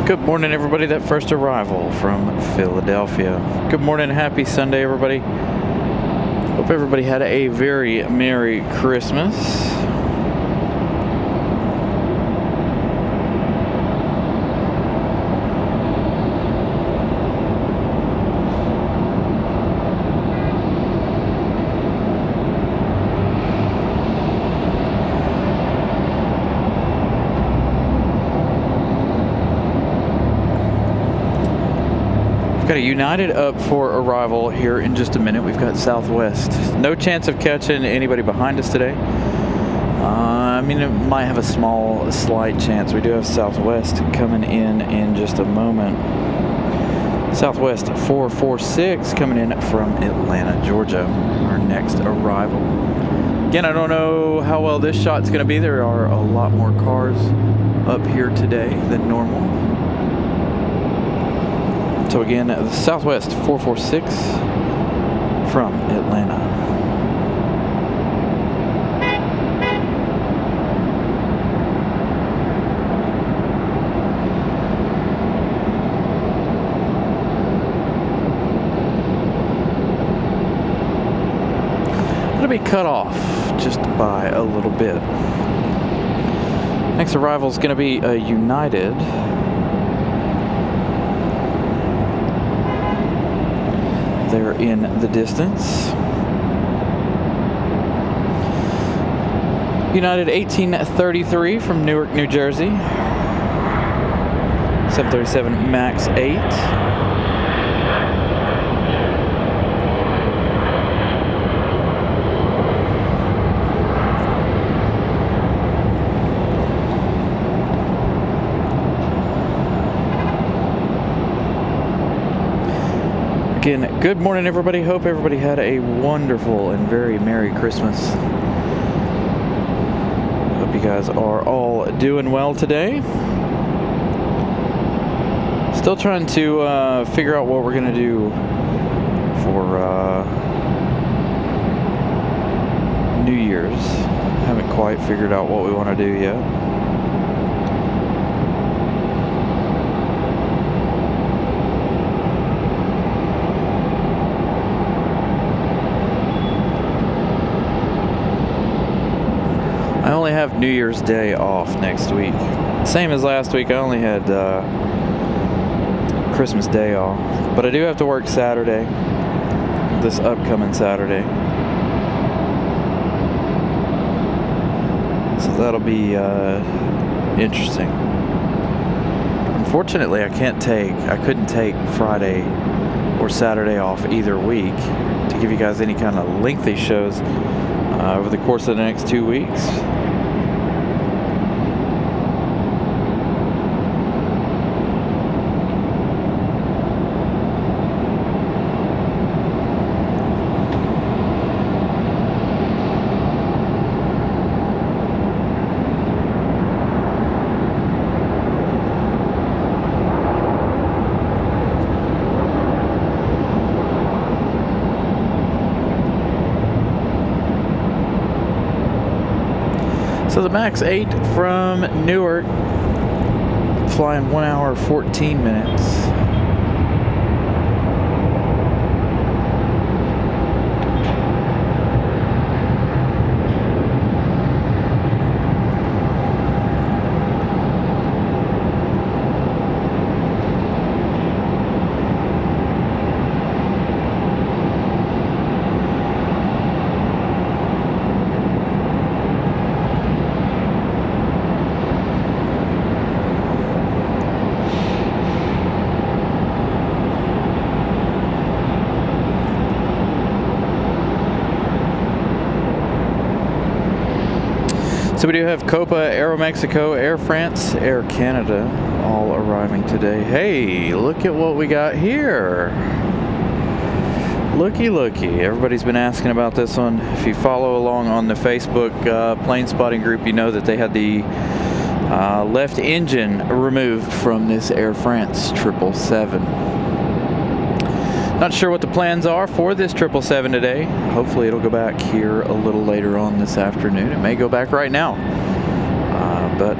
Good morning, everybody. That first arrival from Philadelphia. Good morning. Happy Sunday, everybody. Hope everybody had a very Merry Christmas. Got a United up for arrival here in just a minute. We've got Southwest. No chance of catching anybody behind us today. I mean, it might have a slight chance. We do have Southwest coming in just a moment. Southwest 446 coming in from Atlanta, Georgia. Our next arrival. Again, I don't know how well this shot's going to be. There are a lot more cars up here today than normal. So again, the Southwest 446 from Atlanta. It'll be cut off just by a little bit. Next arrival is going to be a United. They're in the distance. United 1833 from Newark, New Jersey. 737 MAX 8. Again, good morning, everybody. Hope everybody had a wonderful and very Merry Christmas. Hope you guys are all doing well today. Still trying to figure out what we're going to do for New Year's. Haven't quite figured out what we want to do yet. I only have New Year's Day off next week. Same as last week, I only had Christmas Day off. But I do have to work Saturday, this upcoming Saturday. So that'll be interesting. Unfortunately, I couldn't take Friday or Saturday off either week to give you guys any kind of lengthy shows over the course of the next 2 weeks. So the MAX 8 from Newark, flying 1 hour 14 minutes. So we do have Copa, Aeromexico, Air France, Air Canada all arriving today. Hey, look at what we got here. Looky. Everybody's been asking about this one. If you follow along on the Facebook plane spotting group, you know that they had the left engine removed from this Air France 777. Not sure what the plans are for this 777 today. Hopefully it'll go back here a little later on this afternoon. It may go back right now. But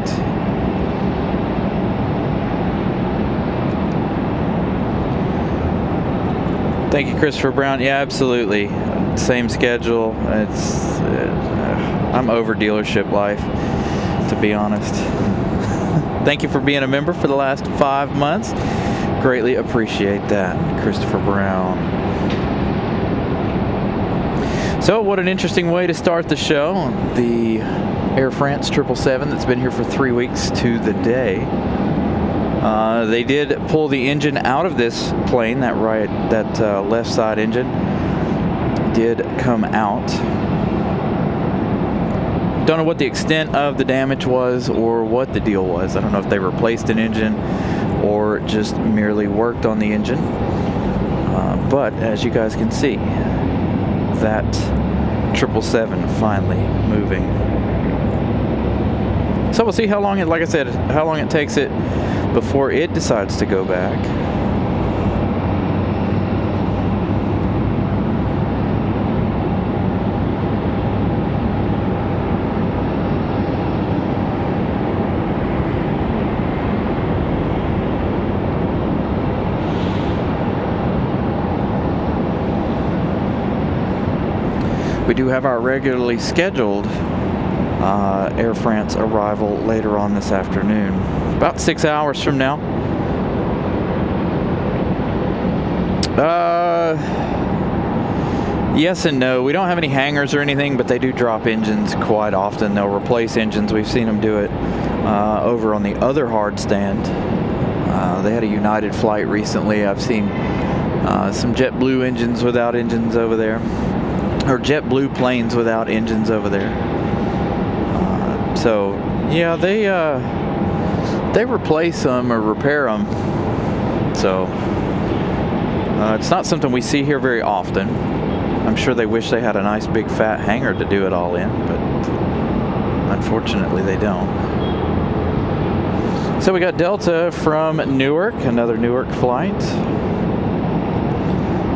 Thank you, Christopher Brown. Yeah, absolutely. Same schedule. I'm over dealership life, to be honest. Thank you for being a member for the last 5 months. Greatly appreciate that, Christopher Brown. So, what an interesting way to start the show. The Air France 777 that's been here for 3 weeks to the day. They did pull the engine out of this plane. That left side engine did come out. Don't know what the extent of the damage was or what the deal was. I don't know if they replaced an engine or just merely worked on the engine. But as you guys can see, that 777 finally moving. So we'll see how long it takes it before it decides to go back. We do have our regularly scheduled Air France arrival later on this afternoon, about 6 hours from now. Yes and no. We don't have any hangars or anything, but they do drop engines quite often. They'll replace engines. We've seen them do it over on the other hard stand. They had a United flight recently. I've seen some JetBlue engines without engines over there, or JetBlue planes without engines over there. So yeah, they replace them or repair them. So it's not something we see here very often. I'm sure they wish they had a nice big fat hangar to do it all in, but unfortunately they don't. So we got Delta from Newark, another Newark flight.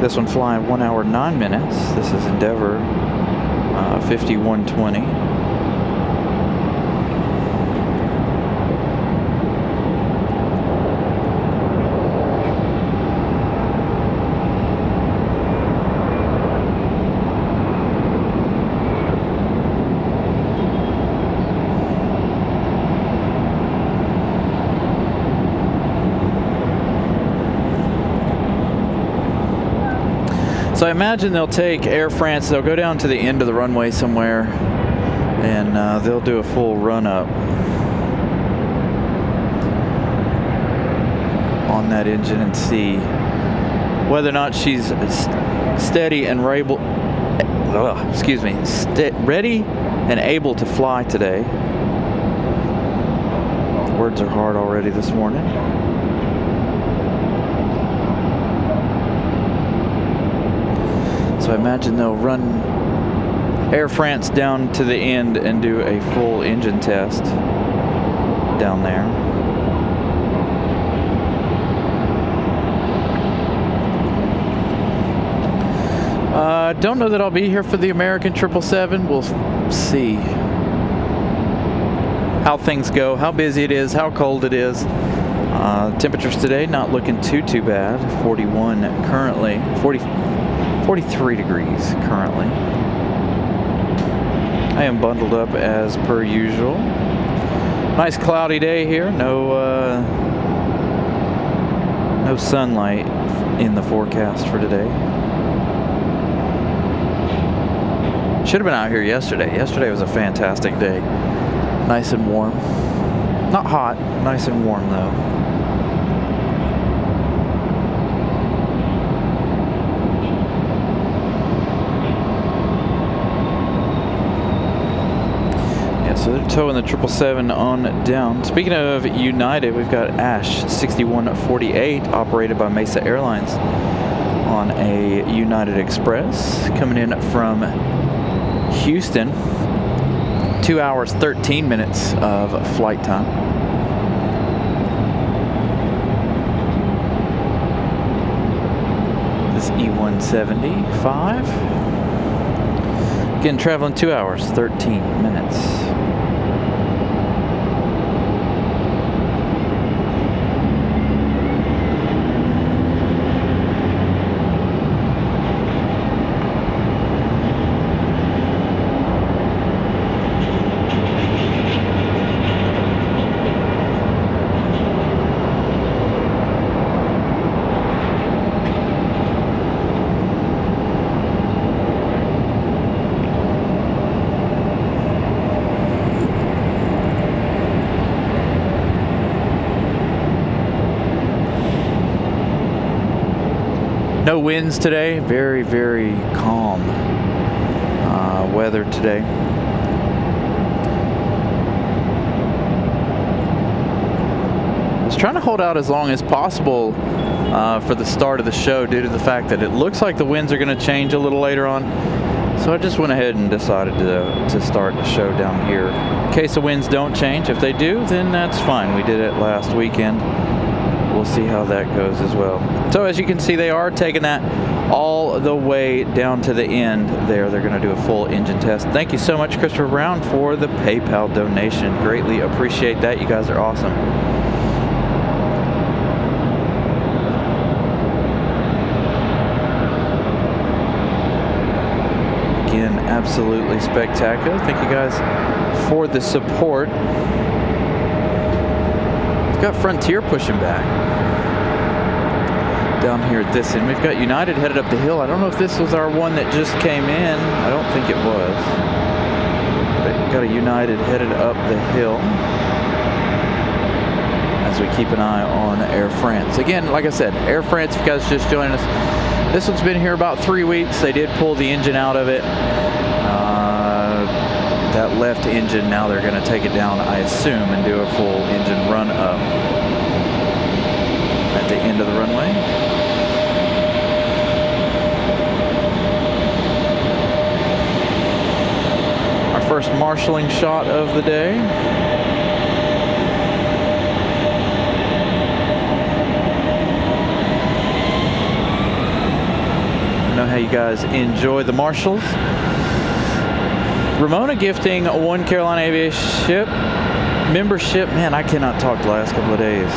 This one flying 1 hour 9 minutes. This is Endeavor 5120. So I imagine they'll take Air France, they'll go down to the end of the runway somewhere, and they'll do a full run-up on that engine and see whether or not she's steady and ready and able to fly today. Words are hard already this morning. So I imagine they'll run Air France down to the end and do a full engine test down there. Don't know that I'll be here for the American 777. We'll see how things go, how busy it is, how cold it is. Temperatures today not looking too bad. 41 currently. 43 degrees currently. I am bundled up as per usual. Nice cloudy day here. No sunlight in the forecast for today. Should have been out here yesterday. Yesterday was a fantastic day. Nice and warm. Not hot, nice and warm though. So they're towing the 777 on down. Speaking of United, we've got Ash 6148 operated by Mesa Airlines on a United Express coming in from Houston. 2 hours 13 minutes of flight time. This E175. Again, traveling 2 hours 13 minutes. No winds today. Very, very calm weather today. I was trying to hold out as long as possible for the start of the show due to the fact that it looks like the winds are going to change a little later on. So I just went ahead and decided to start the show down here. In case the winds don't change. If they do, then that's fine. We did it last weekend. We'll see how that goes as well. So as you can see, they are taking that all the way down to the end there. They're going to do a full engine test. Thank you so much, Christopher Brown, for the PayPal donation. Greatly appreciate that. You guys are awesome. Again, absolutely spectacular. Thank you guys for the support. We've got Frontier pushing back down here at this end. We've got United headed up the hill. I don't know if this was our one that just came in. I don't think it was. But we've got a United headed up the hill as we keep an eye on Air France. Again, like I said, Air France, if you guys just joined us, this one's been here about 3 weeks. They did pull the engine out of it. That left engine, now they're going to take it down, I assume, and do a full engine run up at the end of the runway. Our first marshalling shot of the day. I know how you guys enjoy the marshals. Ramona gifting a One Carolina Aviation membership. Man, I cannot talk the last couple of days.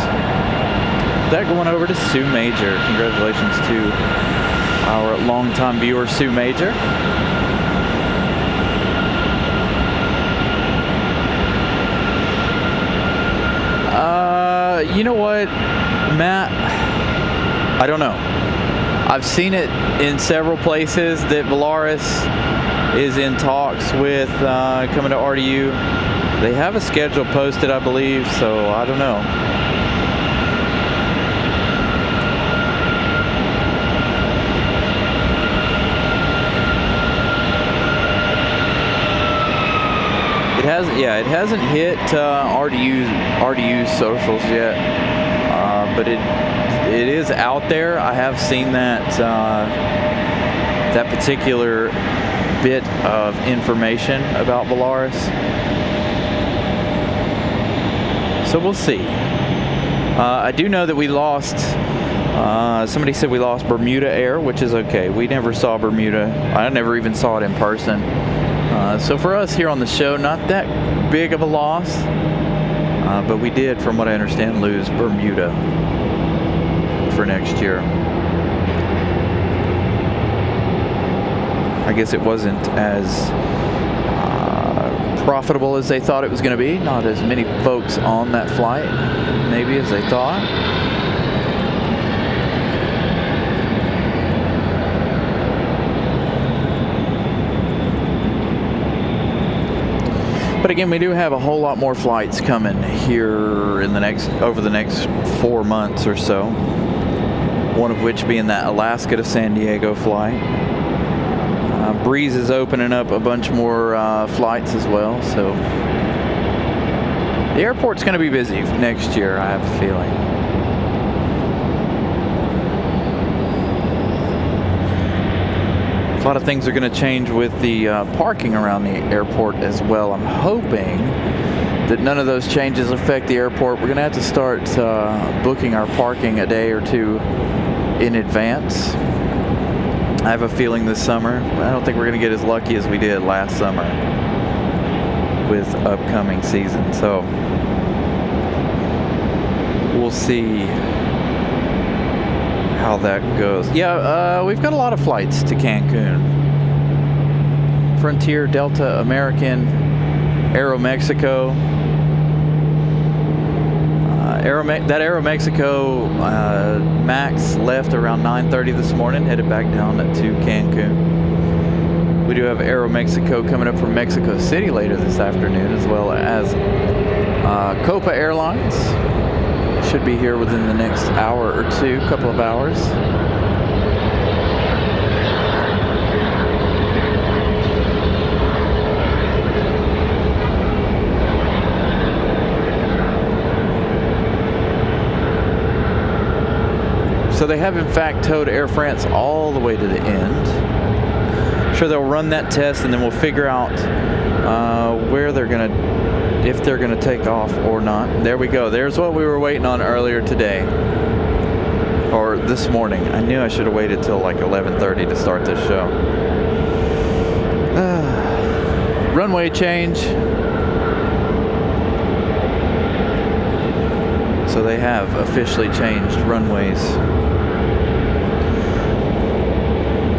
That going over to Sue Major. Congratulations to our longtime viewer, Sue Major. You know what, Matt? I don't know. I've seen it in several places that Volaris is in talks with coming to RDU. They have a schedule posted, I believe, so I don't know. It hasn't hit RDU socials yet, but it is out there. I have seen that that particular bit of information about Volaris. So we'll see. I do know that we lost, somebody said we lost Bermuda Air, which is okay. We never saw Bermuda. I never even saw it in person. So for us here on the show, not that big of a loss, but we did, from what I understand, lose Bermuda for next year. I guess it wasn't as profitable as they thought it was going to be. Not as many folks on that flight, maybe, as they thought. But again, we do have a whole lot more flights coming here in over the next 4 months or so. One of which being that Alaska to San Diego flight. Breeze is opening up a bunch more flights as well, so the airport's going to be busy next year, I have a feeling. A lot of things are going to change with the parking around the airport as well. I'm hoping that none of those changes affect the airport. We're going to have to start booking our parking a day or two in advance. I have a feeling this summer, I don't think we're going to get as lucky as we did last summer with upcoming season. So we'll see how that goes. Yeah, we've got a lot of flights to Cancun. Frontier, Delta, American, Aeromexico. That Aeromexico Max left around 9:30 this morning, headed back down to Cancun. We do have Aeromexico coming up from Mexico City later this afternoon, as well as Copa Airlines. Should be here within the next hour or two, couple of hours. So they have in fact towed Air France all the way to the end. I'm sure they'll run that test and then we'll figure out where they're gonna, if they're gonna take off or not. There we go. There's what we were waiting on earlier today, or this morning. I knew I should have waited till like 11:30 to start this show. Runway change. So they have officially changed runways.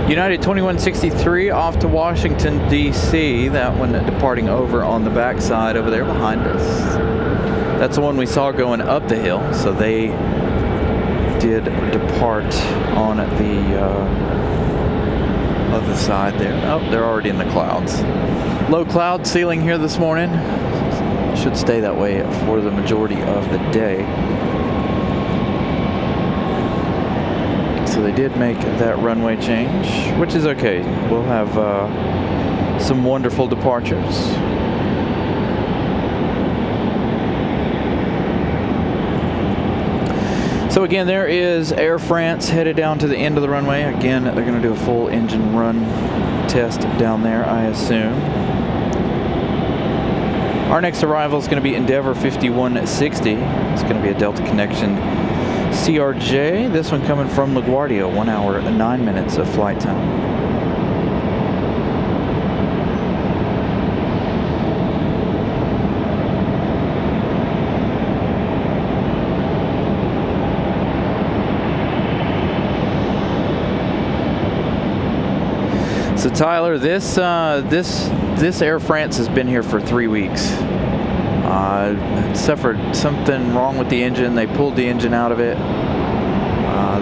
United 2163 off to Washington, D.C. That one departing over on the backside over there behind us. That's the one we saw going up the hill. So they did depart on the other side there. Oh, they're already in the clouds. Low cloud ceiling here this morning. Should stay that way for the majority of the day. So they did make that runway change, which is okay. We'll have some wonderful departures. So again, there is Air France headed down to the end of the runway. Again, they're going to do a full engine run test down there, I assume. Our next arrival is going to be Endeavour 5160. It's going to be a Delta Connection CRJ. This one coming from LaGuardia, 1 hour and 9 minutes of flight time. So Tyler, this Air France has been here for 3 weeks. It suffered something wrong with the engine. They pulled the engine out of it.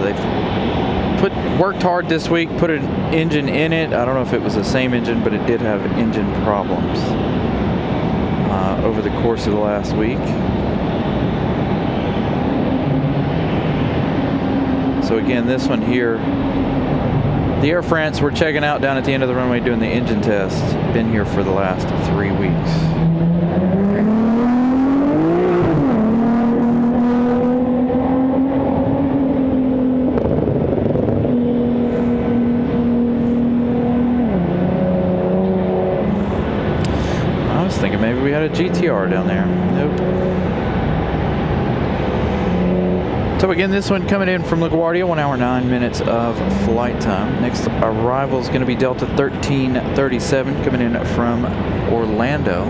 They've worked hard this week, put an engine in it. I don't know if it was the same engine, but it did have engine problems over the course of the last week. So again, this one here, the Air France we're checking out down at the end of the runway doing the engine test. Been here for the last 3 weeks. I was thinking maybe we had a GTR down there. Nope. So again, this one coming in from LaGuardia, 1 hour 9 minutes of flight time. Next arrival is going to be Delta 1337 coming in from Orlando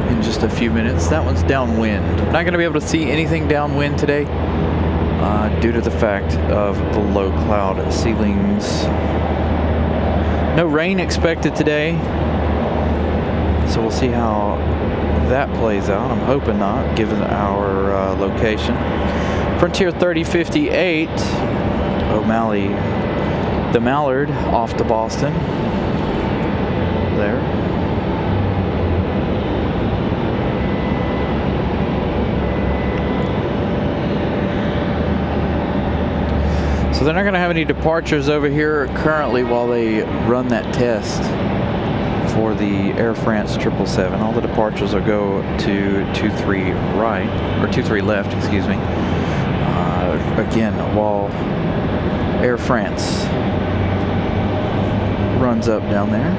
in just a few minutes. That one's downwind. Not going to be able to see anything downwind today due to the fact of the low cloud ceilings. No rain expected today, so we'll see how that plays out. I'm hoping not, given our location. Frontier 3058, O'Malley, the Mallard off to Boston. There. So they're not going to have any departures over here currently while they run that test for the Air France 777. All the departures will go to 23 right, or 23 left, excuse me. Again, while Air France runs up down there.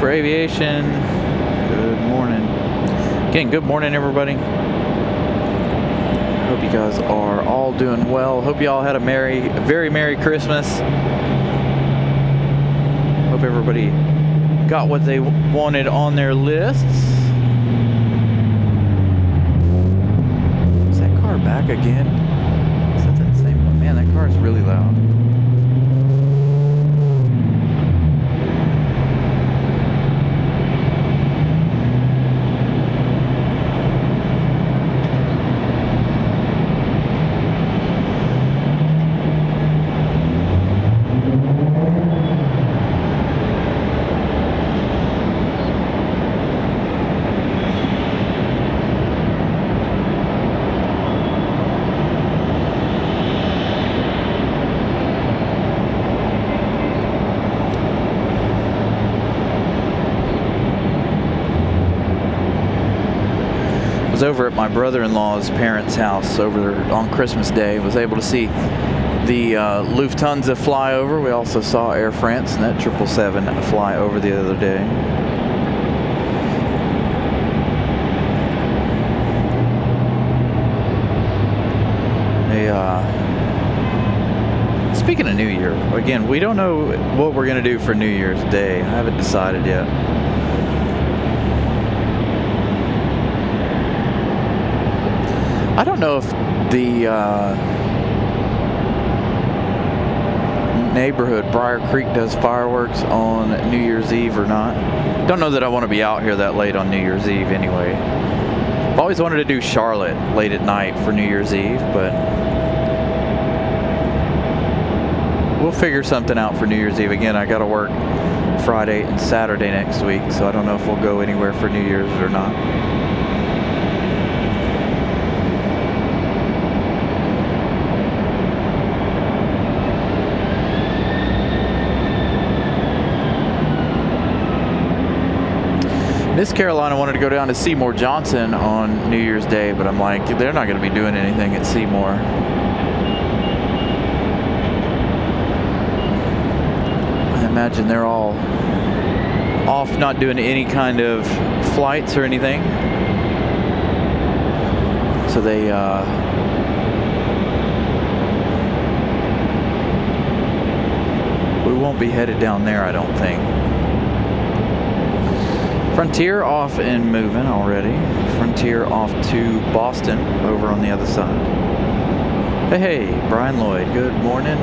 Aviation, good morning. Again, good morning, everybody. Hope you guys are all doing well. Hope you all had a very Merry Christmas. Hope everybody got what they wanted on their lists. Is that car back again? Is that the same one? Man, that car is really loud. was over at my brother-in-law's parents' house over on Christmas Day. Was able to see the Lufthansa fly over. We also saw Air France and that 777 fly over the other day. Speaking of New Year, again, we don't know what we're going to do for New Year's Day. I haven't decided yet. I don't know if the neighborhood, Briar Creek, does fireworks on New Year's Eve or not. Don't know that I want to be out here that late on New Year's Eve anyway. I've always wanted to do Charlotte late at night for New Year's Eve, but we'll figure something out for New Year's Eve. Again, I got to work Friday and Saturday next week, so I don't know if we'll go anywhere for New Year's or not. Miss Carolina wanted to go down to Seymour Johnson on New Year's Day, but I'm like, they're not going to be doing anything at Seymour. I imagine they're all off, not doing any kind of flights or anything. So they we won't be headed down there, I don't think. Frontier off and moving already. Frontier off to Boston over on the other side. Hey, Brian Lloyd, good morning.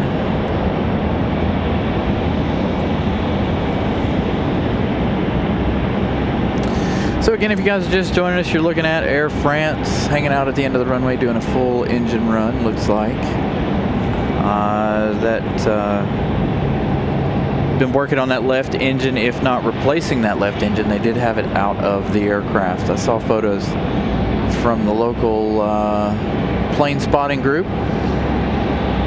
So again, if you guys are just joining us, you're looking at Air France hanging out at the end of the runway doing a full engine run, looks like. Been working on that left engine, if not replacing that left engine. They did have it out of the aircraft. I saw photos from the local plane spotting group.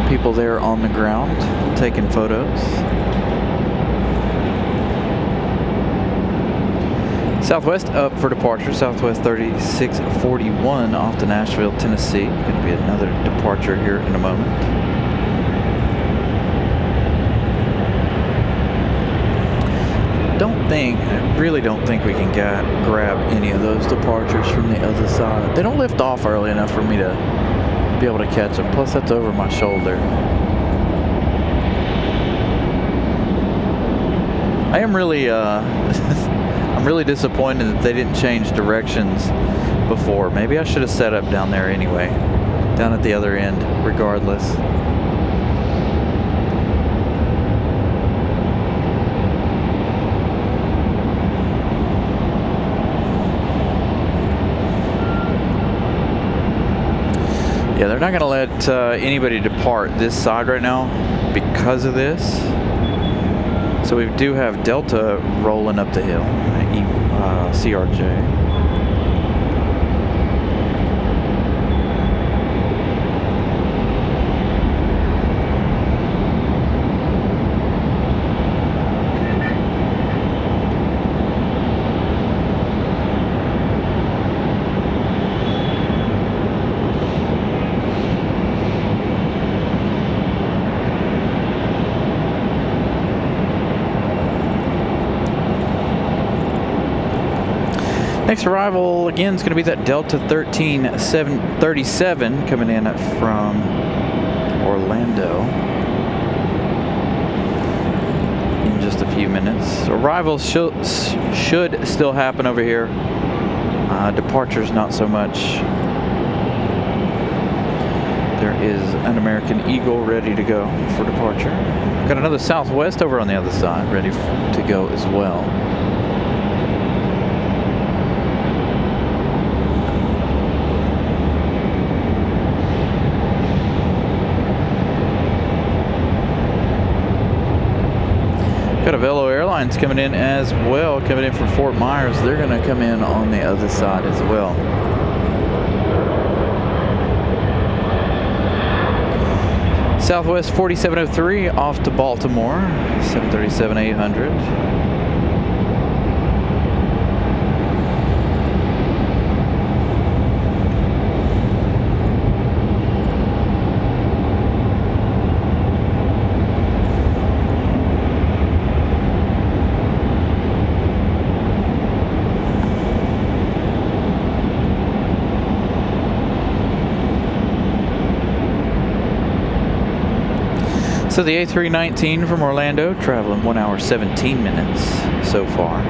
People there on the ground taking photos. Southwest up for departure. Southwest 3641 off to Nashville, Tennessee. Going to be another departure here in a moment. I really don't think we can grab any of those departures from the other side. They don't lift off early enough for me to be able to catch them. Plus, that's over my shoulder. I am really, I'm really disappointed that they didn't change directions before. Maybe I should have set up down there anyway, down at the other end, regardless. Yeah, they're not going to let anybody depart this side right now because of this. So we do have Delta rolling up the hill, CRJ. Next arrival again is going to be that Delta 13737 coming in from Orlando in just a few minutes. Arrivals should still happen over here. Departures not so much. There is an American Eagle ready to go for departure. Got another Southwest over on the other side ready to go as well. Got a Velo Airlines coming in as well, coming in from Fort Myers. They're going to come in on the other side as well. Southwest 4703 off to Baltimore, 737-800. So the A319 from Orlando traveling 1 hour 17 minutes so far.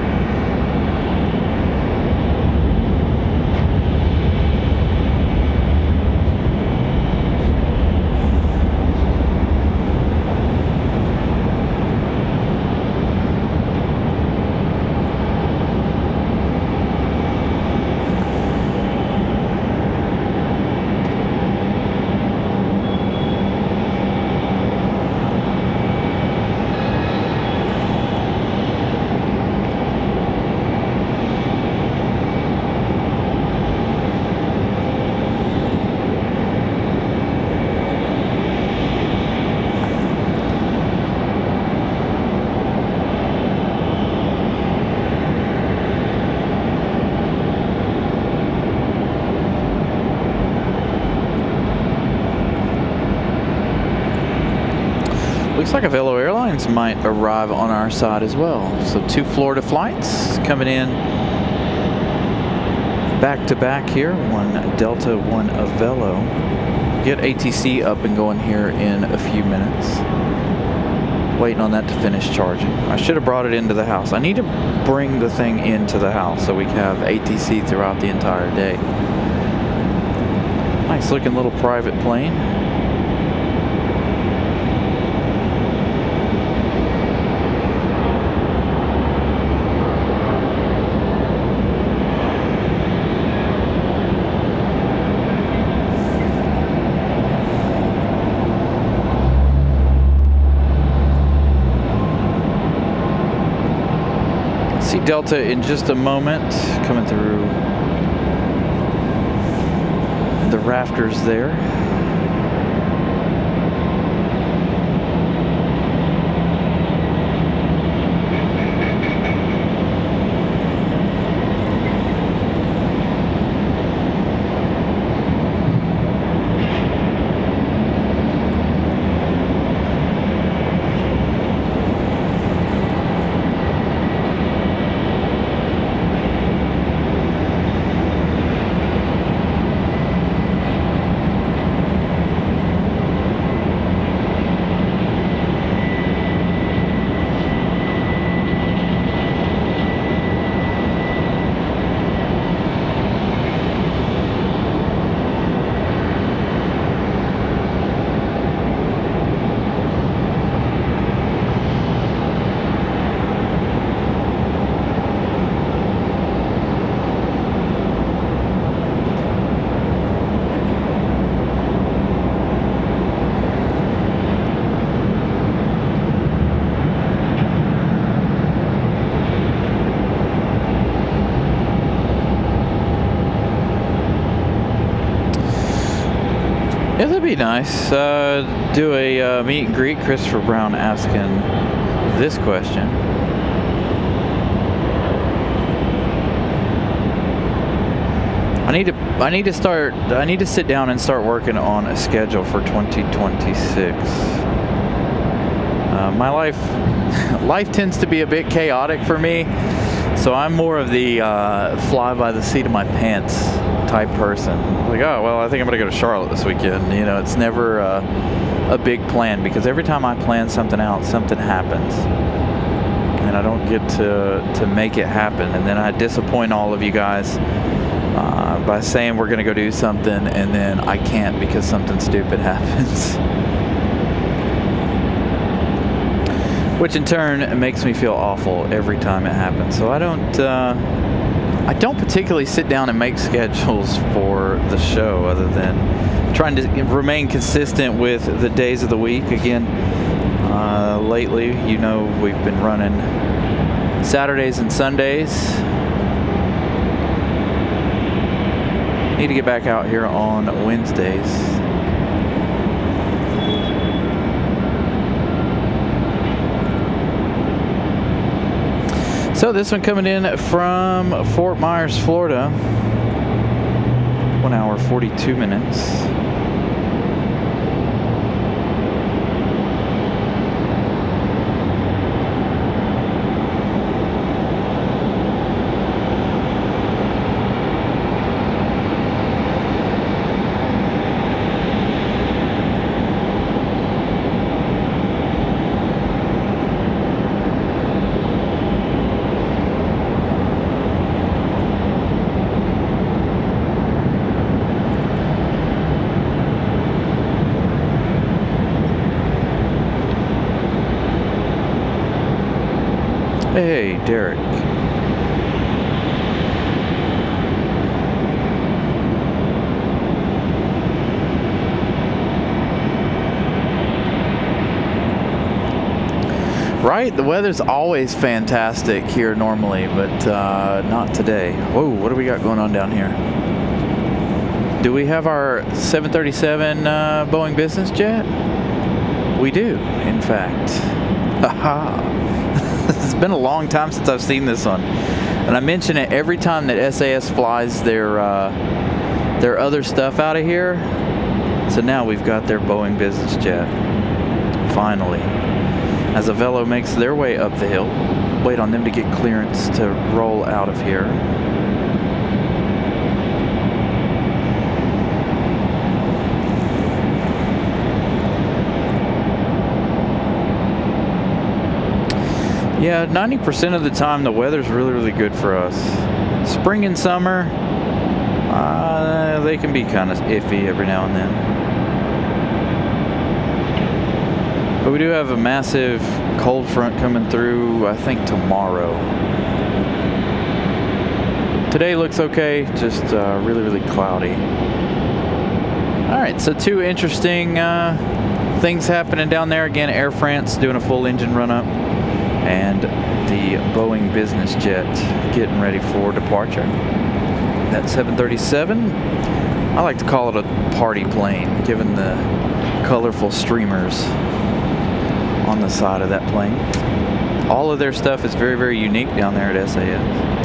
Looks like Aviation Airlines might arrive on our side as well. So 2 Florida flights coming in back to back here. 1 Delta, 1 Aviation. Get ATC up and going here in a few minutes. Waiting on that to finish charging. I should have brought it into the house. I need to bring the thing into the house so we can have ATC throughout the entire day. Nice looking little private plane. See Delta in just a moment, coming through the rafters there. Yeah, that'd be nice. Do a meet and greet. Christopher Brown asking this question. I need to sit down and start working on a schedule for 2026. My life tends to be a bit chaotic for me, so I'm more of the fly by the seat of my pants type person. Like, oh well, I think I'm gonna go to Charlotte this weekend. You know, it's never a big plan, because every time I plan something out, something happens, and I don't get to make it happen, and then I disappoint all of you guys by saying we're gonna go do something, and then I can't because something stupid happens. Which in turn makes me feel awful every time it happens. So I don't particularly sit down and make schedules for the show, other than trying to remain consistent with the days of the week. Again, lately, you know, we've been running Saturdays and Sundays. Need to get back out here on Wednesdays. So this one coming in from Fort Myers, Florida. 1 hour, 42 minutes. Hey, Derek. Right, the weather's always fantastic here normally, but not today. Whoa, what do we got going on down here? Do we have our 737 Boeing business jet? We do, in fact. Haha. It's been a long time since I've seen this one, and I mention it every time that SAS flies their other stuff out of here. So now we've got their Boeing business jet, finally. As Avello makes their way up the hill, wait on them to get clearance to roll out of here. Yeah, 90% of the time the weather's really, really good for us. Spring and summer, they can be kind of iffy every now and then. But we do have a massive cold front coming through, I think, tomorrow. Today looks okay, just really, really cloudy. All right, so two interesting things happening down there. Again, Air France doing a full engine run-up, and the Boeing business jet getting ready for departure. That 737, I like to call it a party plane, given the colorful streamers on the side of that plane. All of their stuff is very, very unique down there at SAS.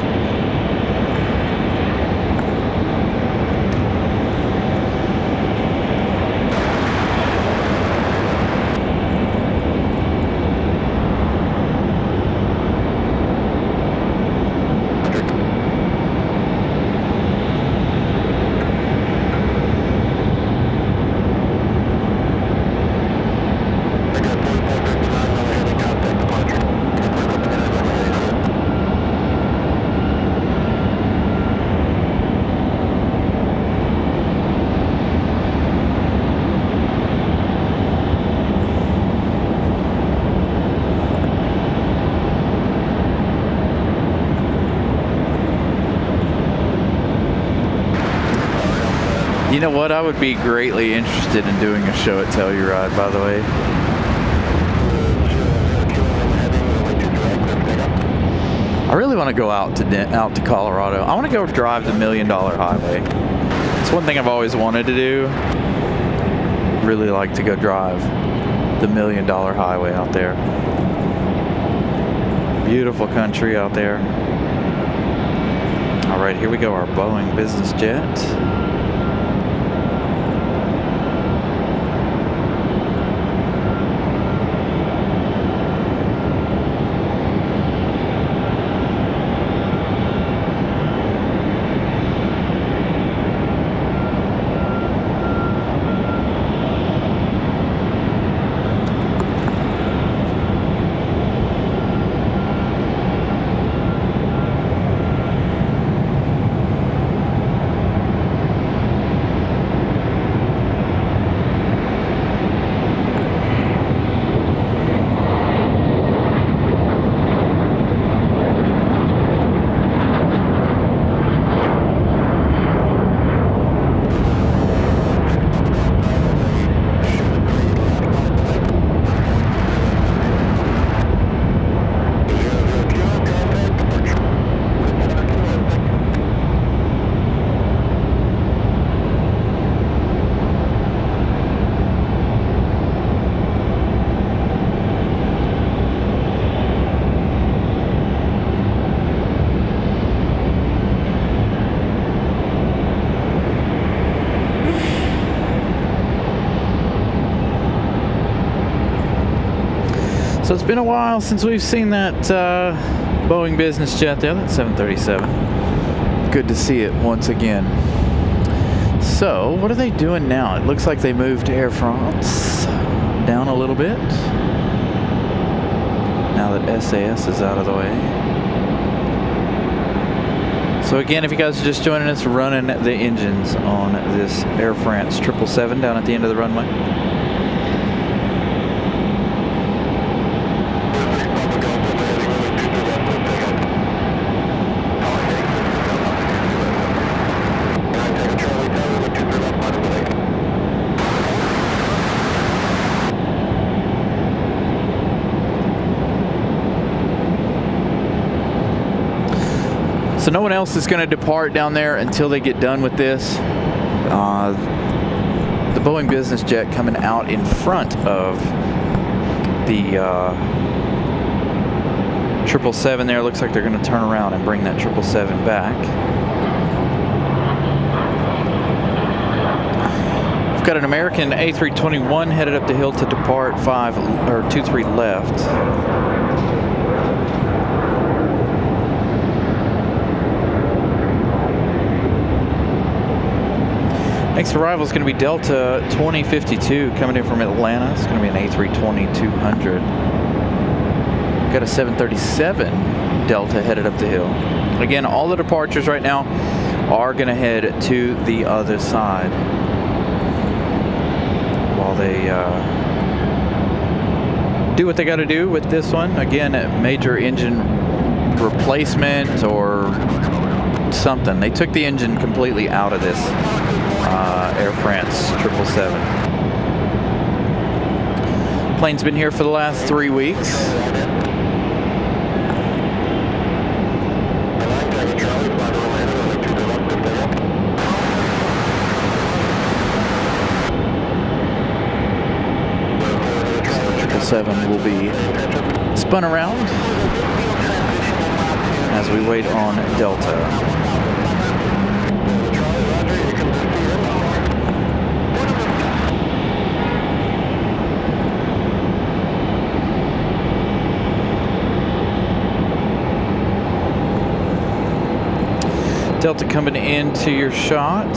You know what? I would be greatly interested in doing a show at Telluride, by the way. I really want to go out to Colorado. I want to go drive the $1 Million Highway. It's one thing I've always wanted to do. Really like to go drive the $1 Million Highway out there. Beautiful country out there. All right, here we go. Our Boeing business jet. So it's been a while since we've seen that Boeing business jet there, that 737. Good to see it once again. So what are they doing now? It looks like they moved Air France down a little bit, now that SAS is out of the way. So again, if you guys are just joining us, running the engines on this Air France 777 down at the end of the runway. So no one else is going to depart down there until they get done with this. The Boeing business jet coming out in front of the 777 there. Looks like they're going to turn around and bring that 777 back. We've got an American A321 headed up the hill to depart 23 left. Next arrival is going to be Delta 2052 coming in from Atlanta. It's going to be an A320-200. Got a 737 Delta headed up the hill. Again, all the departures right now are going to head to the other side while they do what they got to do with this one. Again, a major engine replacement or something. They took the engine completely out of this Air France 777. Plane's been here for the last 3 weeks. Seven will be spun around as we wait on Delta. Delta coming into your shot.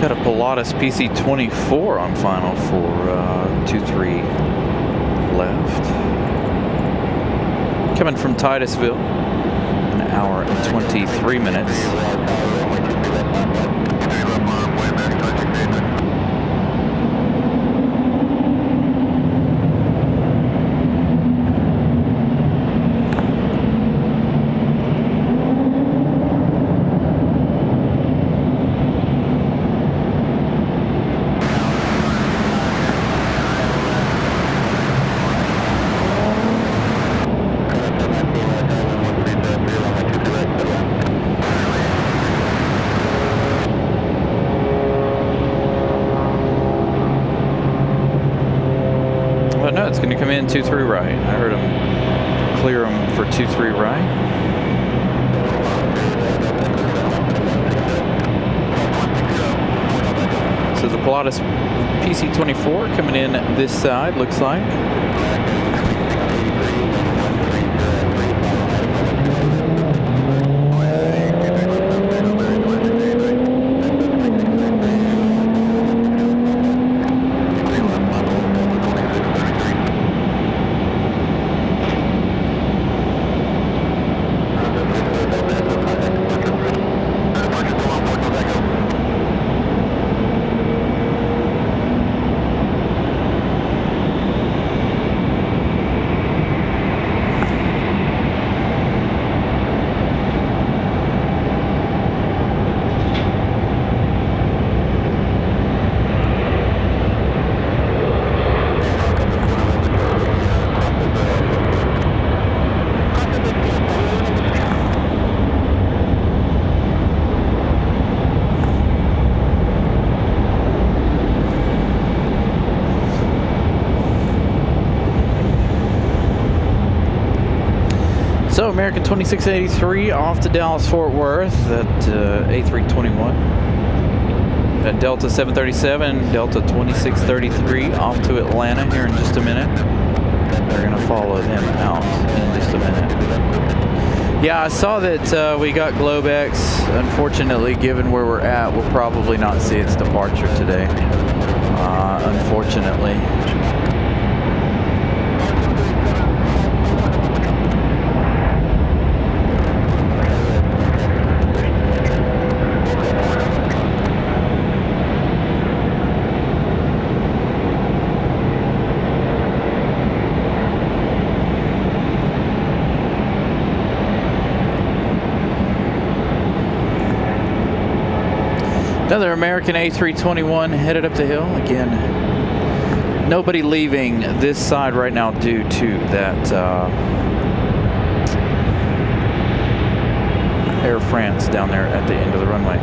Got a Pilatus PC-24 on final for 2-3 left. Coming from Titusville, an hour and 23 minutes. No, it's going to come in 2-3 right. I heard him clear him for 2-3 right. So the Pilatus PC-24 coming in this side, looks like. American 2683 off to Dallas-Fort Worth at A321. Got Delta 737, Delta 2633 off to Atlanta here in just a minute. They're going to follow them out in just a minute. Yeah, I saw that we got Globex. Unfortunately, given where we're at, we'll probably not see its departure today. Unfortunately. Another American A321 headed up the hill. Again, nobody leaving this side right now due to that Air France down there at the end of the runway.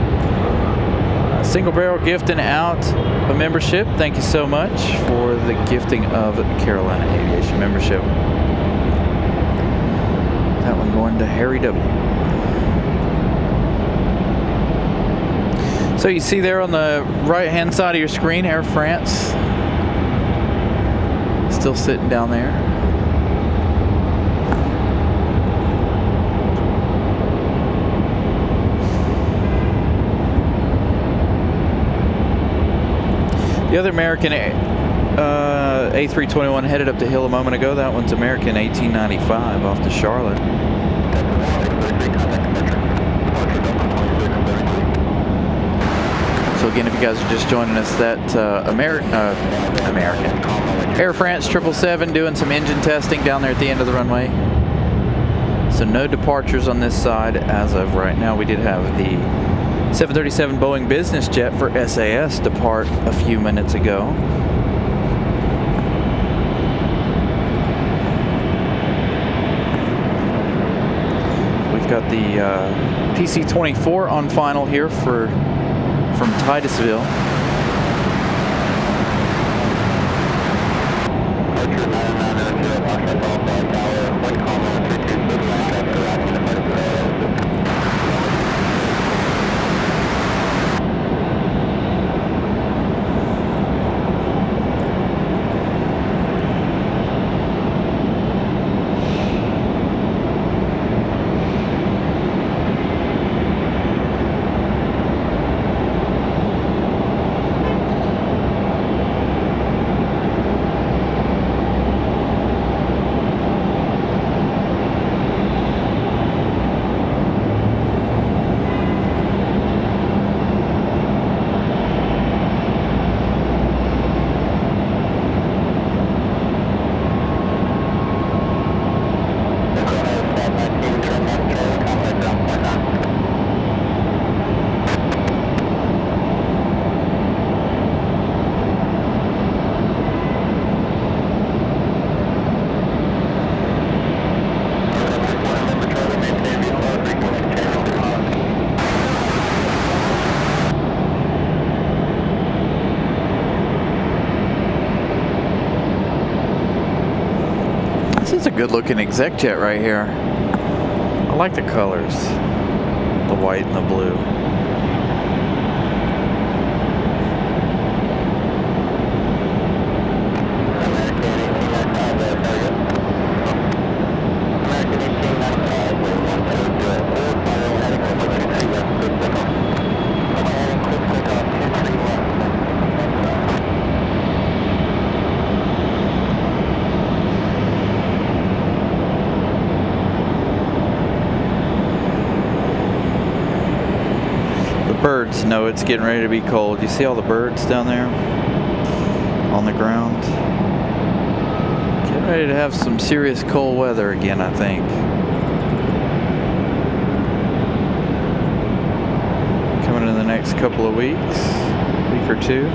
Single Barrel gifting out a membership. Thank you so much for the gifting of Carolina Aviation membership. That one going to Harry W. So you see there on the right hand side of your screen, Air France still sitting down there. The other American A321 headed up the hill a moment ago. That one's American 1895 off to Charlotte. So again, if you guys are just joining us, that American Air France 777 doing some engine testing down there at the end of the runway. So no departures on this side as of right now. We did have the 737 Boeing business jet for SAS depart a few minutes ago. We've got the PC-24 on final here from Titusville. This is a good looking exec jet right here. I like the colors, the white and the blue. Birds know it's getting ready to be cold. You see all the birds down there on the ground? Getting ready to have some serious cold weather again, I think. Coming in the next couple of week or two.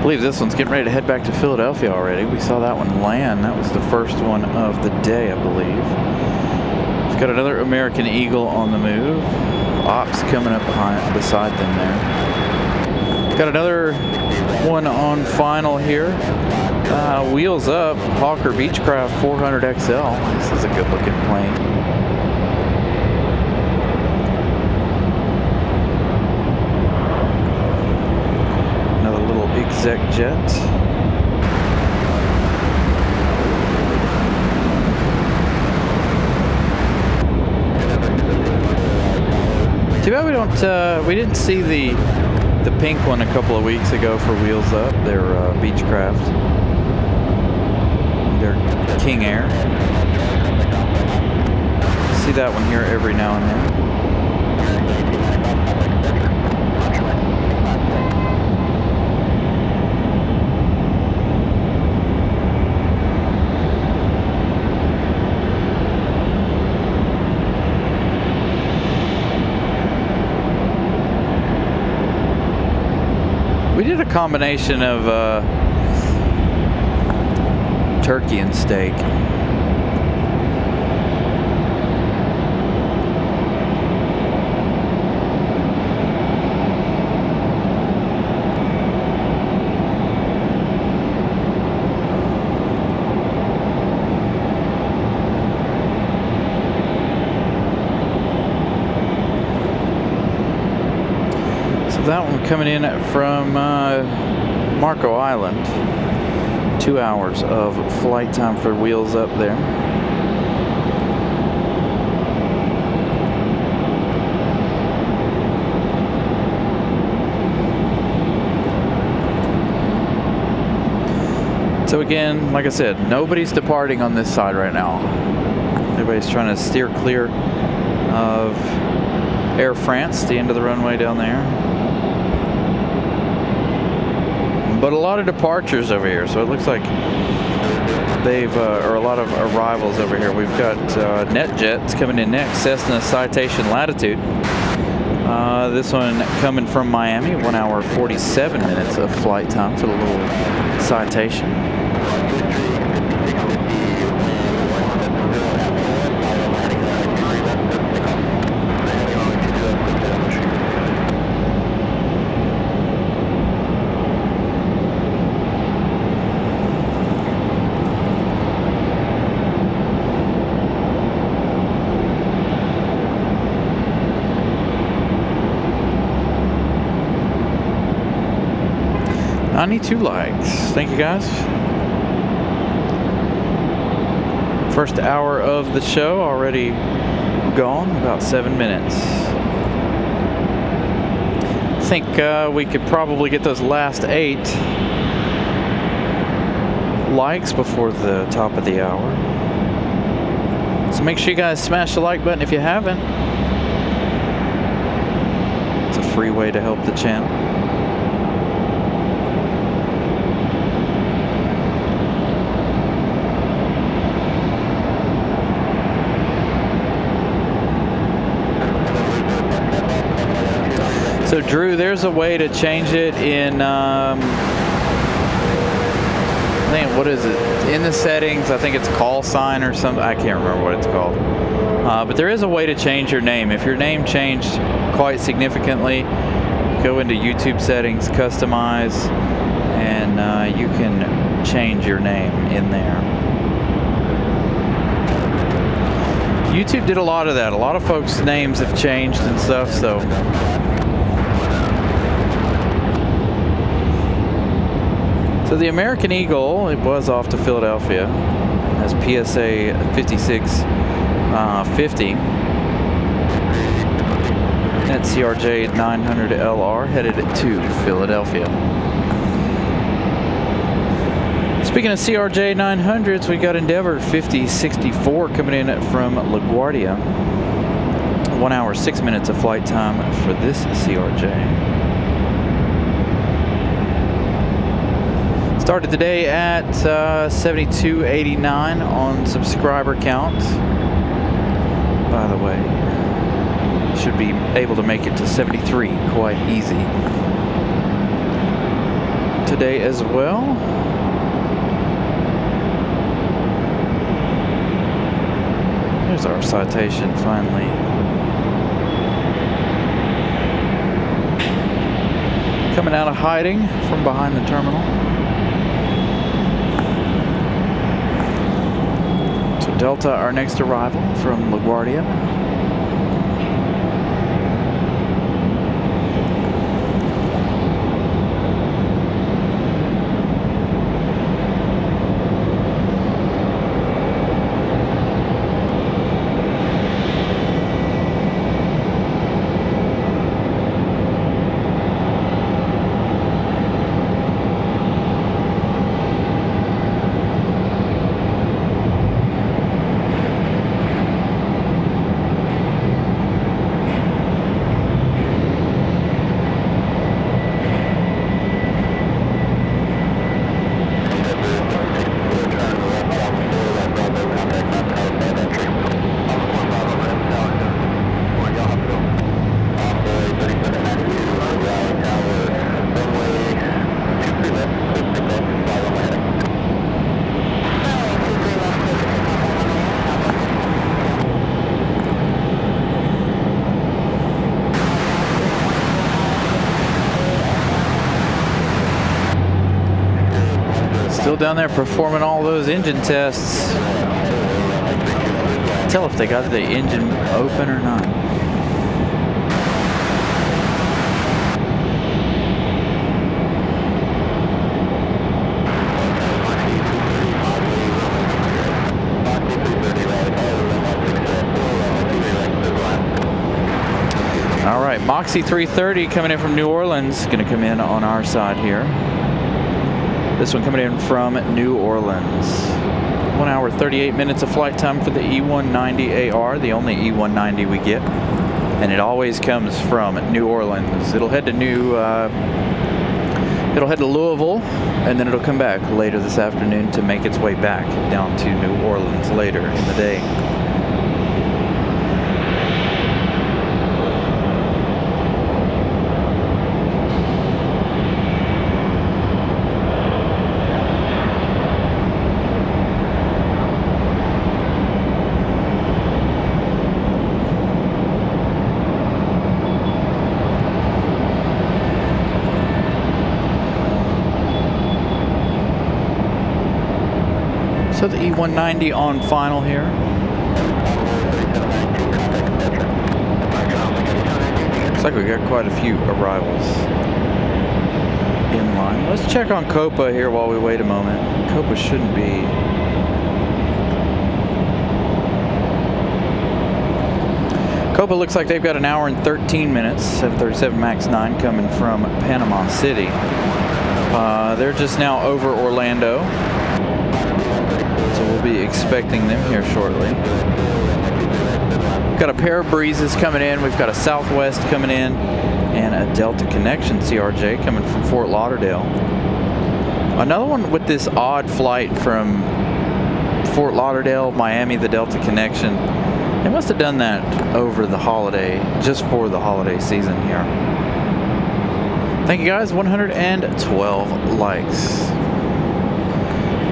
believe this one's getting ready to head back to Philadelphia already. We saw that one land. That was the first one of the day, I believe. We've got another American Eagle on the move. Ops coming up beside them there. Got another one on final here. Wheels up, Hawker Beechcraft 400 XL. This is a good looking plane. Another little exec jet. Too bad we didn't see the pink one a couple of weeks ago for Wheels Up. Their Beechcraft, their King Air. See that one here every now and then. We did a combination of turkey and steak. That one coming in from Marco Island. 2 hours of flight time for Wheels Up there. So again, like I said, nobody's departing on this side right now. Everybody's trying to steer clear of Air France, the end of the runway down there. But a lot of departures over here, so it looks like they've, or a lot of arrivals over here. We've got NetJets coming in next, Cessna Citation Latitude. This one coming from Miami, 1 hour 47 minutes of flight time for the little Citation. I need 2 likes. Thank you guys. First hour of the show already gone, about 7 minutes. I think we could probably get those last 8 likes before the top of the hour. So make sure you guys smash the like button if you haven't. It's a free way to help the channel. So Drew, there's a way to change it in, man, what is it? In the settings, I think it's call sign or something. I can't remember what it's called. But there is a way to change your name. If your name changed quite significantly, go into YouTube settings, customize, and you can change your name in there. YouTube did a lot of that. A lot of folks' names have changed and stuff, so. So the American Eagle, it was off to Philadelphia as PSA 5650. That CRJ 900 LR headed to Philadelphia. Speaking of CRJ 900s, we got Endeavor 5064 coming in from LaGuardia. 1 hour 6 minutes of flight time for this CRJ. Started the day at 7289 on subscriber count. By the way, should be able to make it to 73 quite easy. today as well. There's our citation finally. Coming out of hiding from behind the terminal. So Delta, our next arrival from LaGuardia. Still down there performing all those engine tests. Tell if they got the engine open or not. All right, Moxie 330 coming in from New Orleans, going to come in on our side here. This one coming in from New Orleans. 1 hour, 38 minutes of flight time for the E190AR, the only E190 we get. And it always comes from New Orleans. It'll head to Louisville, and then it'll come back later this afternoon to make its way back down to New Orleans later in the day. So the E190 on final here. Looks like we got quite a few arrivals in line. Let's check on Copa here while we wait a moment. Copa shouldn't be. Copa looks like they've got 1 hour and 13 minutes, 737 MAX 9 coming from Panama City. They're just now over Orlando. We'll be expecting them here shortly. We've got a pair of breezes coming in. We've got a Southwest coming in and a Delta Connection CRJ coming from Fort Lauderdale. Another one with this odd flight from Fort Lauderdale, Miami, the Delta Connection. They must have done that over the holiday, just for the holiday season here. Thank you guys, 112 likes.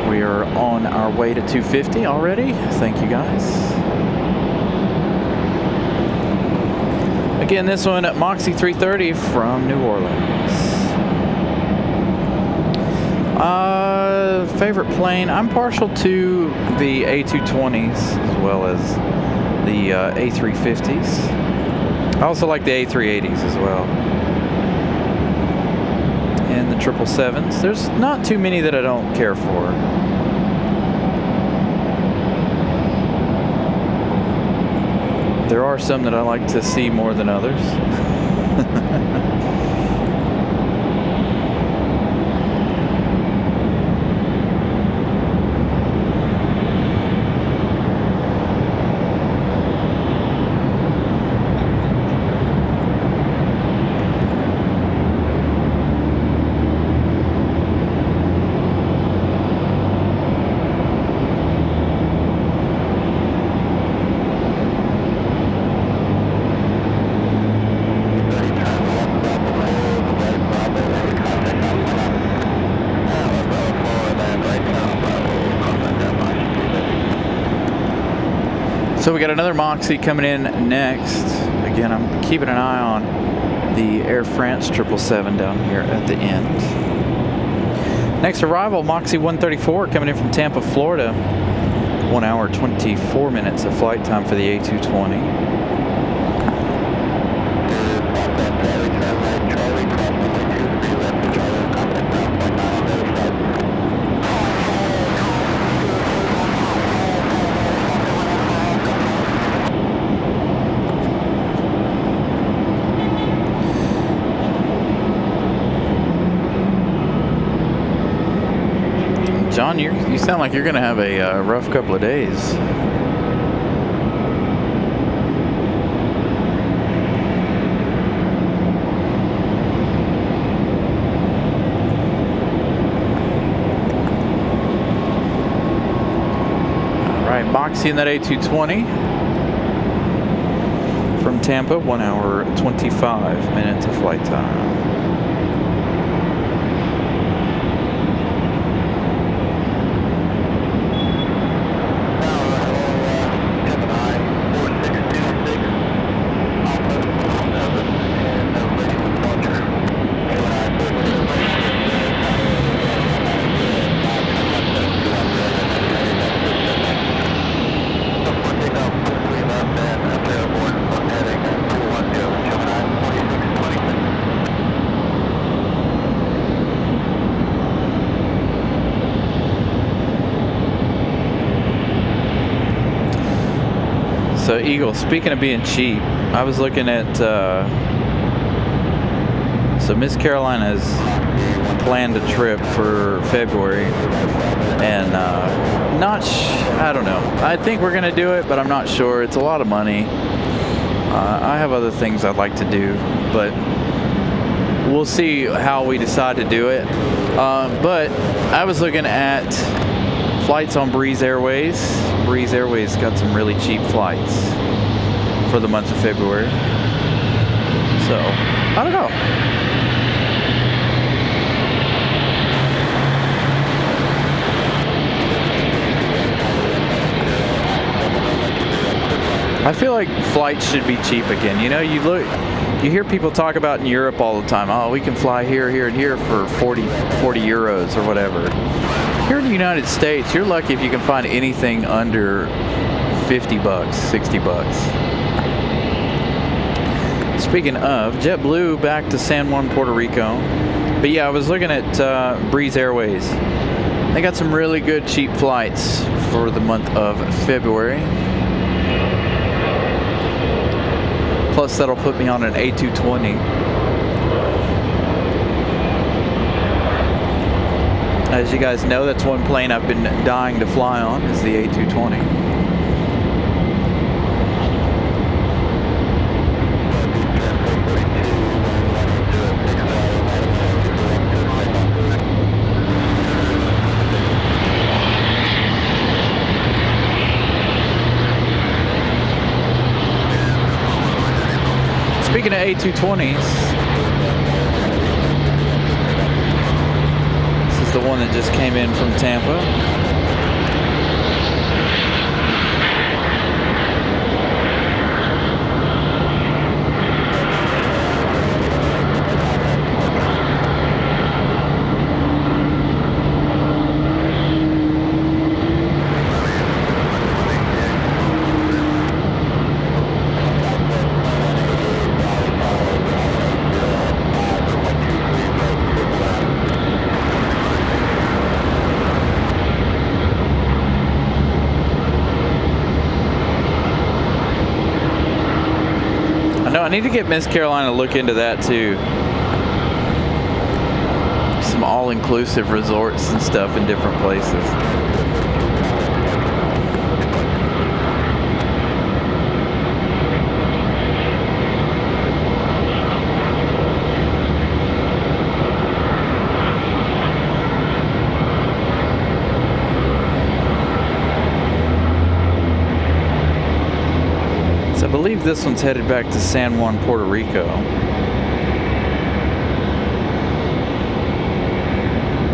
We are on our way to 250 already. Thank you guys. Again, this one at Moxie 330 from New Orleans. Favorite plane? I'm partial to the A220s as well as the A350s. I also like the A380s as well. And the 777s. There's not too many that I don't care for. There are some that I like to see more than others. So we got another Moxie coming in next. Again, I'm keeping an eye on the Air France 777 down here at the end. Next arrival, Moxie 134 coming in from Tampa, Florida. 1 hour, 24 minutes of flight time for the A220. John, you sound like you're going to have a rough couple of days. All right, Moxie in that A220 from Tampa, 1 hour, 25 minutes of flight time. So Eagle, speaking of being cheap, I was looking at, so Miss Carolina's planned a trip for February, and I don't know. I think we're gonna do it, but I'm not sure. It's a lot of money. I have other things I'd like to do, but we'll see how we decide to do it. But I was looking at flights on Breeze Airways. Breeze Airways got some really cheap flights for the month of February. So, I don't know. I feel like flights should be cheap again. You know, you hear people talk about in Europe all the time, oh, we can fly here, here, and here for 40 euros or whatever. Here in the United States, you're lucky if you can find anything under 50 bucks, 60 bucks. Speaking of, JetBlue back to San Juan, Puerto Rico. But yeah, I was looking at Breeze Airways. They got some really good cheap flights for the month of February. Plus, that'll put me on an A220. As you guys know, that's one plane I've been dying to fly on, is the A220. Speaking of A220s, the one that just came in from Tampa. I need to get Miss Carolina to look into that too. Some all-inclusive resorts and stuff in different places. I believe this one's headed back to San Juan, Puerto Rico.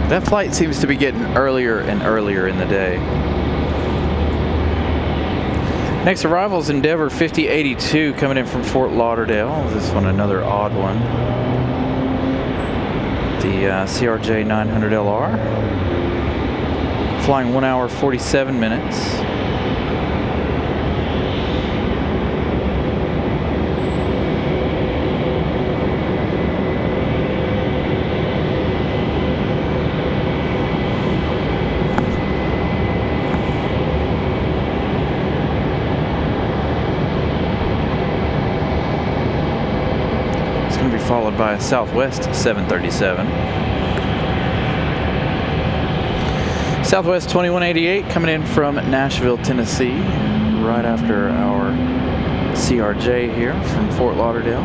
That flight seems to be getting earlier and earlier in the day. Next arrival is Endeavor 5082 coming in from Fort Lauderdale. This one another odd one. The CRJ 900LR. Flying 1 hour 47 minutes. Followed by a Southwest 737. Southwest 2188 coming in from Nashville, Tennessee, right after our CRJ here from Fort Lauderdale.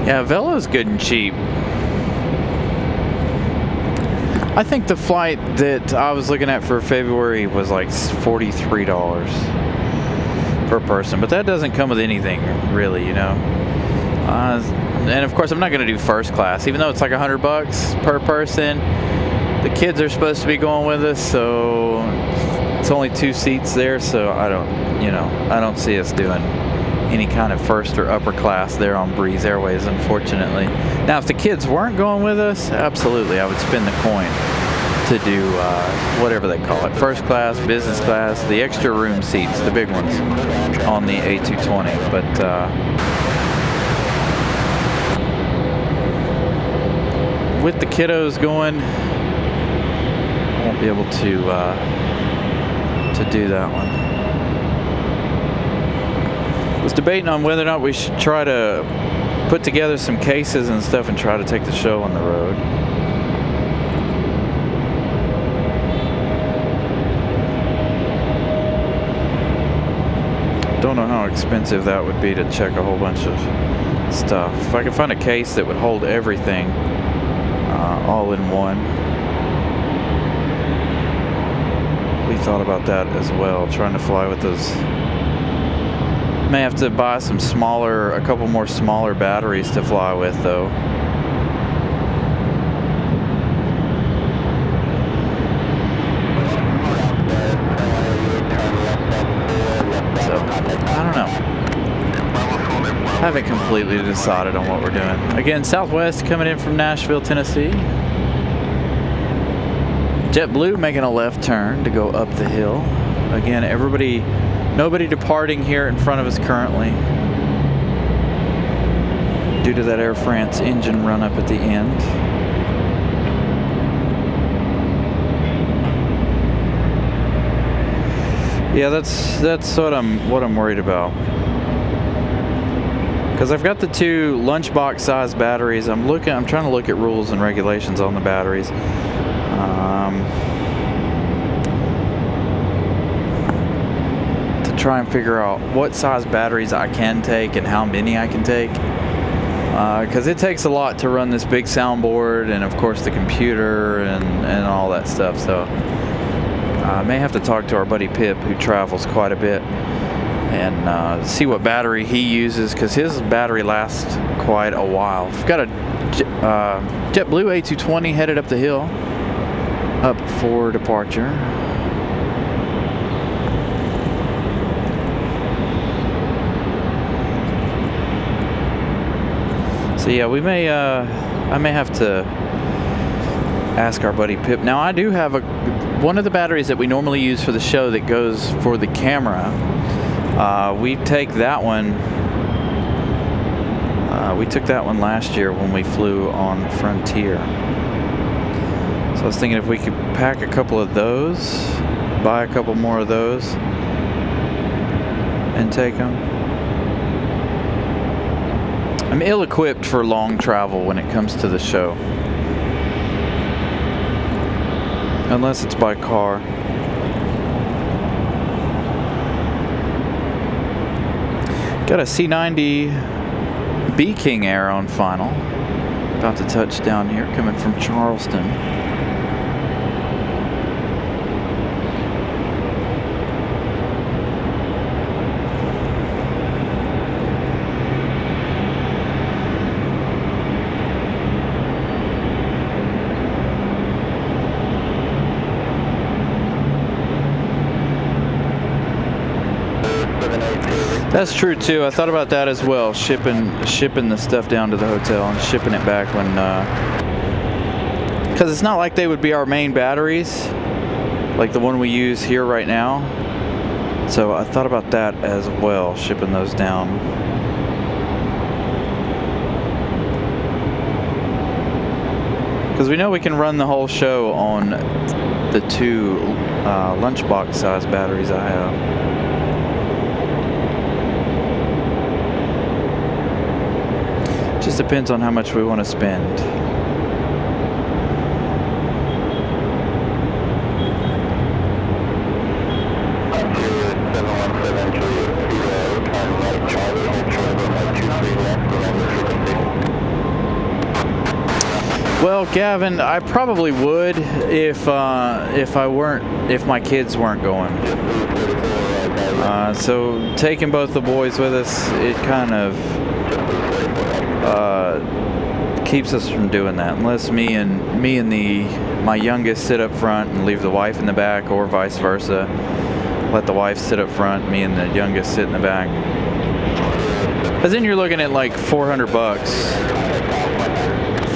Yeah, Velo's good and cheap. I think the flight that I was looking at for February was like $43 per person, but that doesn't come with anything really, you know. And of course, I'm not going to do first class, even though it's like $100 per person. The kids are supposed to be going with us, so it's only 2 seats there, so I don't see us doing any kind of first or upper class there on Breeze Airways, unfortunately. Now, if the kids weren't going with us, absolutely, I would spend the coin to do whatever they call it, first class, business class, the extra room seats, the big ones on the A220. But with the kiddos going, I won't be able to do that one. Was debating on whether or not we should try to put together some cases and stuff and try to take the show on the road. Don't know how expensive that would be to check a whole bunch of stuff. If I could find a case that would hold everything all in one. We thought about that as well, trying to fly with those. May have to buy some smaller, a couple more smaller batteries to fly with though. So, I don't know. Haven't completely decided on what we're doing. Again, Southwest coming in from Nashville, Tennessee. JetBlue making a left turn to go up the hill. Again, nobody departing here in front of us currently due to that Air France engine run up at the end. Yeah, that's what I'm worried about. Because I've got the 2 lunchbox size batteries. I'm trying to look at rules and regulations on the batteries. Try and figure out what size batteries I can take and how many I can take, because it takes a lot to run this big soundboard and of course the computer and all that stuff. So I may have to talk to our buddy Pip, who travels quite a bit, and see what battery he uses, because his battery lasts quite a while. We've got a JetBlue A220 headed up the hill up for departure. So yeah, I may have to ask our buddy Pip. Now, I do have one of the batteries that we normally use for the show that goes for the camera. We take that one. We took that one last year when we flew on Frontier. So I was thinking if we could pack a couple of those, buy a couple more of those, and take them. I'm ill-equipped for long travel when it comes to the show. Unless it's by car. Got a C-90 B King Air on final. About to touch down here, coming from Charleston. That's true too. I thought about that as well. Shipping the stuff down to the hotel and shipping it back when, because it's not like they would be our main batteries, like the one we use here right now. So I thought about that as well, shipping those down. Because we know we can run the whole show on the 2 lunchbox size batteries I have. Just depends on how much we want to spend. Well, Gavin, I probably would if my kids weren't going. So taking both the boys with us, it kind of keeps us from doing that, unless me and my youngest sit up front and leave the wife in the back, or vice versa. Let the wife sit up front, me and the youngest sit in the back. Because then you're looking at like $400,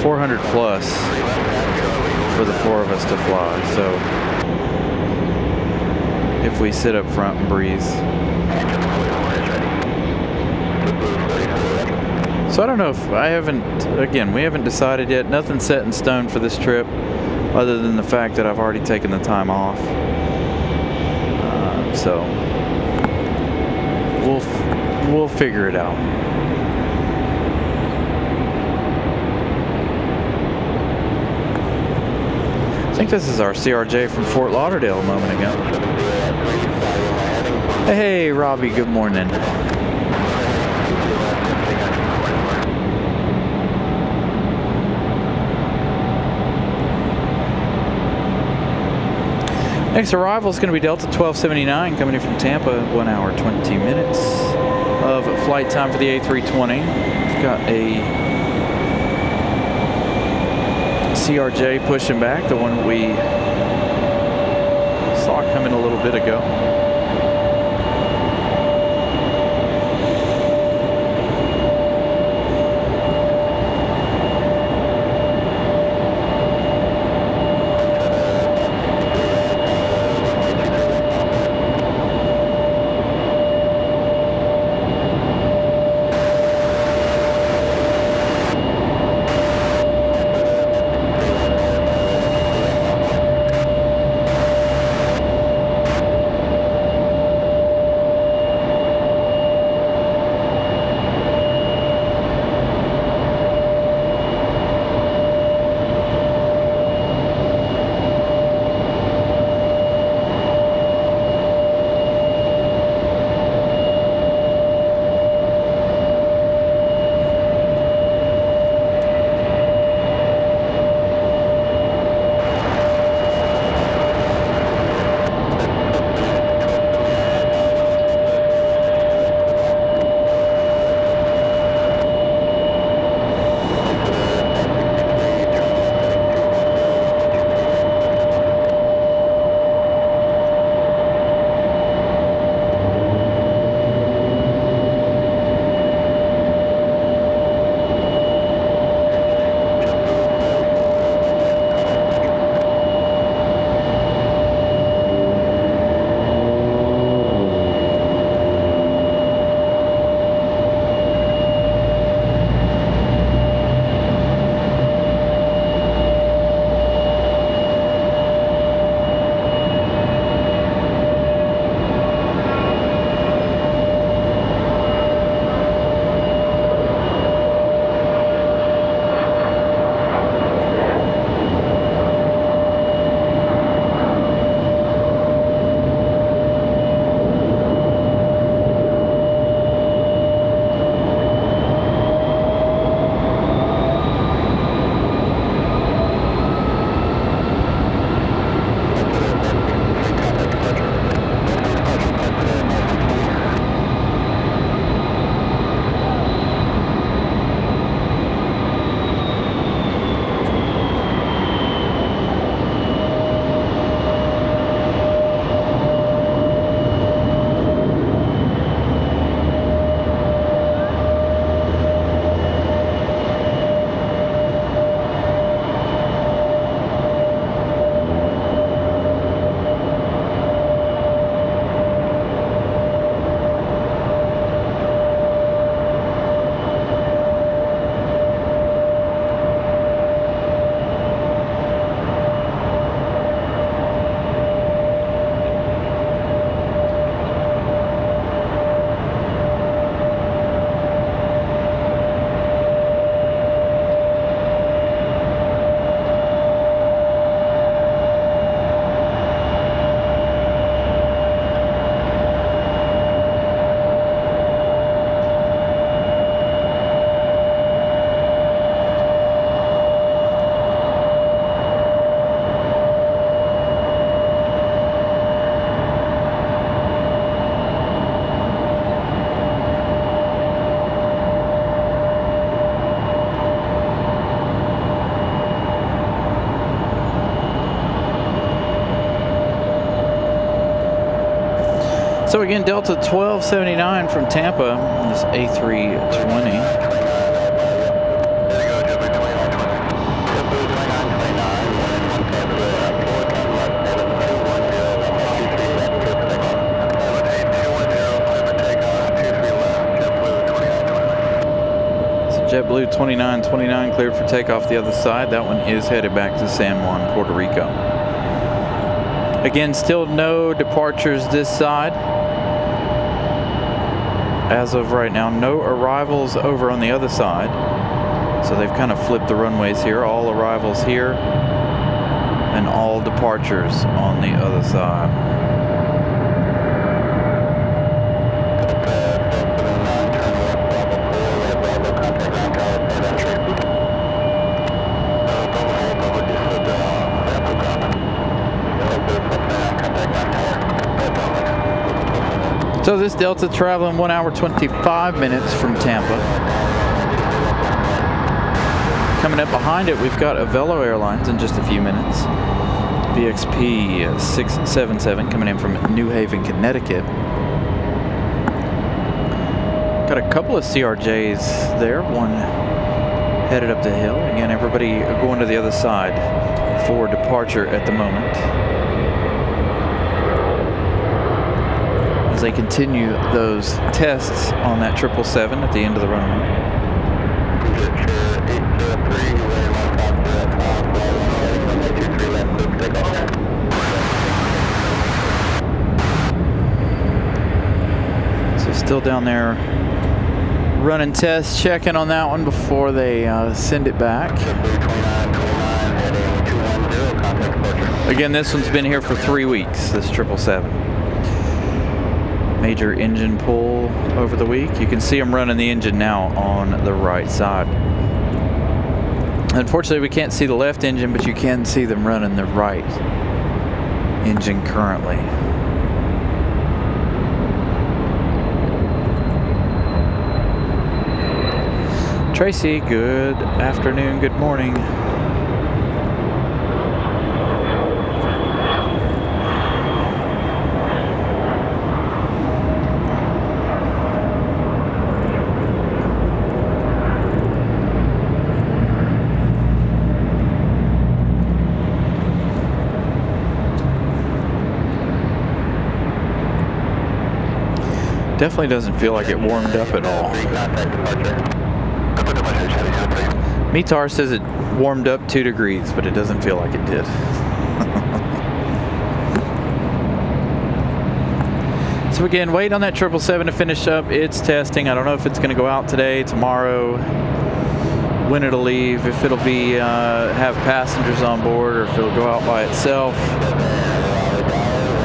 400 plus for the 4 of us to fly. So if we sit up front and breathe. So I don't know if we haven't decided yet. Nothing's set in stone for this trip, other than the fact that I've already taken the time off. So we'll figure it out. I think this is our CRJ from Fort Lauderdale a moment ago. Hey, Robbie, good morning. Next arrival is going to be Delta 1279 coming in from Tampa, 1 hour 20 minutes of flight time for the A320. We've got a CRJ pushing back, the one we saw coming a little bit ago. So again, Delta 1279 from Tampa is A320. JetBlue 2929 cleared for takeoff the other side. That one is headed back to San Juan, Puerto Rico. Again, still no departures this side. As of right now, no arrivals over on the other side. So they've kind of flipped the runways here. All arrivals here and all departures on the other side. So this Delta traveling 1 hour 25 minutes from Tampa. Coming up behind it, we've got Avelo Airlines in just a few minutes. VXP 677 coming in from New Haven, Connecticut. Got a couple of CRJs there, one headed up the hill. Again, everybody going to the other side for departure at the moment. As they continue those tests on that 777 at the end of the runway. So still down there running tests, checking on that one before they send it back. Again, this one's been here for 3 weeks, this 777. Major engine pull over the week. You can see them running the engine now on the right side. Unfortunately, we can't see the left engine, but you can see them running the right engine currently. Tracy, good afternoon, good morning. Definitely doesn't feel like it warmed up at all. Mitar says it warmed up 2 degrees, but it doesn't feel like it did. So again, wait on that 777 to finish up its testing. I don't know if it's going to go out today, tomorrow, when it'll leave, if it'll be have passengers on board, or if it'll go out by itself.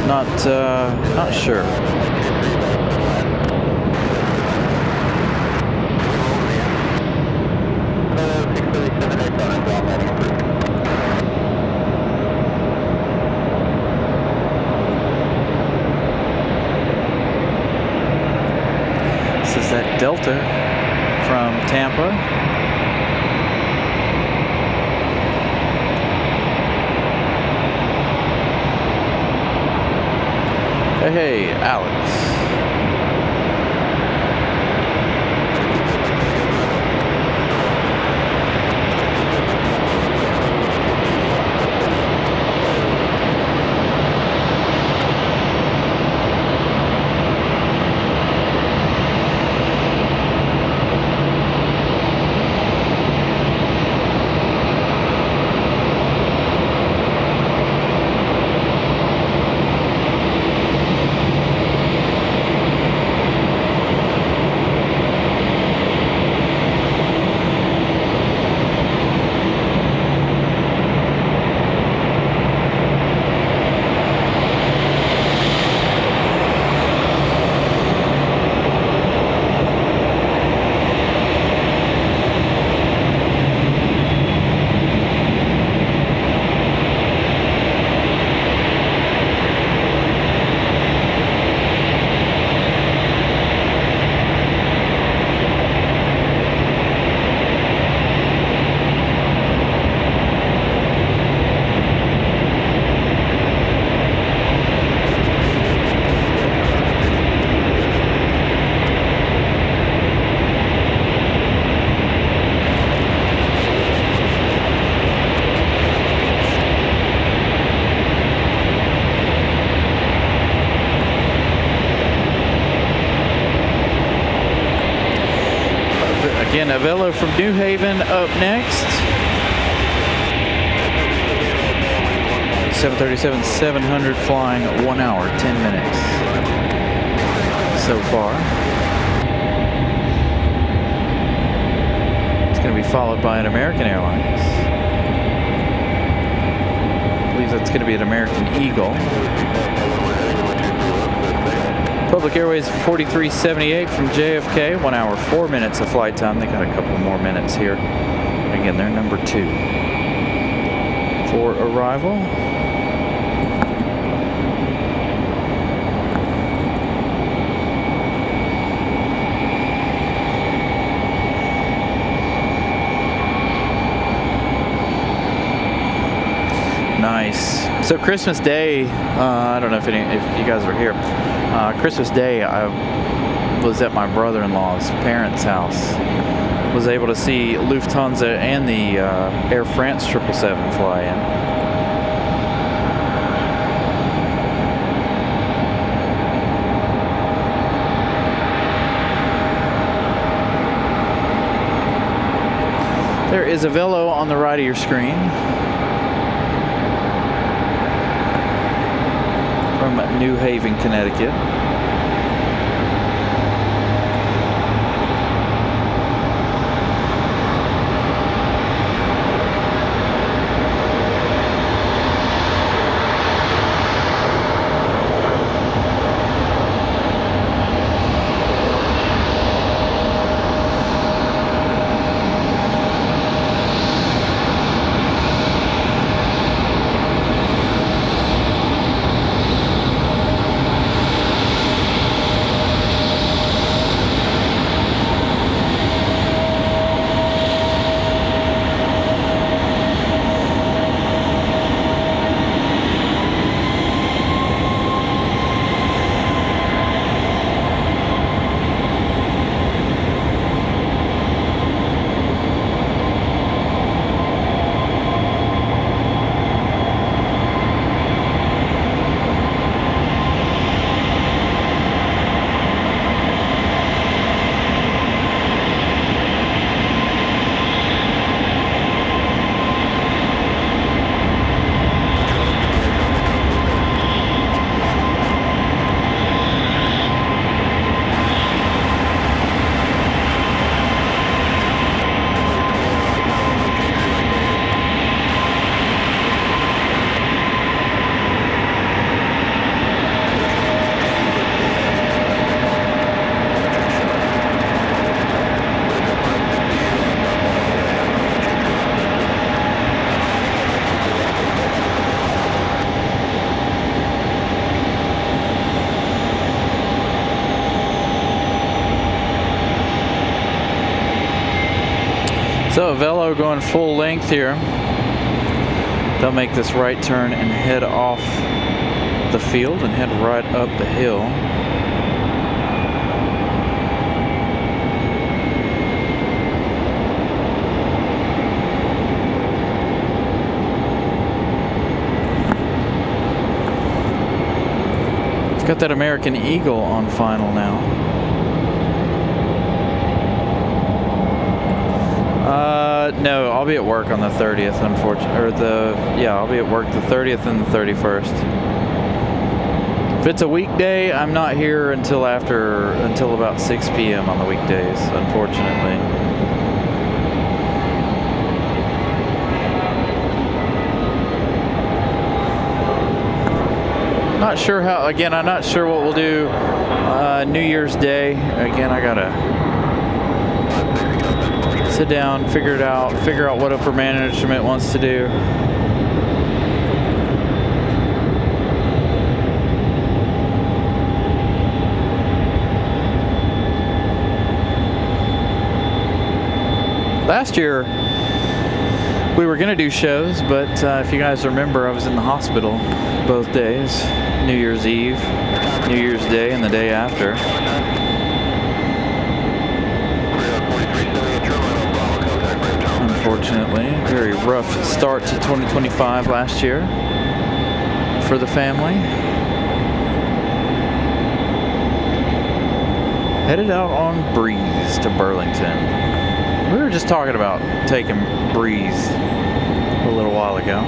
Not sure. That Delta from Tampa. Hey, Alex. Again, Avello from New Haven up next. 737-700 flying 1 hour, 10 minutes so far. It's going to be followed by an American Airlines. I believe that's going to be an American Eagle. Public Airways 4378 from JFK, 1 hour, 4 minutes of flight time. They got a couple more minutes here. Again, they're number 2 for arrival. Nice. So Christmas Day, I don't know if you guys are here. Christmas Day, I was at my brother-in-law's parents' house. Was able to see Lufthansa and the Air France 777 fly in. There is Avello on the right of your screen. From New Haven, Connecticut. So Avello going full length here. They'll make this right turn and head off the field and head right up the hill. We've got that American Eagle on final now. No, I'll be at work on the 30th, unfortunately. I'll be at work the 30th and the 31st. If it's a weekday, I'm not here until about 6 p.m. on the weekdays, unfortunately. Not sure how, again, I'm not sure what we'll do New Year's Day. Again, I gotta sit down, figure out what upper management wants to do. Last year, we were going to do shows, but if you guys remember, I was in the hospital both days, New Year's Eve, New Year's Day, and the day after. Unfortunately, very rough start to 2025 last year for the family. Headed out on Breeze to Burlington. We were just talking about taking Breeze a little while ago.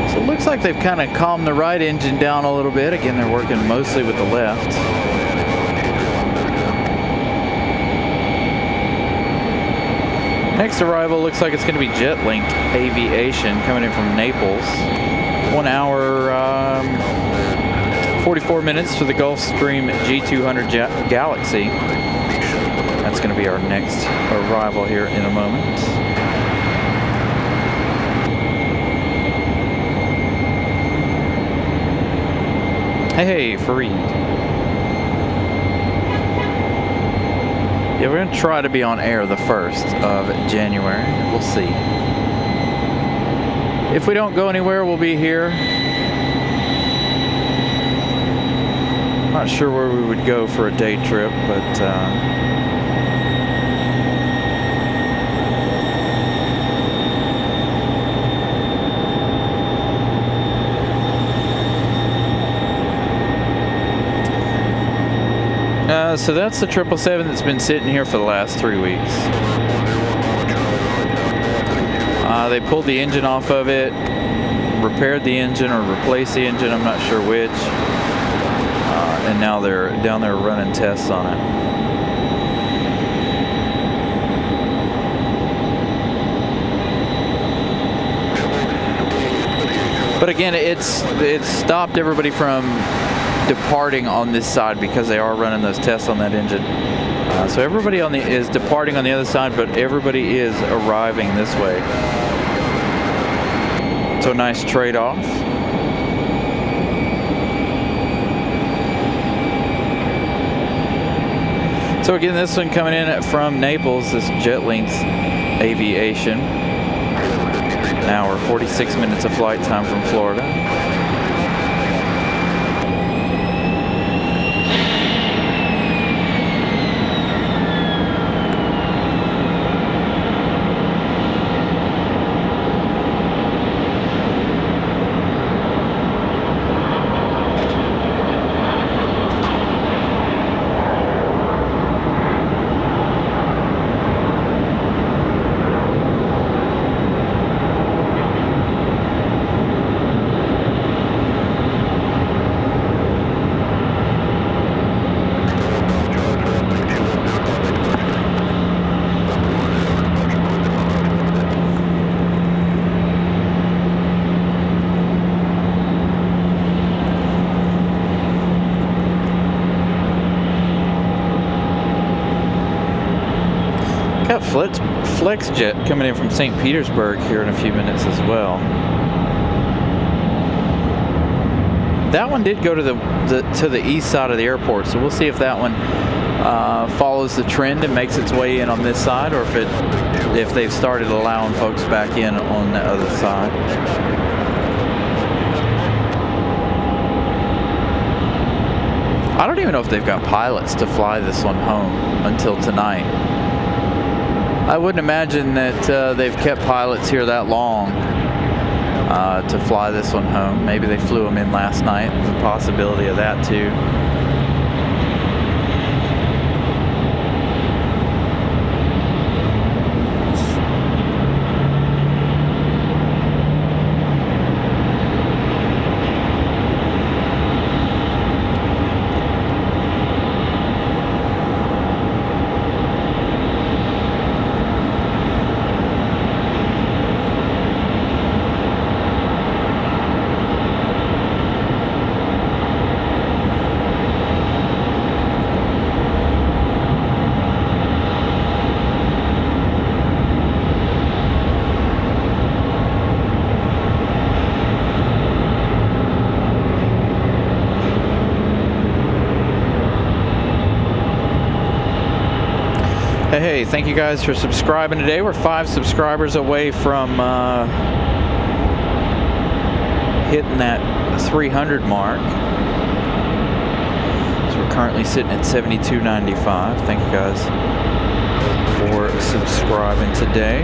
So it looks like they've kind of calmed the right engine down a little bit. Again, they're working mostly with the left. Next arrival looks like it's going to be JetLink Aviation coming in from Naples. 1 hour, 44 minutes for the Gulfstream G200 Galaxy. That's going to be our next arrival here in a moment. Hey, Fareed. Yeah, we're going to try to be on air the 1st of January. We'll see. If we don't go anywhere, we'll be here. Not sure where we would go for a day trip, but so that's the 777 that's been sitting here for the last 3 weeks. They pulled the engine off of it, repaired the engine or replaced the engine, I'm not sure which. And now they're down there running tests on it. But again, it's stopped everybody from departing on this side because they are running those tests on that engine. So everybody is departing on the other side, but everybody is arriving this way. So nice trade-off. So again, this one coming in from Naples, this JetLink Aviation. An hour, 46 minutes of flight time from Florida. Got FlexJet coming in from St. Petersburg here in a few minutes as well. That one did go to the east side of the airport, so we'll see if that one follows the trend and makes its way in on this side, or if they've started allowing folks back in on the other side. I don't even know if they've got pilots to fly this one home until tonight. I wouldn't imagine that they've kept pilots here that long to fly this one home. Maybe they flew them in last night. There's a possibility of that too. Hey, thank you guys for subscribing today. We're 5 subscribers away from hitting that 300 mark. So we're currently sitting at 72.95. Thank you guys for subscribing today.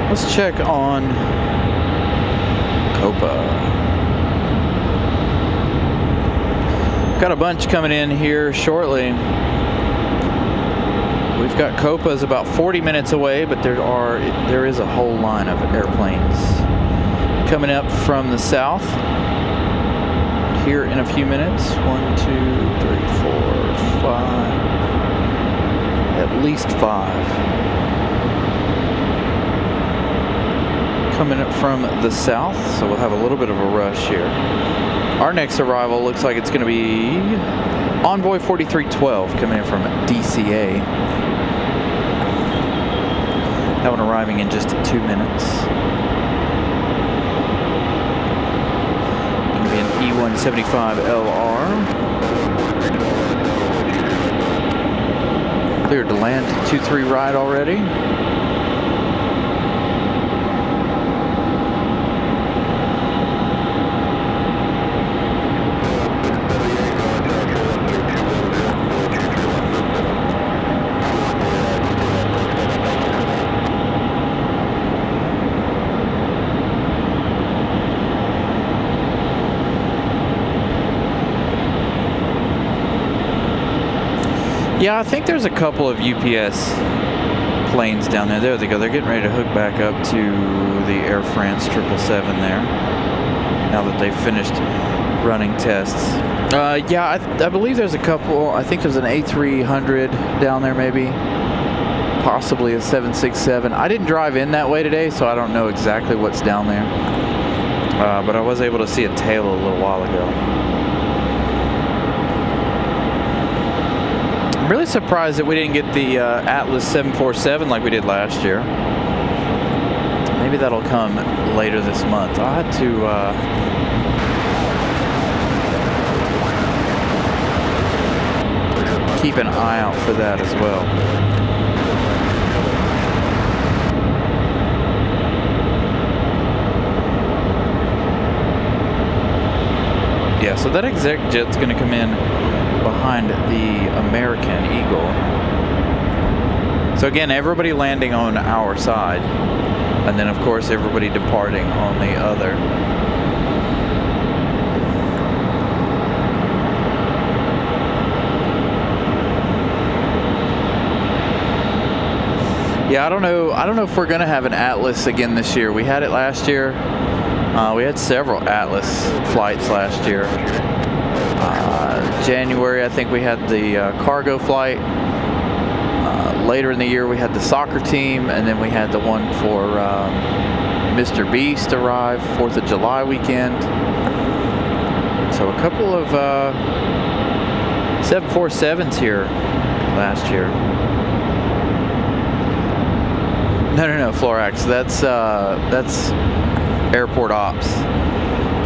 Let's check on Copa. Got a bunch coming in here shortly. We've got Copa's about 40 minutes away, but there is a whole line of airplanes coming up from the south here in a few minutes. 1, 2, 3, 4, 5. At least 5 coming up from the south, so we'll have a little bit of a rush here. Our next arrival looks like it's going to be Envoy 4312 coming in from DCA. That one arriving in just 2 minutes. Going to be an E175LR. Cleared to land 2-3 right already. Yeah, I think there's a couple of UPS planes down there. There they go. They're getting ready to hook back up to the Air France 777 there, now that they've finished running tests. Yeah, I believe there's a couple. I think there's an A300 down there, maybe. Possibly a 767. I didn't drive in that way today, so I don't know exactly what's down there. But I was able to see a tail a little while ago. I'm really surprised that we didn't get the Atlas 747 like we did last year. Maybe that'll come later this month. I'll have to keep an eye out for that as well. Yeah, so that exec jet's going to come in behind the American Eagle. So again, everybody landing on our side, and then of course everybody departing on the other. Yeah, I don't know if we're gonna have an Atlas again this year. We had it last year. We had several Atlas flights last year. January, I think we had the cargo flight. Later in the year, we had the soccer team, and then we had the one for Mr. Beast arrive 4th of July weekend. So a couple of 747s here last year. No, Florax. That's airport ops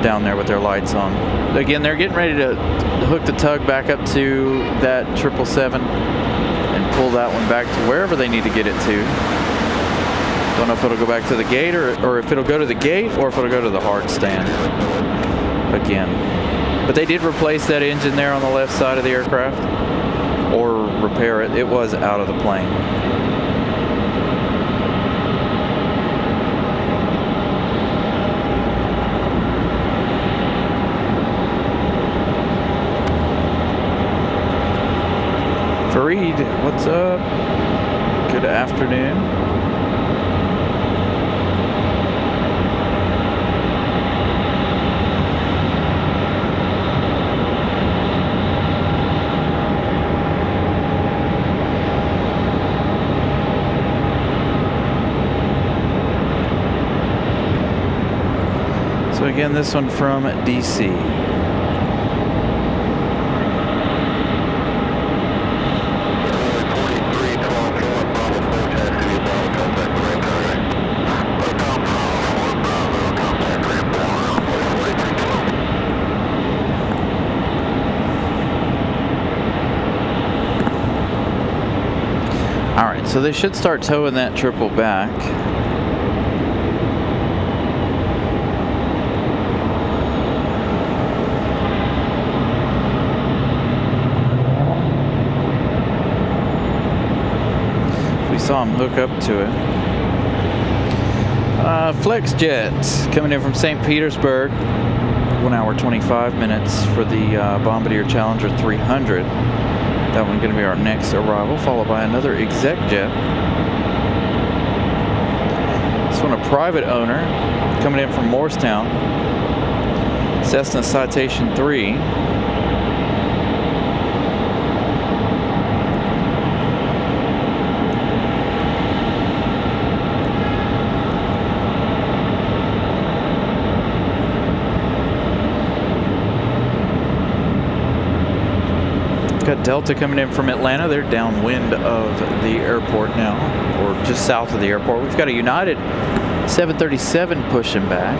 down there with their lights on. Again, they're getting ready to hook the tug back up to that 777 and pull that one back to wherever they need to get it to. Don't know if it'll go back to the gate or if it'll go to the gate or if it'll go to the hard stand again. But they did replace that engine there on the left side of the aircraft, or repair it. It was out of the plane. Fareed, what's up? Good afternoon. So again, this one from DC. All right, so they should start towing that triple back. We saw him hook up to it. Flex Jets coming in from St. Petersburg. 1 hour 25 minutes for the Bombardier Challenger 300. That one going to be our next arrival, followed by another exec jet. This one a private owner coming in from Morristown. Cessna Citation 3. Got Delta coming in from Atlanta. They're downwind of the airport now, or just south of the airport. We've got a United 737 pushing back.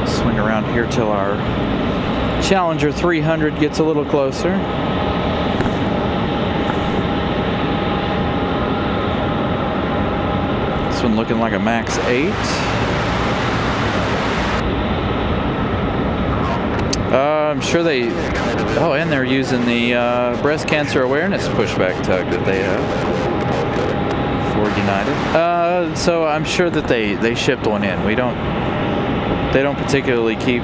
Swing around here till our Challenger 300 gets a little closer. This one looking like a Max 8. I'm sure they... Oh, and they're using the breast cancer awareness pushback tug that they have for United. So I'm sure that they shipped one in. They don't particularly keep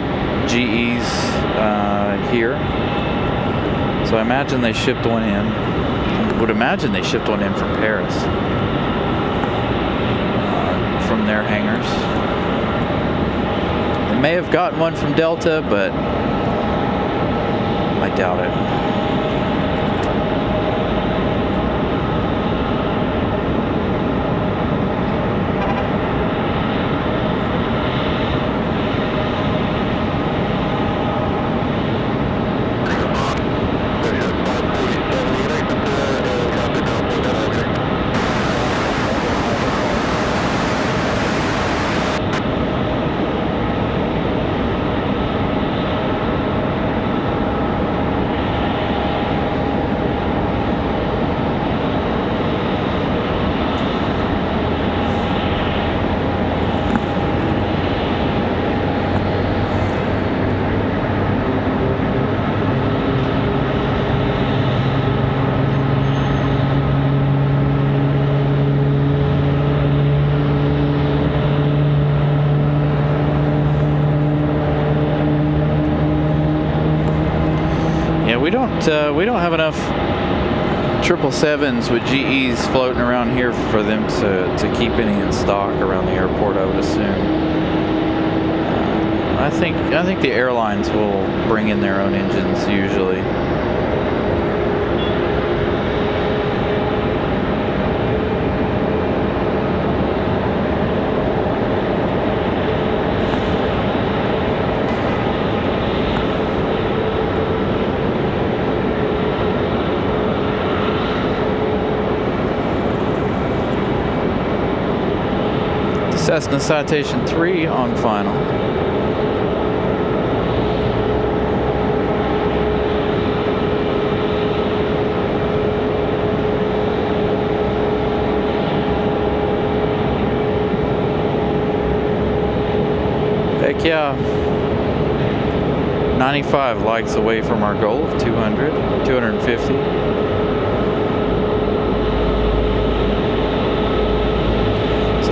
GEs here. So I imagine they shipped one in. I would imagine they shipped one in from Paris. From their hangars. They may have gotten one from Delta, but I doubt it. We don't have enough 777s with GEs floating around here for them to keep any in stock around the airport, I would assume. I think the airlines will bring in their own engines usually. Cessna Citation 3 on final. Heck yeah. 95 likes away from our goal of 200, 250.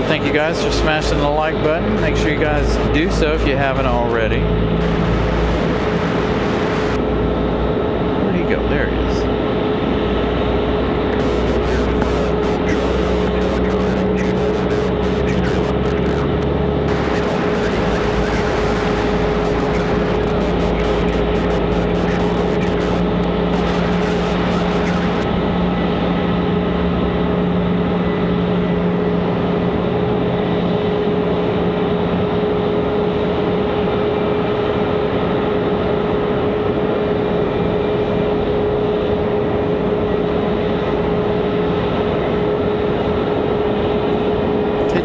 Thank you guys for smashing the like button. Make sure you guys do so if you haven't already. Where'd he go? There he is.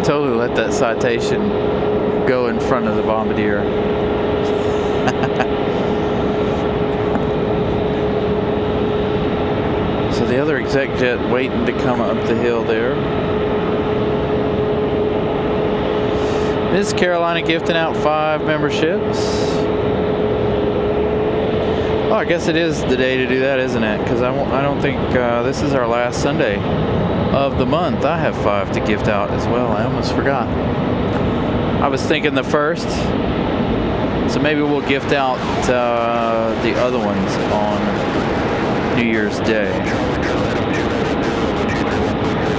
Totally let that Citation go in front of the Bombardier. So the other exec jet waiting to come up the hill there. Miss Carolina gifting out 5 memberships. Oh, I guess it is the day to do that, isn't it? Because I don't think this is our last Sunday of the month. I have 5 to gift out as well. I almost forgot. I was thinking the first, so maybe we'll gift out the other ones on New Year's Day.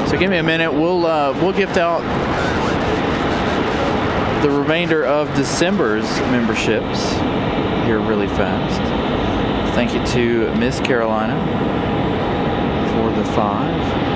So give me a minute. We'll gift out the remainder of December's memberships here really fast. Thank you to Miss Carolina for the 5.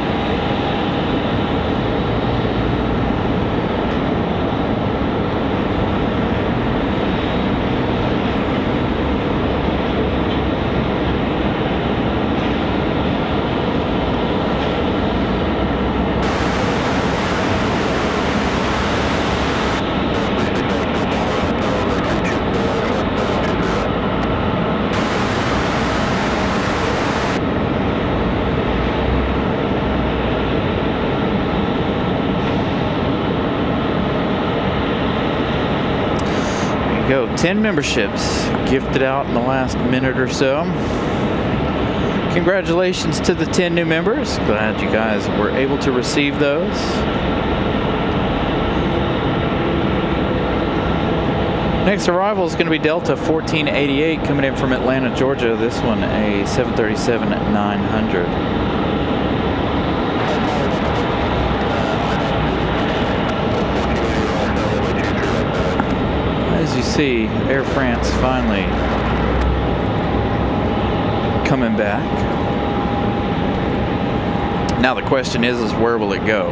Go 10 memberships gifted out in the last minute or so. Congratulations to the 10 new members. Glad you guys were able to receive those. Next arrival is going to be Delta 1488 coming in from Atlanta, Georgia. This one a 737-900. As you see, Air France finally coming back. Now the question is where will it go?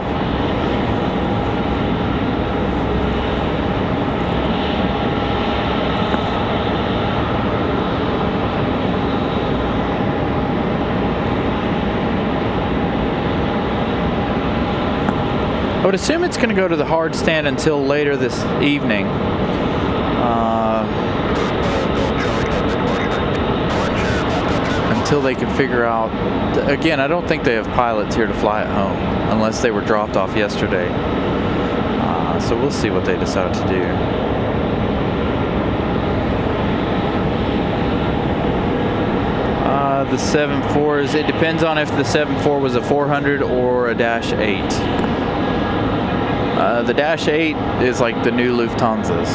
I would assume it's going to go to the hard stand until later this evening. Until they can figure out, again, I don't think they have pilots here to fly it home unless they were dropped off yesterday. So we'll see what they decide to do. The 7.4s, it depends on if the 7.4 was a 400 or a -8. The -8 is like the new Lufthansas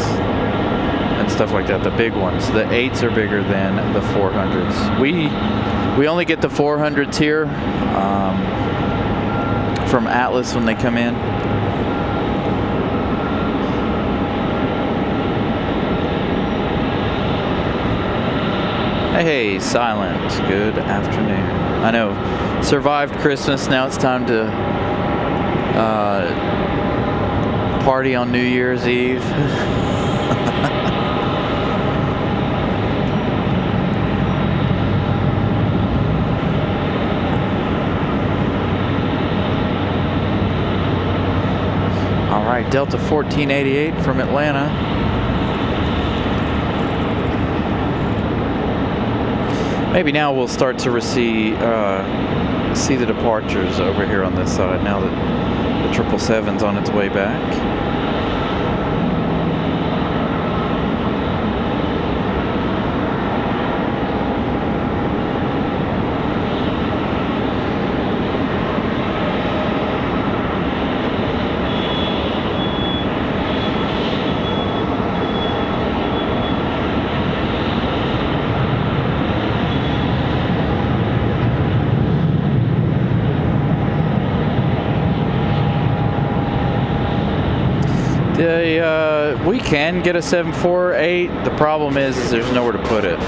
and stuff like that, the big ones. The 8s are bigger than the 400s. We only get the 400s here from Atlas when they come in. Hey, Silent, good afternoon. I know, survived Christmas, now it's time to party on New Year's Eve. All right, Delta 1488 from Atlanta. Maybe now we'll start to see the departures over here on this side now that the 777's on its way back. We can get a 748. The problem is there's nowhere to put it.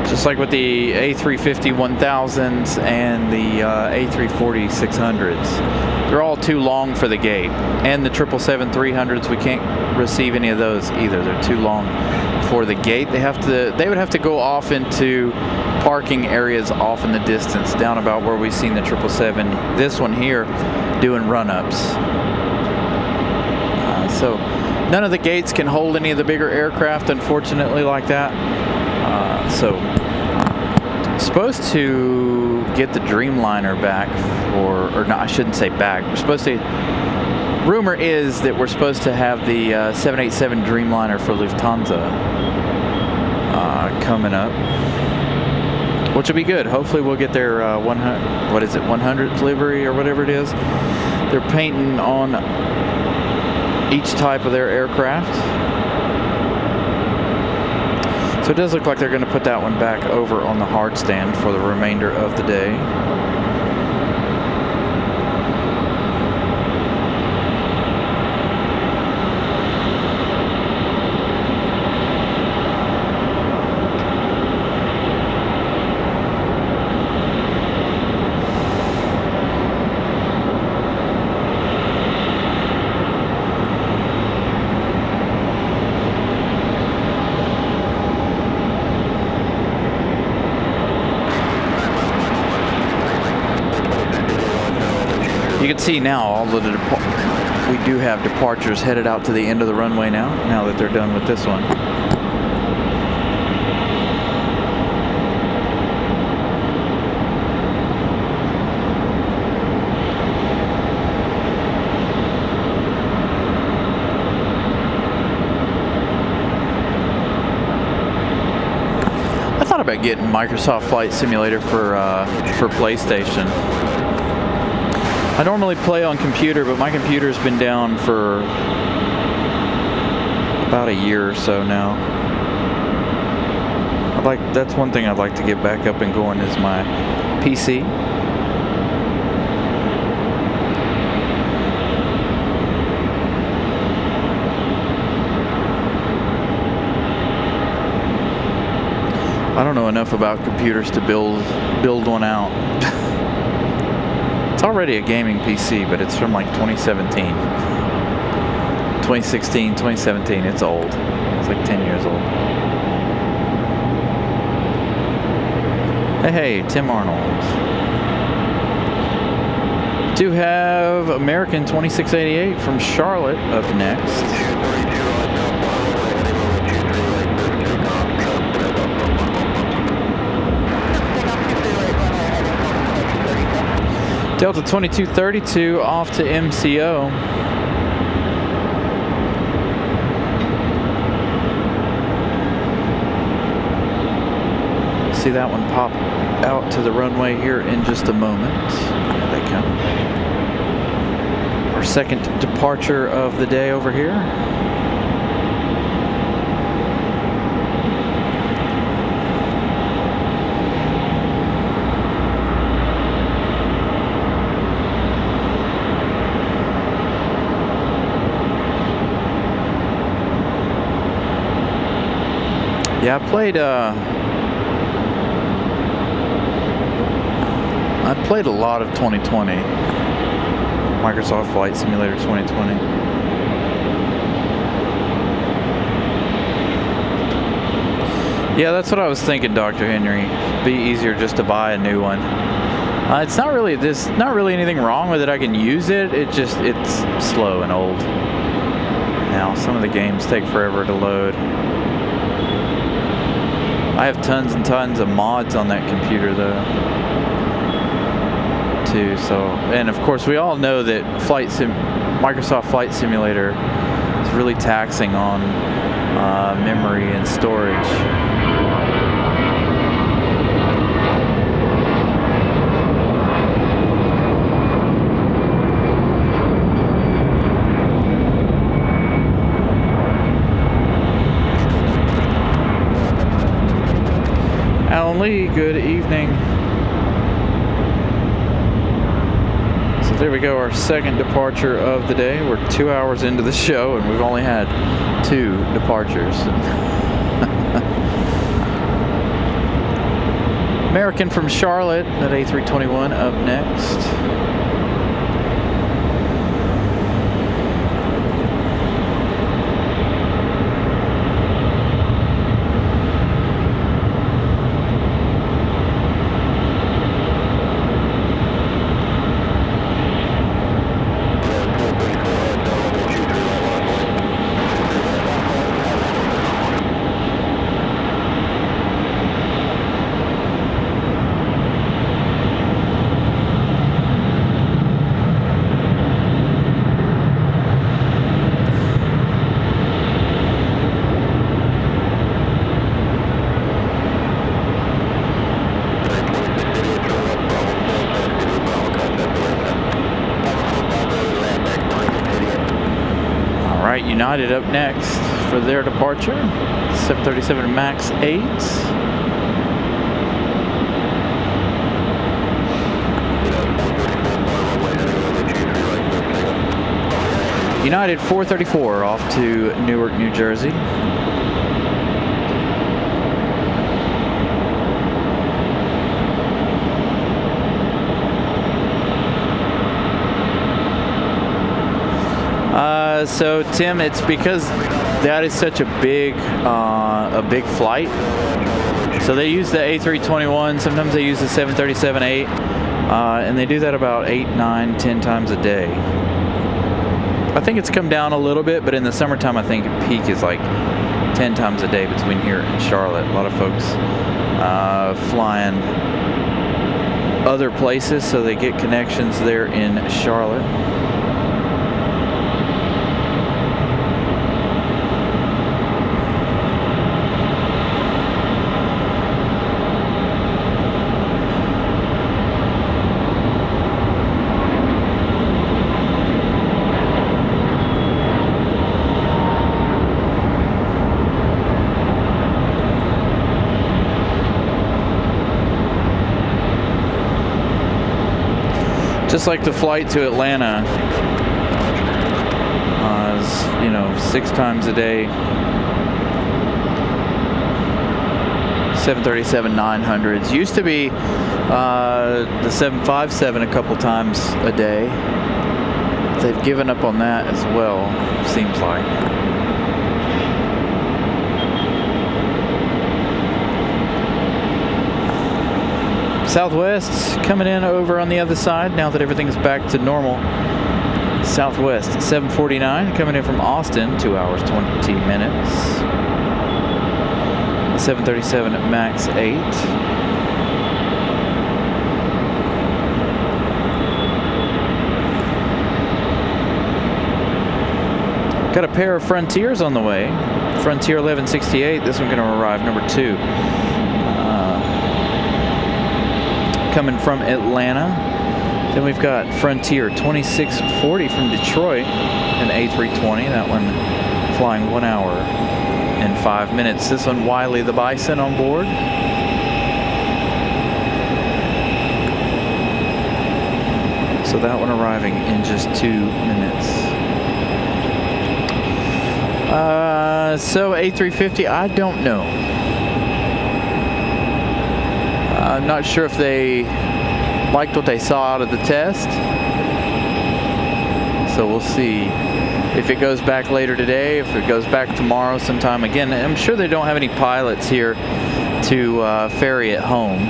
Just like with the A350-1000s and the A340-600s. They're all too long for the gate. And the 777-300s, we can't receive any of those either. They're too long for the gate. They would have to go off into parking areas off in the distance, down about where we've seen the 777. This one here doing run-ups. So none of the gates can hold any of the bigger aircraft, unfortunately, like that. So supposed to get the Dreamliner back or no, I shouldn't say back. We're supposed to. Rumor is that we're supposed to have the 787 Dreamliner for Lufthansa coming up, which will be good. Hopefully we'll get their 100th livery or whatever it is. They're painting on each type of their aircraft. So it does look like they're going to put that one back over on the hard stand for the remainder of the day. You can see now all of the we do have departures headed out to the end of the runway now that they're done with this one. I thought about getting Microsoft Flight Simulator for PlayStation. I normally play on computer, but my computer's been down for about a year or so now. That's one thing I'd like to get back up and going is my PC. I don't know enough about computers to build one out. It's already a gaming PC, but it's from like 2017. 2016, 2017, it's old. It's like 10 years old. Hey, Tim Arnold. Do have American 2688 from Charlotte up next. Delta 2232 off to MCO. See that one pop out to the runway here in just a moment. There they come. Our second departure of the day over here. Yeah, I played a lot of 2020. Microsoft Flight Simulator 2020. Yeah, that's what I was thinking, Dr. Henry. Be easier just to buy a new one. It's not really anything wrong with it. I can use it. It's slow and old. Now, some of the games take forever to load. I have tons and tons of mods on that computer though, too. So, and of course we all know that Microsoft Flight Simulator is really taxing on memory and storage. Alan Lee, good evening. So there we go, our second departure of the day. We're 2 hours into the show and we've only had 2 departures. American from Charlotte at A321 up next. right, United up next for their departure. 737 MAX 8. United 434 off to Newark, New Jersey. So Tim, it's because that is such a big flight. So they use the A321. Sometimes they use the 737-8, and they do that about 8, 9, 10 times a day. I think it's come down a little bit, but in the summertime, I think peak is like 10 times a day between here and Charlotte. A lot of folks flying other places, so they get connections there in Charlotte. Just like the flight to Atlanta is, 6 times a day. 737-900s. Used to be the 757 a couple times a day. They've given up on that as well, seems like. Southwest coming in over on the other side now that everything's back to normal. Southwest 749 coming in from Austin, 2 hours 20 minutes. The 737 MAX 8. Got a pair of Frontiers on the way. Frontier 1168, this one going to arrive number 2. Coming from Atlanta. Then we've got Frontier 2640 from Detroit, an A320. That one flying 1 hour and 5 minutes. This one, Wiley the Bison on board. So that one arriving in just 2 minutes. So A350, I don't know. I'm not sure if they liked what they saw out of the test. So we'll see if it goes back later today, if it goes back tomorrow sometime. Again, I'm sure they don't have any pilots here to ferry it home.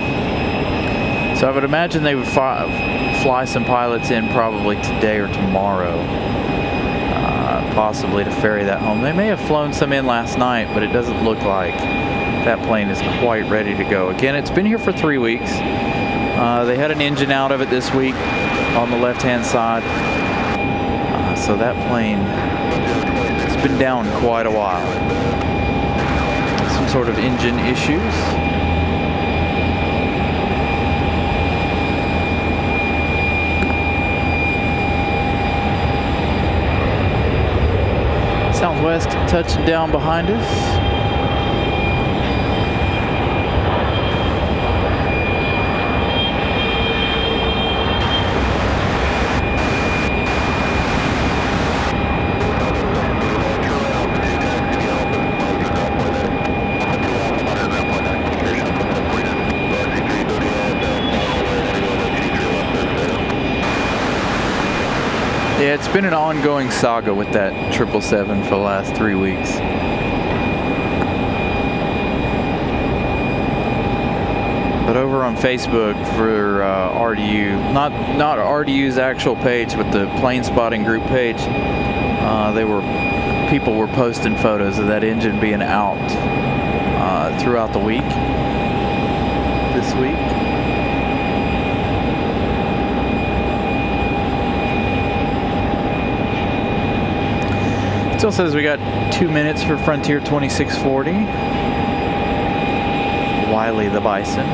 So I would imagine they would fly some pilots in probably today or tomorrow, possibly to ferry that home. They may have flown some in last night, but it doesn't look like that plane is quite ready to go. Again, it's been here for 3 weeks. They had an engine out of it this week on the left-hand side. So that plane has been down quite a while. Some sort of engine issues. Southwest touching down behind us. Yeah, it's been an ongoing saga with that 777 for the last 3 weeks. But over on Facebook for RDU, not RDU's actual page, but the plane spotting group page, people were posting photos of that engine being out throughout the week. This week. Still says we got 2 minutes for Frontier 2640. Wiley the Bison.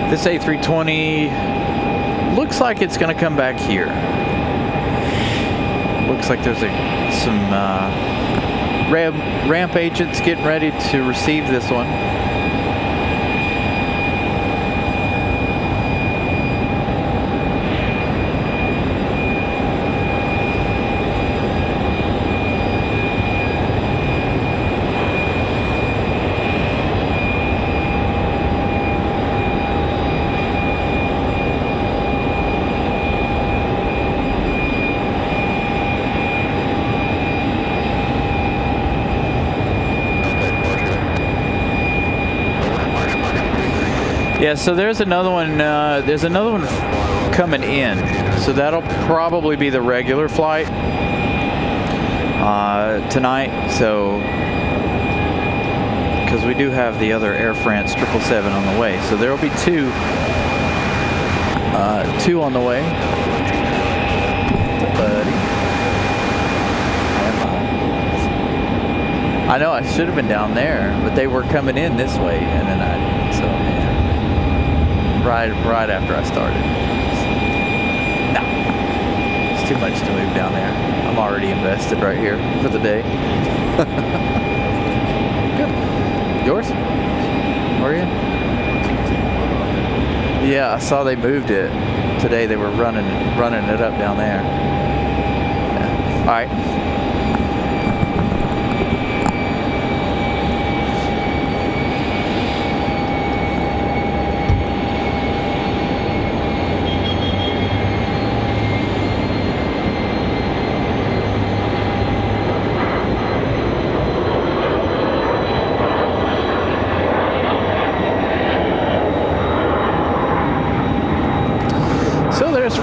This A320 looks like it's going to come back here. looks like there's some ramp agents getting ready to receive this one. Yeah, so there's another one. There's another one coming in. So that'll probably be the regular flight tonight. So, because we do have the other Air France 777 on the way, so there will be two on the way. Buddy, I know I should have been down there, but they were coming in this way, and then right after I started. No, it's too much to move down there. I'm already invested right here for the day. Good. Yours? Where are you? Yeah, I saw they moved it today. They were running it up down there. Yeah. All right.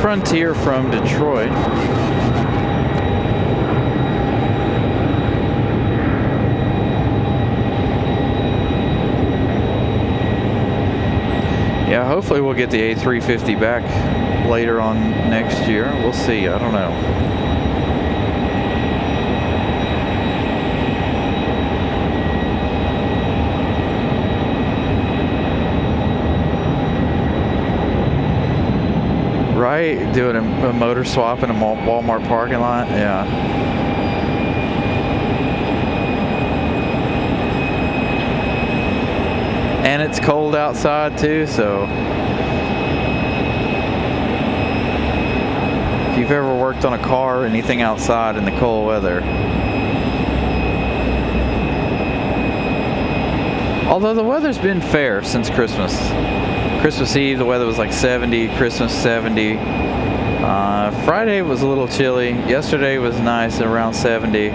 Frontier from Detroit. Yeah, hopefully we'll get the A350 back later on next year. We'll see. I don't know. Right, doing a motor swap in a Walmart parking lot. Yeah. And it's cold outside too, so if you've ever worked on a car or anything outside in the cold weather. Although the weather's been fair since Christmas. Christmas Eve, the weather was like 70, Christmas 70. Friday was a little chilly. Yesterday was nice, around 70.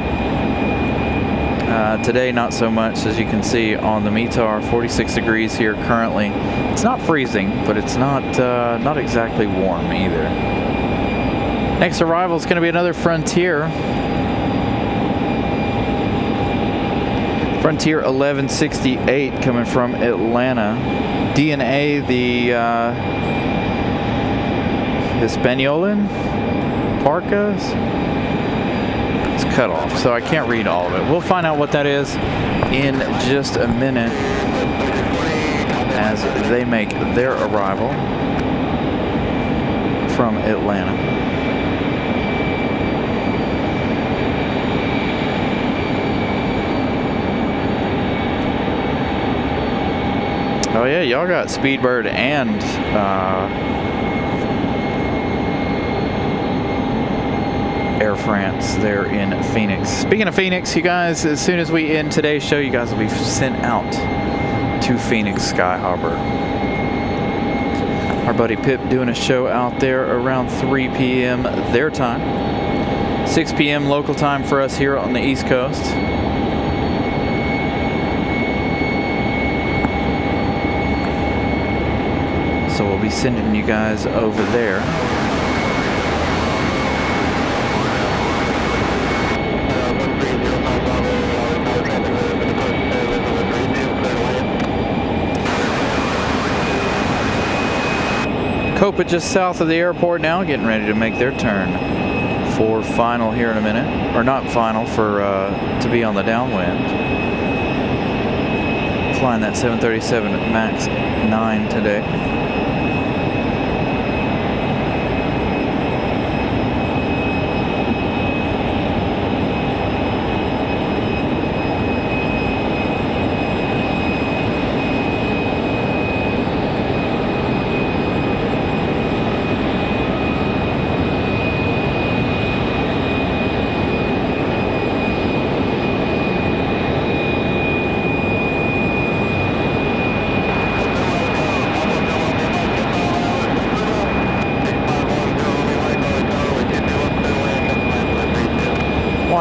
Today, not so much, as you can see on the METAR. 46 degrees here currently. It's not freezing, but it's not exactly warm either. Next arrival is going to be another Frontier. Frontier 1168 coming from Atlanta. DNA, the Hispaniolan Parkas. It's cut off, so I can't read all of it. We'll find out what that is in just a minute as they make their arrival from Atlanta. Oh yeah, y'all got Speedbird and Air France there in Phoenix. Speaking of Phoenix, you guys, as soon as we end today's show, you guys will be sent out to Phoenix Sky Harbor. Our buddy Pip doing a show out there around 3 p.m. their time. 6 p.m. local time for us here on the East Coast. So we'll be sending you guys over there. Copa just south of the airport now, getting ready to make their turn for final here in a minute. Or not final, for to be on the downwind. Flying that 737 MAX 9 today.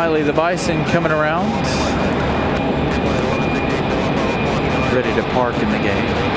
Wiley the Bison coming around, ready to park in the gate.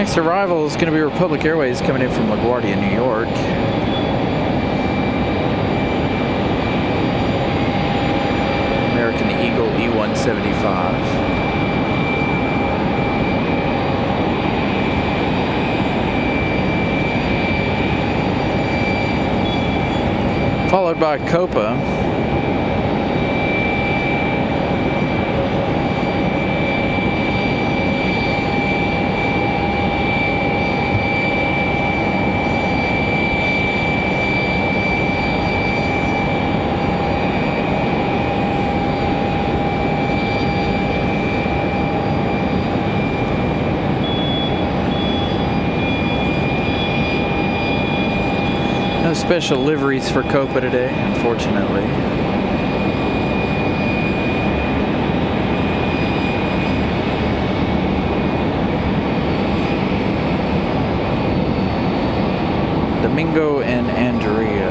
Next arrival is going to be Republic Airways coming in from LaGuardia, New York. American Eagle E-175. Followed by Copa. No special liveries for Copa today, unfortunately. Domingo and Andrea.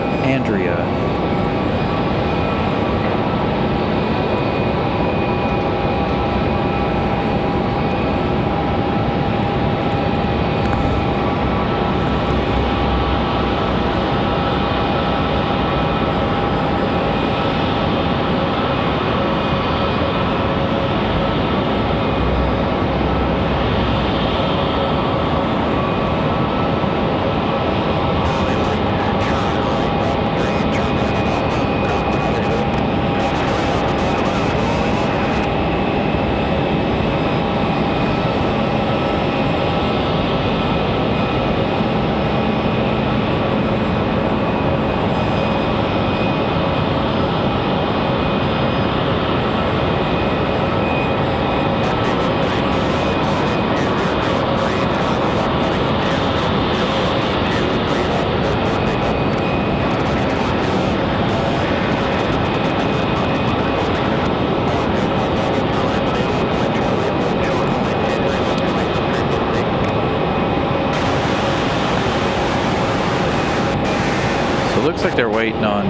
Looks like they're waiting on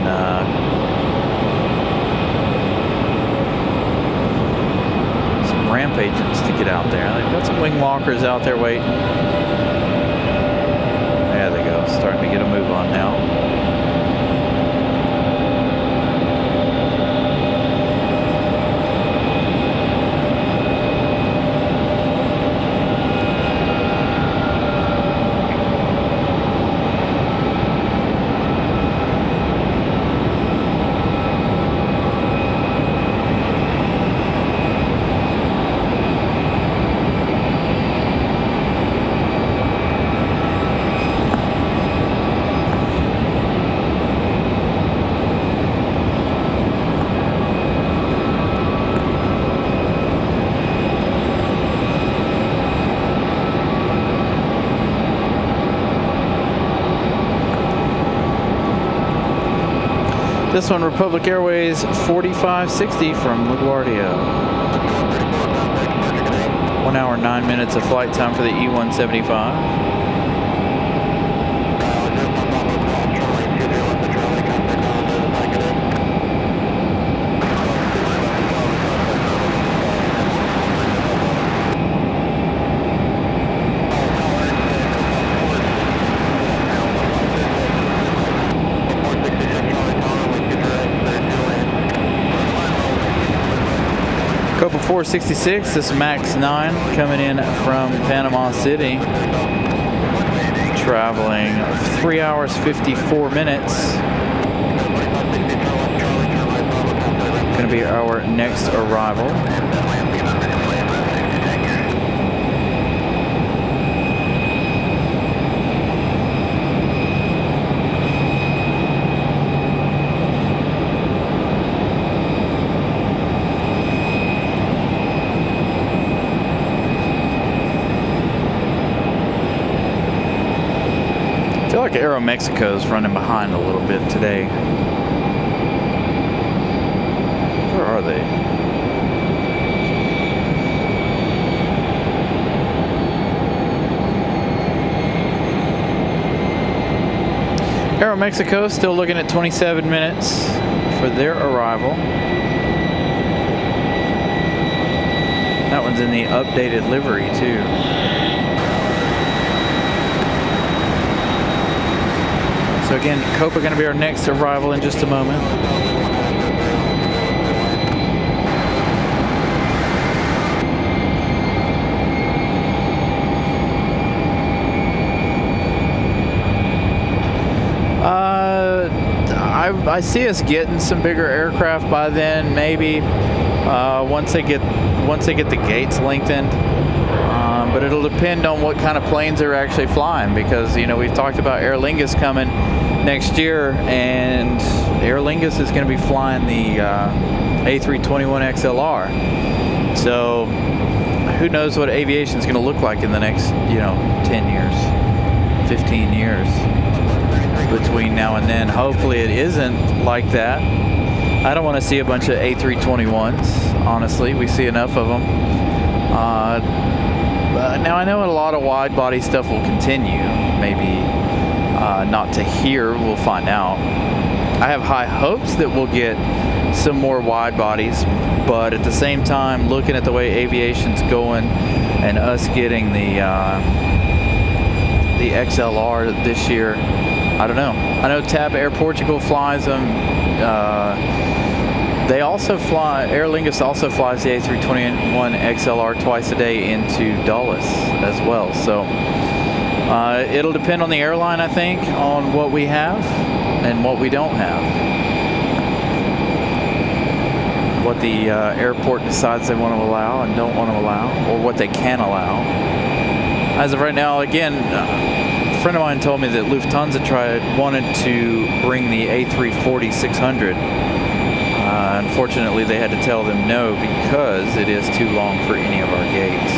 some ramp agents to get out there. They've got some wing walkers out there waiting. There they go, starting to get a move on now. This one, Republic Airways 4560 from LaGuardia. 1 hour, 9 minutes of flight time for the E-175. Copa 466, this Max 9 coming in from Panama City, traveling 3 hours 54 minutes. Going to be our next arrival. I feel like Aeromexico's running behind a little bit today. Where are they? Aeromexico still looking at 27 minutes for their arrival. That one's in the updated livery too. So again, Copa going to be our next arrival in just a moment. I see us getting some bigger aircraft by then, maybe once they get the gates lengthened. But it'll depend on what kind of planes they're actually flying, because we've talked about Aer Lingus coming next year, and Aer Lingus is going to be flying the A321 XLR. So who knows what aviation is going to look like in the next 10 years, 15 years between now and then. Hopefully it isn't like that. I don't want to see a bunch of A321s, honestly. We see enough of them. Now I know a lot of wide body stuff will continue, maybe not to here, we'll find out. I have high hopes that we'll get some more wide bodies, but at the same time, looking at the way aviation's going and us getting the XLR this year, I don't know. I know TAP Air Portugal flies them. They also fly, Aer Lingus also flies the A321 XLR twice a day into Dulles as well. So it'll depend on the airline, I think, on what we have and what we don't have. What the airport decides they want to allow and don't want to allow, or what they can allow. As of right now, again, a friend of mine told me that Lufthansa wanted to bring the A340-600. Unfortunately, they had to tell them no because it is too long for any of our gates.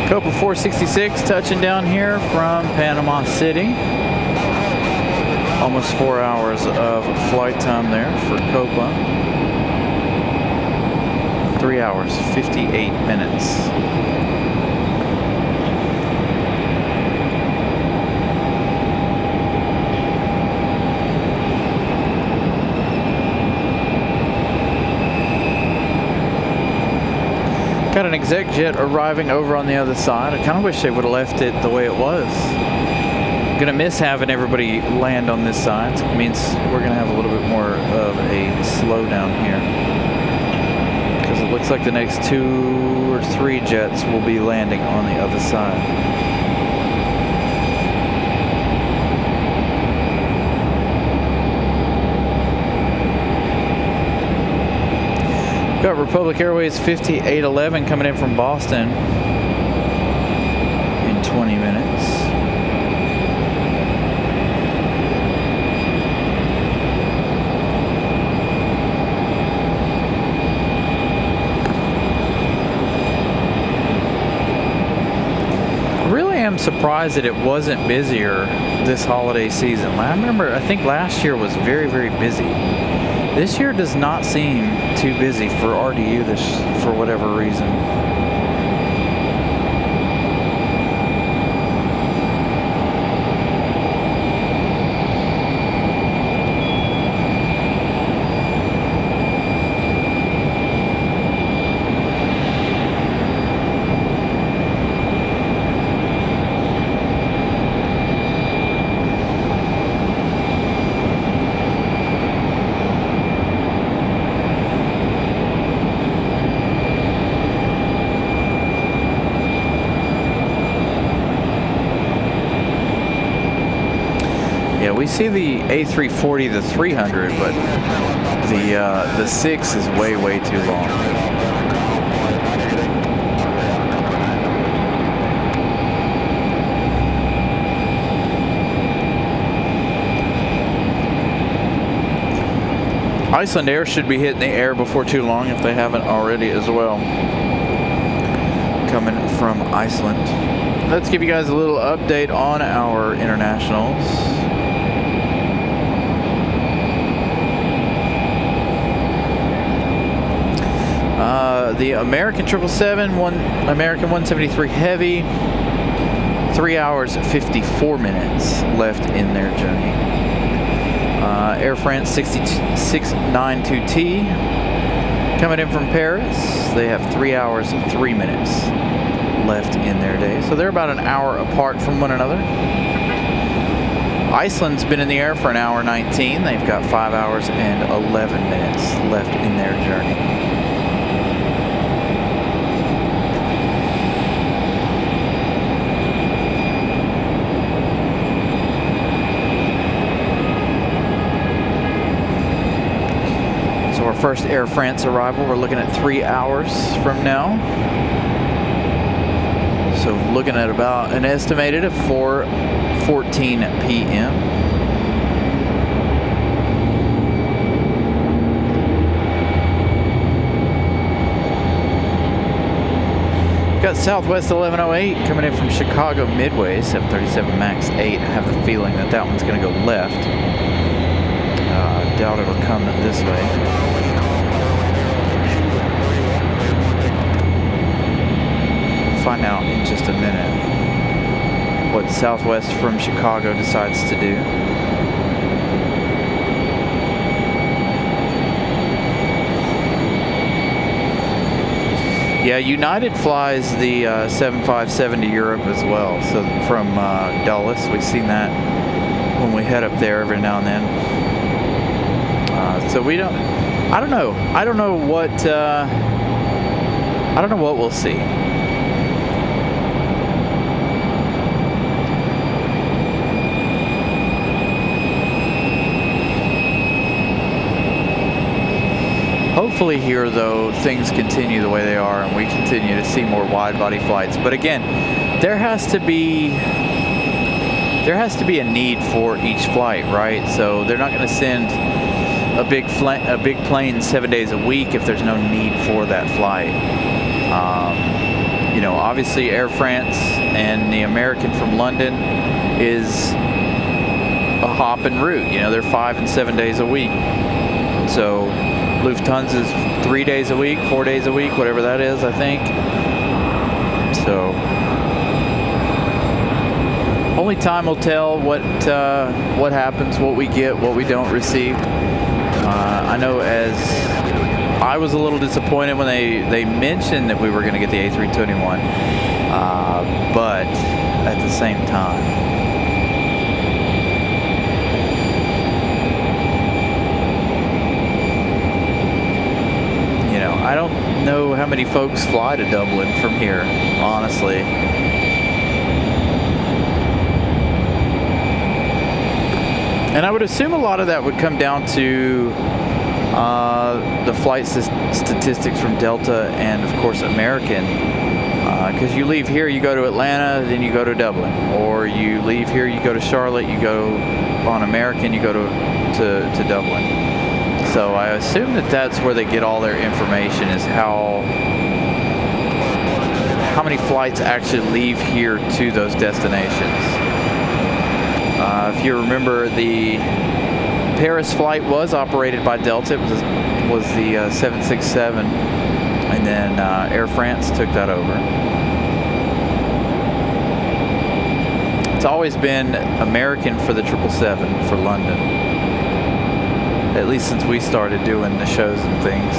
Copa 466 touching down here from Panama City. Almost 4 hours of flight time there for Copa. 3 hours, 58 minutes. Got an exec jet arriving over on the other side. I kind of wish they would have left it the way it was. Gonna miss having everybody land on this side. So it means we're gonna have a little bit more of a slowdown here, because it looks like the next 2 or 3 jets will be landing on the other side. got Republic Airways 5811 coming in from Boston in 20 minutes. I'm surprised that it wasn't busier this holiday season. I think last year was very, very busy. This year does not seem too busy for RDU for whatever reason. We see the A340, the 300, but the 6 is way, way too long. Iceland Air should be hitting the air before too long if they haven't already as well. Coming from Iceland. Let's give you guys a little update on our internationals. The American 777, American 173 Heavy, 3 hours 54 minutes left in their journey. Air France 692T coming in from Paris. They have 3 hours 3 minutes left in their day. So they're about an hour apart from one another. Iceland's been in the air for an hour 19. They've got 5 hours and 11 minutes left in their journey. First Air France arrival, we're looking at 3 hours from now. So looking at about an estimated of 4:14 p.m. Got Southwest 1108 coming in from Chicago Midway, 737 MAX 8. I have the feeling that that one's going to go left. Doubt it'll come this way. Find out in just a minute what Southwest from Chicago decides to do. Yeah, United flies the 757 to Europe as well. So from Dulles, we've seen that when we head up there every now and then. So we don't. I don't know what we'll see. Hopefully here, though, things continue the way they are and we continue to see more wide-body flights. But again, there has to be a need for each flight, right? So they're not going to send a big plane 7 days a week if there's no need for that flight. You know, obviously Air France and the American from London is a hopping route. You know, they're 5 and 7 days a week. So Lufthansa's 3 days a week, 4 days a week, whatever that is, I think. So only time will tell what happens, what we get, what we don't receive. I know as I was a little disappointed when they mentioned that we were going to get the A321, but at the same time, I don't know how many folks fly to Dublin from here, honestly. And I would assume a lot of that would come down to the flight statistics from Delta and, of course, American. Because you leave here, you go to Atlanta, then you go to Dublin. Or you leave here, you go to Charlotte, you go on American, you go to Dublin. So I assume that that's where they get all their information, is how many flights actually leave here to those destinations. If you remember, the Paris flight was operated by Delta. It was the 767, and then Air France took that over. It's always been American for the 777 for London, at least since we started doing the shows and things.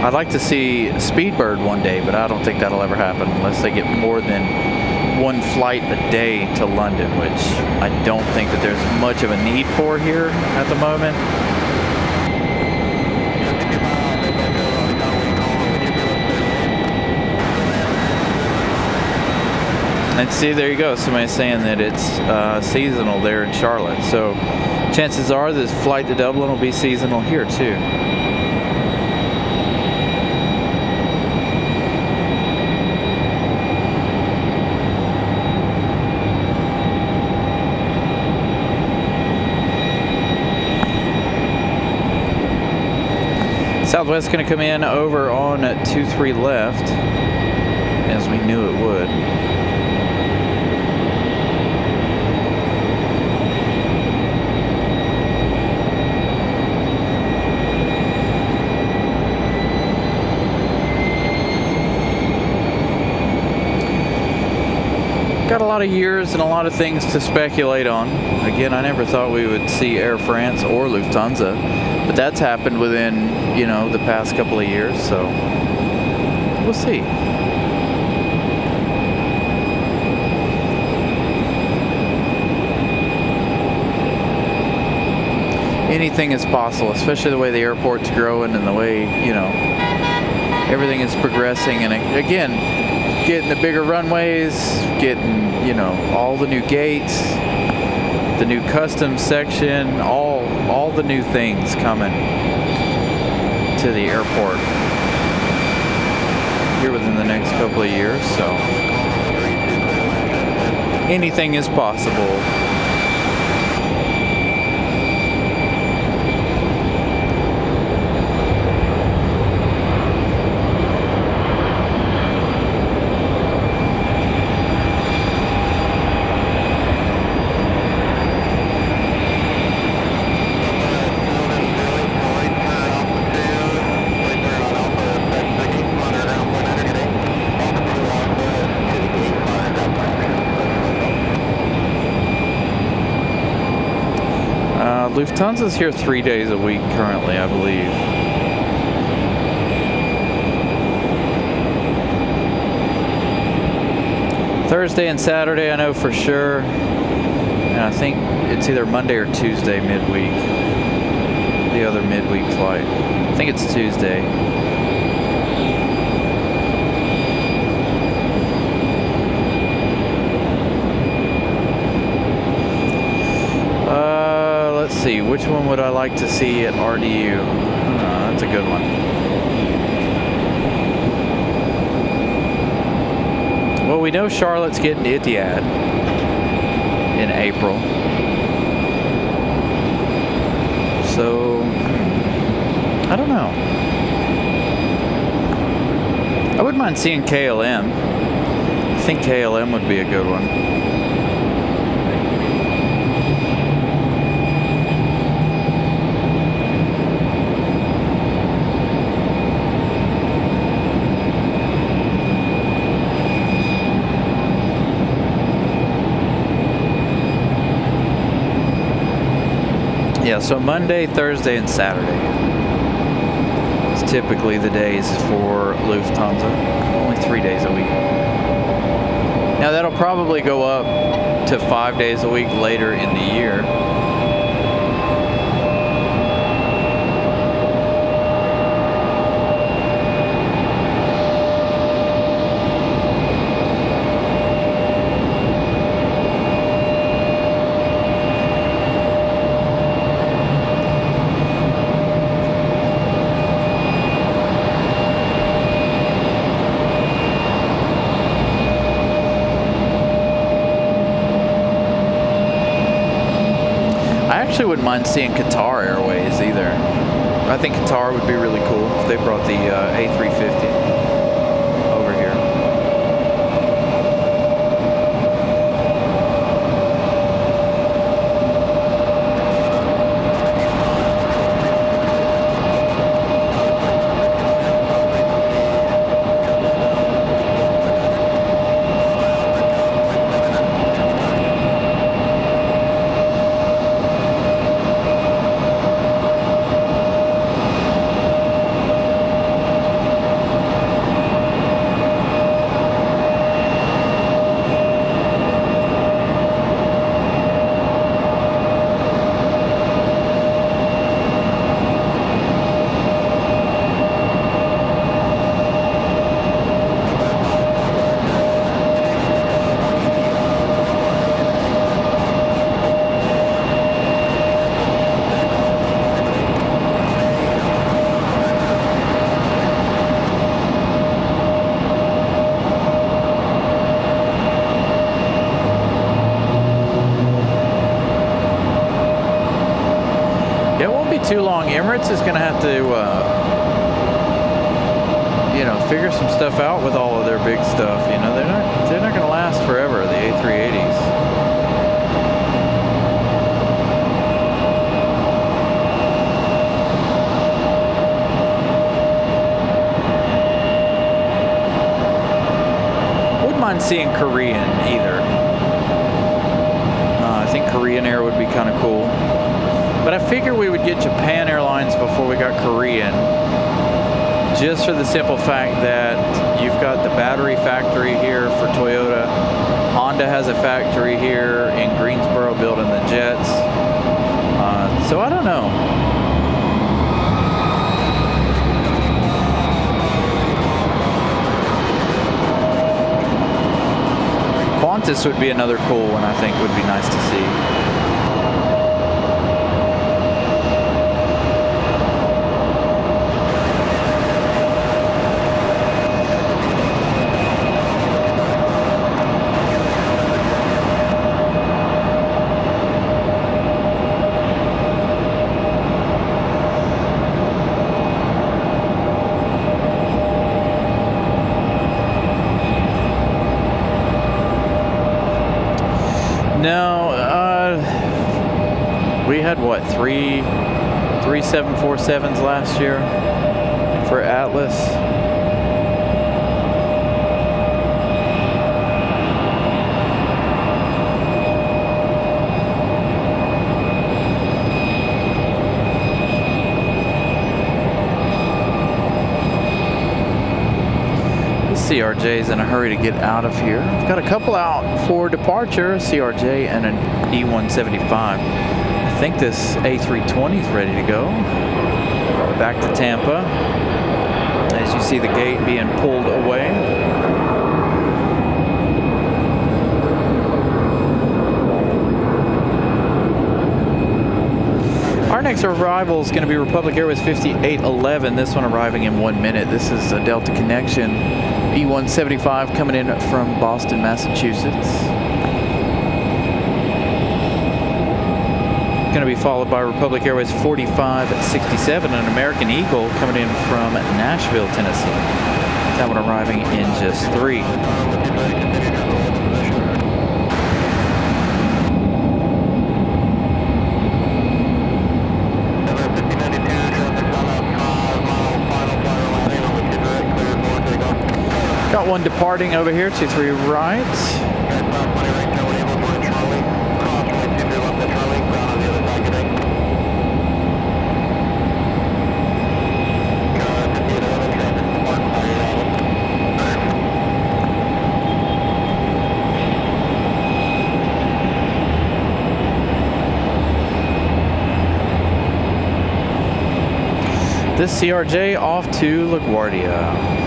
I'd like to see Speedbird one day, but I don't think that'll ever happen unless they get more than one flight a day to London, which I don't think that there's much of a need for here at the moment. And see, there you go. Somebody's saying that it's seasonal there in Charlotte. So chances are this flight to Dublin will be seasonal here too. Southwest going to come in over on 23 left, as we knew it would. Got a lot of years and a lot of things to speculate on. Again, I never thought we would see Air France or Lufthansa, but that's happened within, you know, the past couple of years, so we'll see. Anything is possible, especially the way the airport's growing and the way, you know, everything is progressing. And again, getting the bigger runways, getting, you know, all the new gates, the new customs section, all the new things coming to the airport here within the next couple of years. So anything is possible. Lufthansa's here 3 days a week currently, I believe. Thursday and Saturday, I know for sure. And I think it's either Monday or Tuesday midweek. The other midweek flight. I think it's Tuesday. Let's see, which one would I like to see at RDU? That's a good one. Well, we know Charlotte's getting Etihad in April. So, I don't know. I wouldn't mind seeing KLM. I think KLM would be a good one. Yeah, so Monday, Thursday, and Saturday is typically the days for Lufthansa. Only 3 days a week. Now that'll probably go up to 5 days a week later in the year. actually wouldn't mind seeing Qatar Airways either. I think Qatar would be really cool if they brought the A350 over here. Too long. Emirates is going to have to, you know, figure some stuff out with all of their big stuff. You know, they're not going to last forever. The A380s. Wouldn't mind seeing Korean either. I think Korean Air would be kind of cool. But I figure we would get Japan Airlines before we got Korean, just for the simple fact that you've got the battery factory here for Toyota. Honda has a factory here in Greensboro building the jets. So I don't know. Qantas would be another cool one I think would be nice to see. No, we had what, three 747s last year for Atlas. CRJ's in a hurry to get out of here. We've got a couple out for departure, a CRJ and an E175. I think this A320 is ready to go. Back to Tampa. As you see the gate being pulled away. Our next arrival is going to be Republic Airways 5811. This one arriving in 1 minute. This is a Delta Connection E175 coming in from Boston, Massachusetts. Going to be followed by Republic Airways 4567, an American Eagle coming in from Nashville, Tennessee. That one arriving in just 3. Got one departing over here, 23 right. This CRJ off to LaGuardia.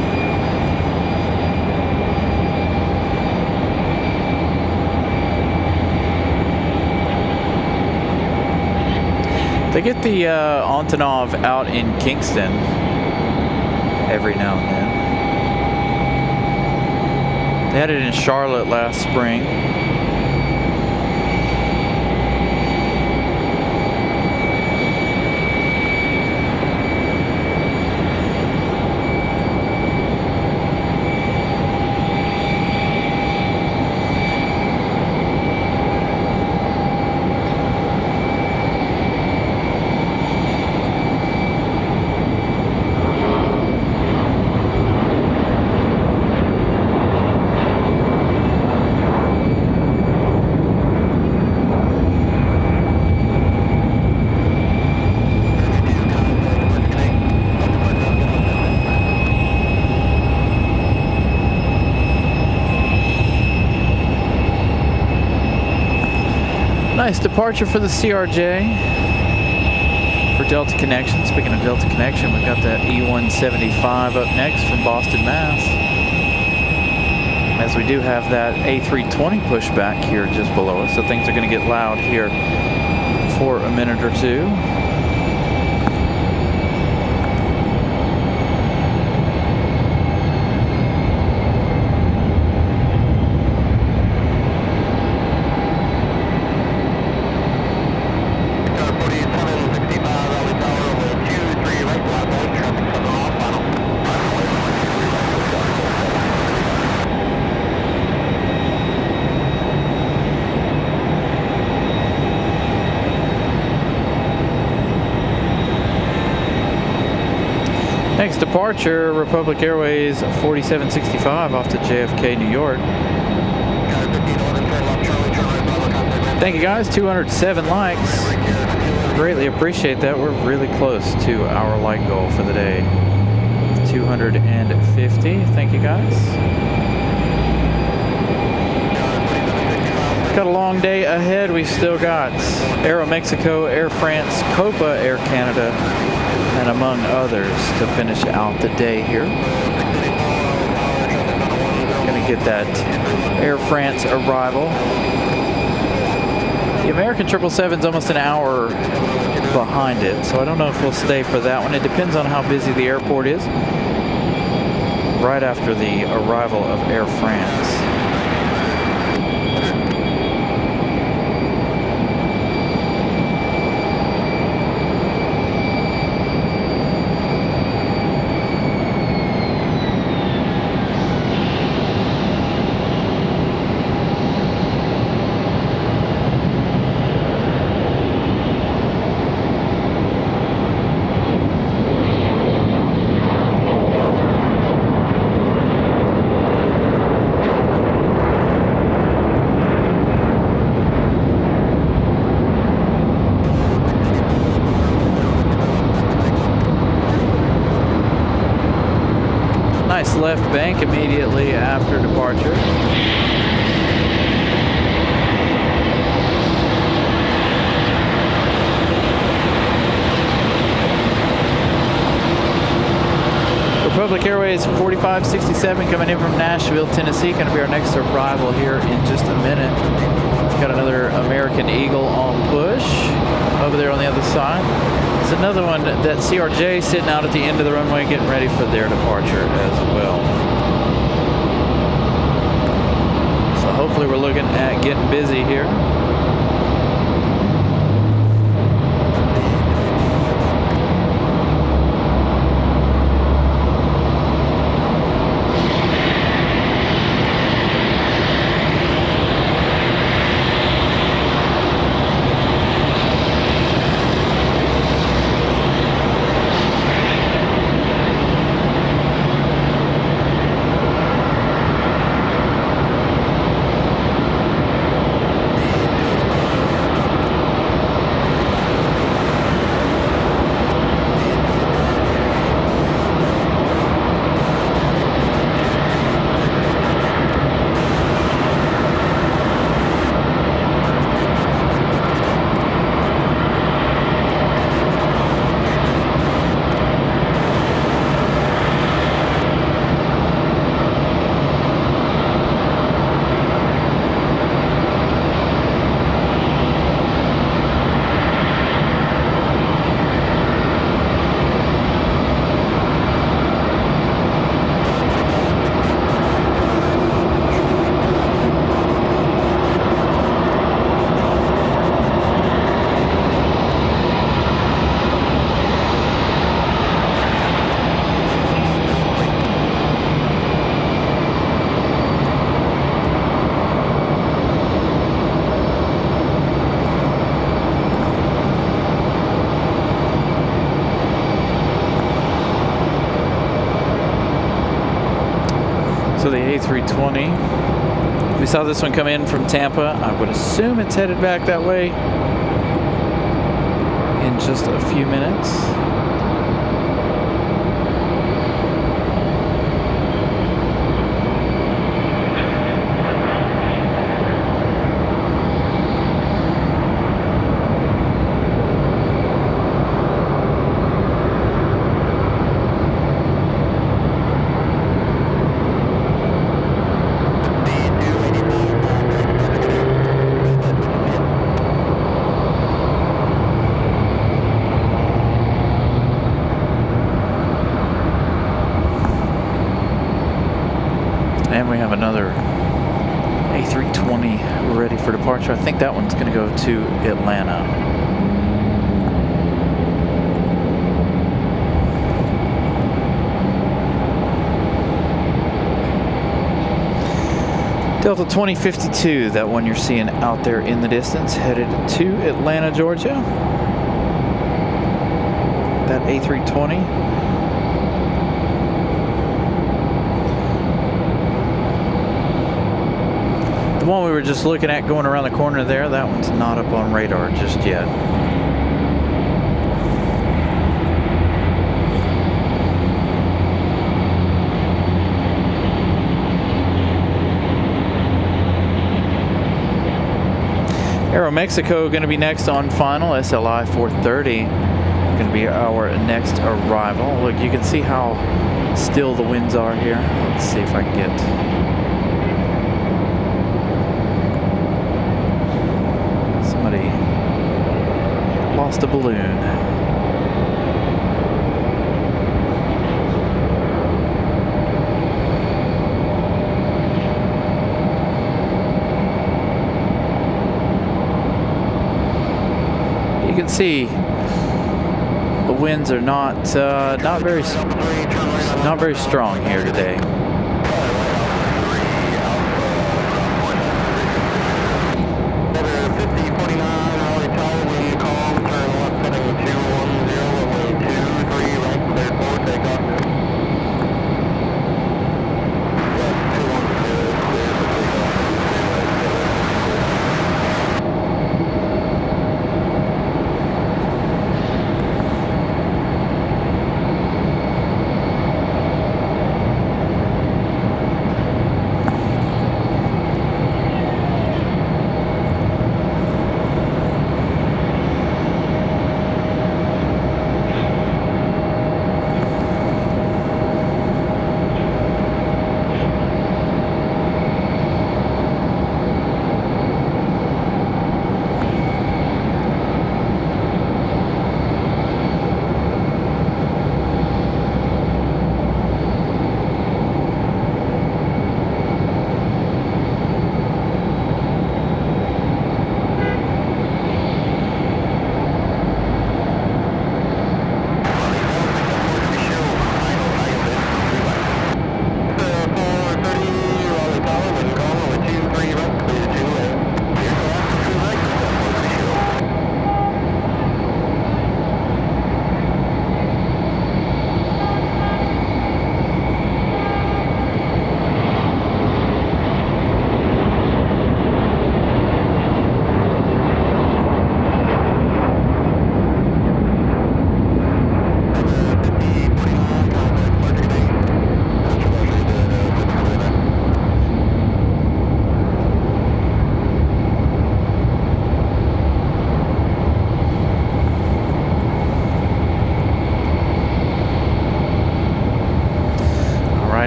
They get the Antonov out in Kingston every now and then. They had it in Charlotte last spring. Nice departure for the CRJ for Delta Connection. Speaking of Delta Connection, we've got that E175 up next from Boston, Mass. As we do have that A320 pushback here just below us, so things are going to get loud here for a minute or two. Next departure, Republic Airways 4765 off to JFK, New York. Thank you guys, 207 likes. Greatly appreciate that. We're really close to our like goal for the day. 250. Thank you guys. Got a long day ahead. We've still got Aeromexico, Air France, Copa, Air Canada, and among others to finish out the day here. Gonna get that Air France arrival. The American 777's almost an hour behind it, so I don't know if we'll stay for that one. It depends on how busy the airport is. Right after the arrival of Air France. Left bank immediately after departure. Republic Airways 4567 coming in from Nashville, Tennessee. Going to be our next arrival here in just a minute. Got another American Eagle on push over there on the other side. There's another one, that CRJ sitting out at the end of the runway getting ready for their departure as well. So hopefully we're looking at getting busy here. So the A320, we saw this one come in from Tampa. I would assume it's headed back that way in just a few minutes. departure. I think that one's going to go to Atlanta. Delta 2052, that one you're seeing out there in the distance, headed to Atlanta, Georgia. That A320. The one we were just looking at going around the corner there, that one's not up on radar just yet. Aeromexico going to be next on final. SLI 430 going to be our next arrival. Look, you can see how still the winds are here. Let's see if I can get... Somebody lost a balloon. You can see the winds are not very strong here today.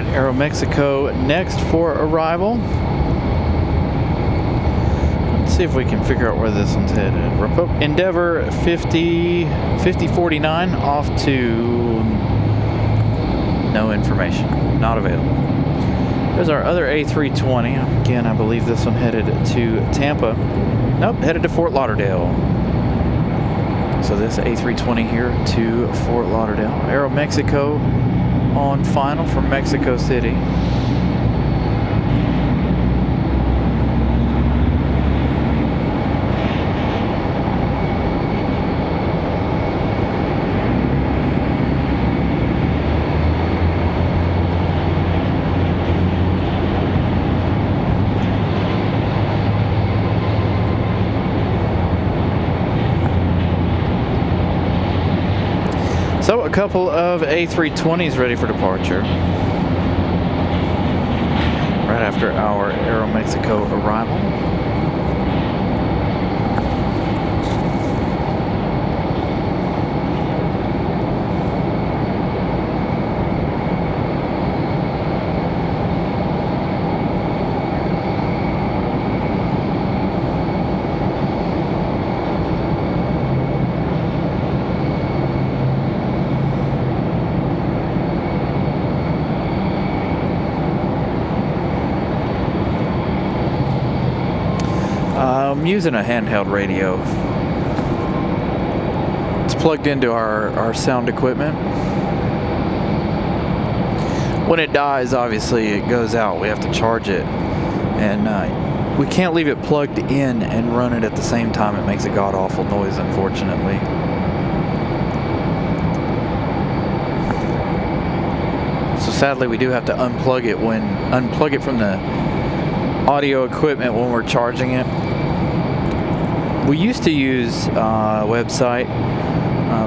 Aeromexico next for arrival. Let's see if we can figure out where this one's headed. Endeavor 5049 off to no information, not available. There's our other A320. Again, I believe this one headed to Tampa. Nope, headed to Fort Lauderdale. So this A320 here to Fort Lauderdale. Aeromexico on final from Mexico City. So a couple of A320s ready for departure. Right after our Aeromexico arrival. using a handheld radio. It's plugged into our sound equipment. When it dies, obviously it goes out. We have to charge it, and we can't leave it plugged in and run it at the same time. It makes a god-awful noise, unfortunately. So sadly, we do have to unplug it from the audio equipment when we're charging it. We used to use a website,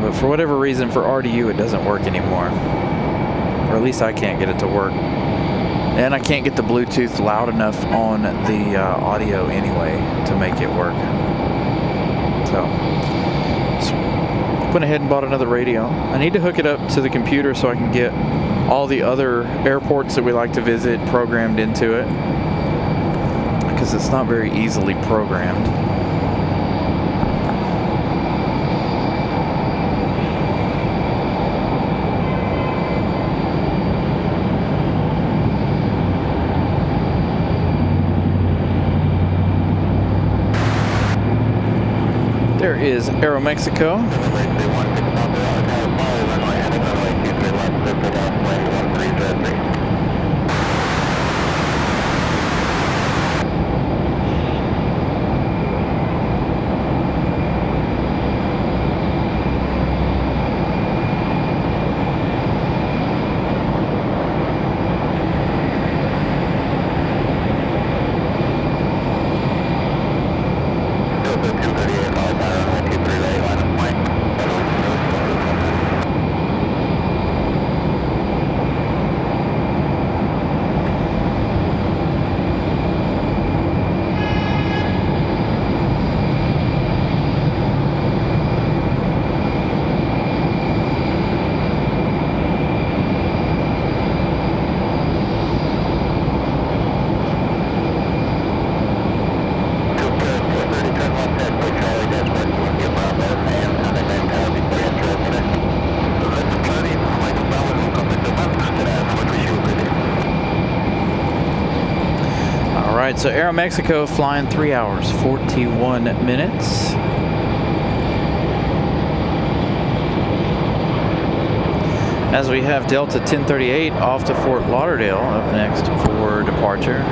but for whatever reason, for RDU, it doesn't work anymore. Or at least I can't get it to work. And I can't get the Bluetooth loud enough on the audio anyway to make it work. So went ahead and bought another radio. I need to hook it up to the computer so I can get all the other airports that we like to visit programmed into it, because it's not very easily programmed. There is Aeromexico. Alright, so Aeromexico flying 3 hours, 41 minutes. As we have Delta 1038 off to Fort Lauderdale up next for departure.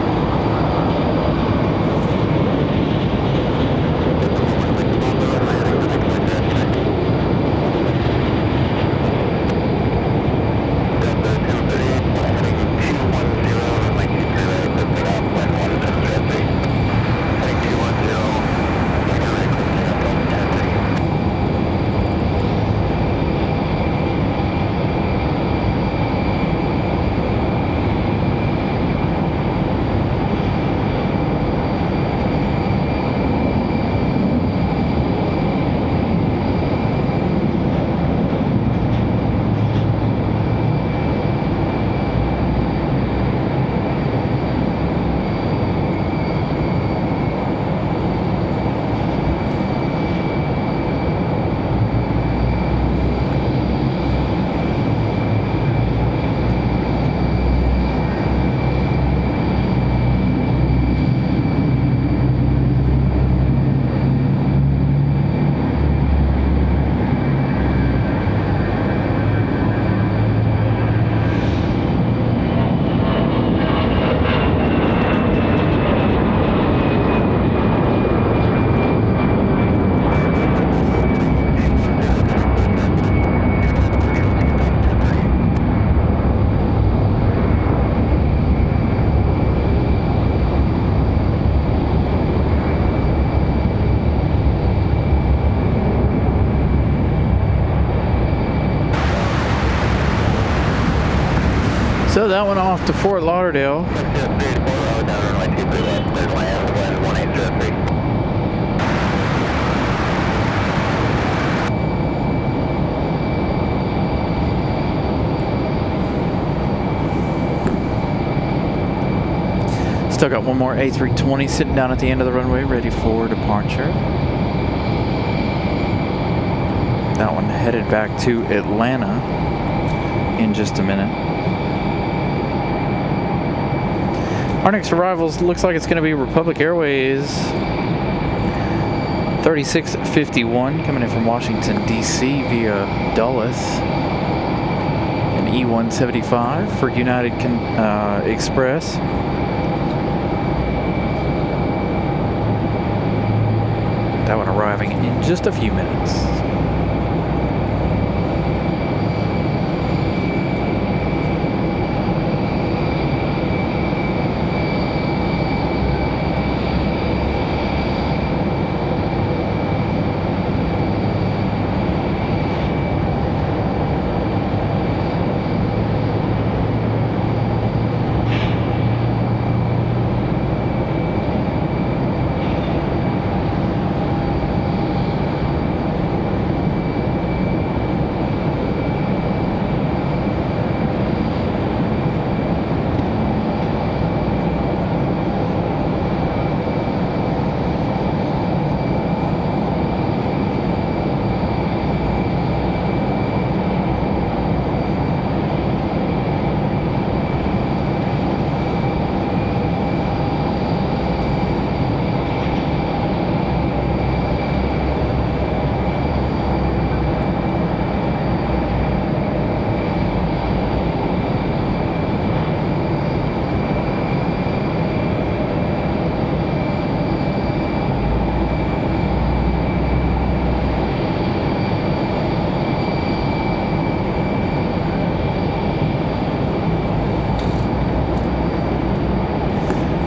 So that went off to Fort Lauderdale. Still got one more A320 sitting down at the end of the runway, ready for departure. That one headed back to Atlanta in just a minute. Our next arrivals looks like it's going to be Republic Airways 3651 coming in from Washington, D.C. via Dulles. An E175 for United Express. That one arriving in just a few minutes.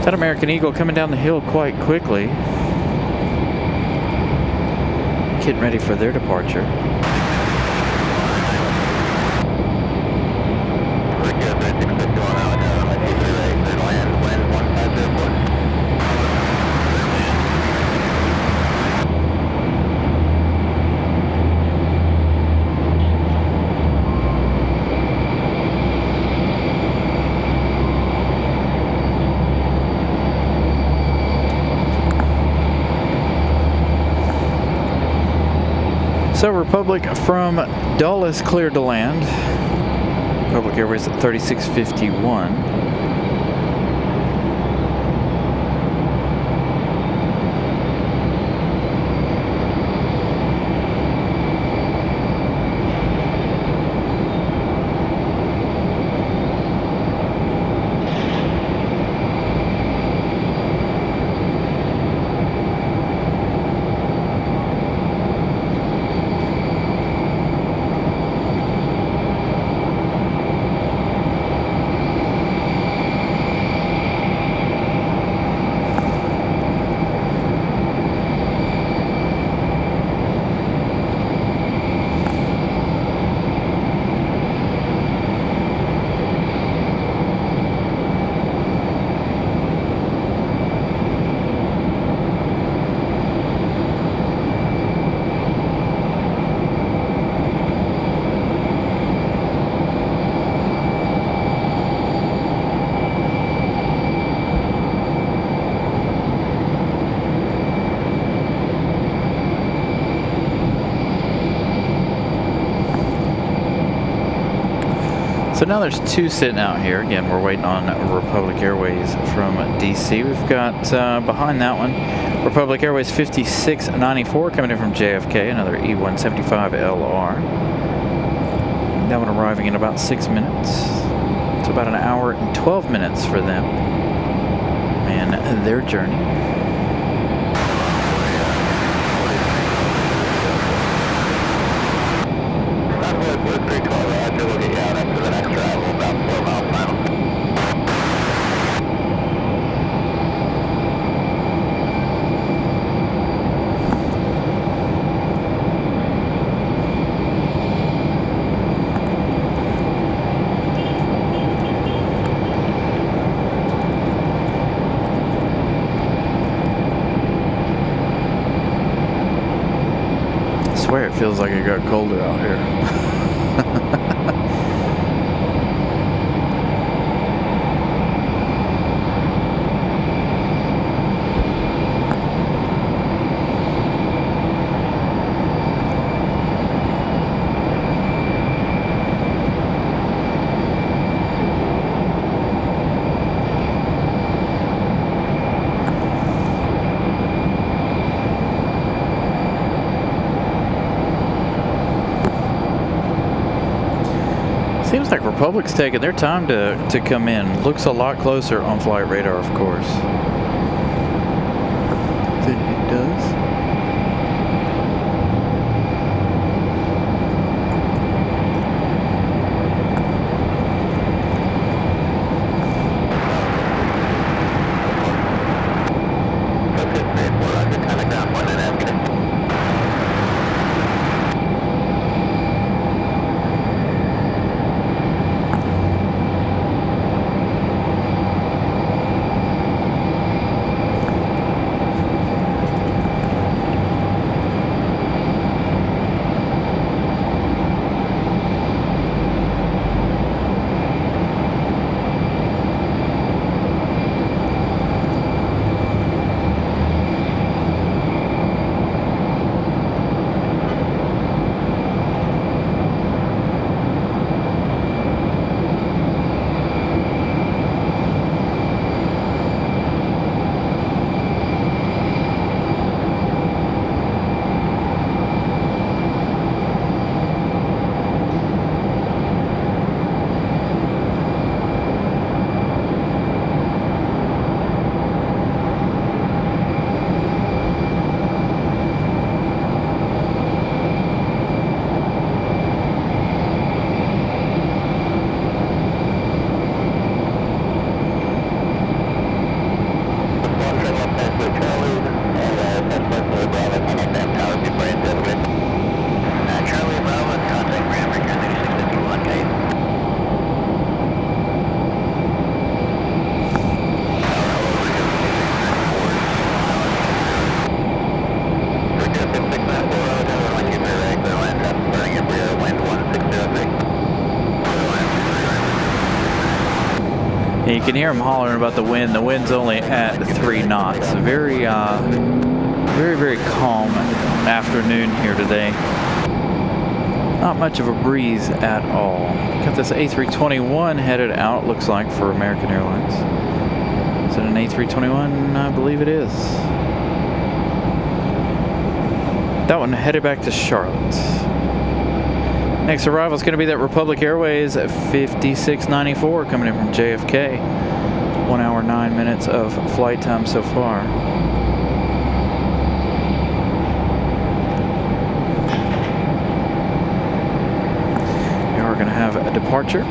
That American Eagle coming down the hill quite quickly. Getting ready for their departure. So Republic from Dulles cleared to land. Republic Airways at 3651. So now there's two sitting out here. Again, we're waiting on Republic Airways from DC. We've got behind that one, Republic Airways 5694 coming in from JFK, another E175 LR. That one arriving in about 6 minutes. It's about an hour and 12 minutes for them and their journey. I swear it feels like it got colder out here. Seems like Republic's taking their time to come in. Looks a lot closer on flight radar, of course, than it does. You can hear them hollering about the wind. The wind's only at 3 knots. Very, very calm afternoon here today. Not much of a breeze at all. Got this A321 headed out, looks like, for American Airlines. Is it an A321? I believe it is. That one headed back to Charlotte. Next arrival is going to be that Republic Airways 5694 coming in from JFK. 1 hour 9 minutes of flight time so far. We are going to have a departure.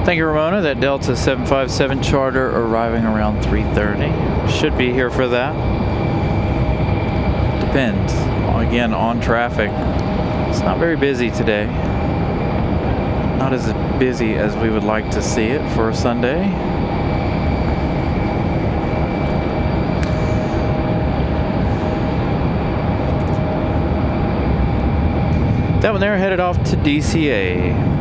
Thank you, Ramona. That Delta 757 charter arriving around 3:30. Should be here for that. Depends. Again, on traffic. It's not very busy today. Not as busy as we would like to see it for a Sunday. That one there headed off to DCA.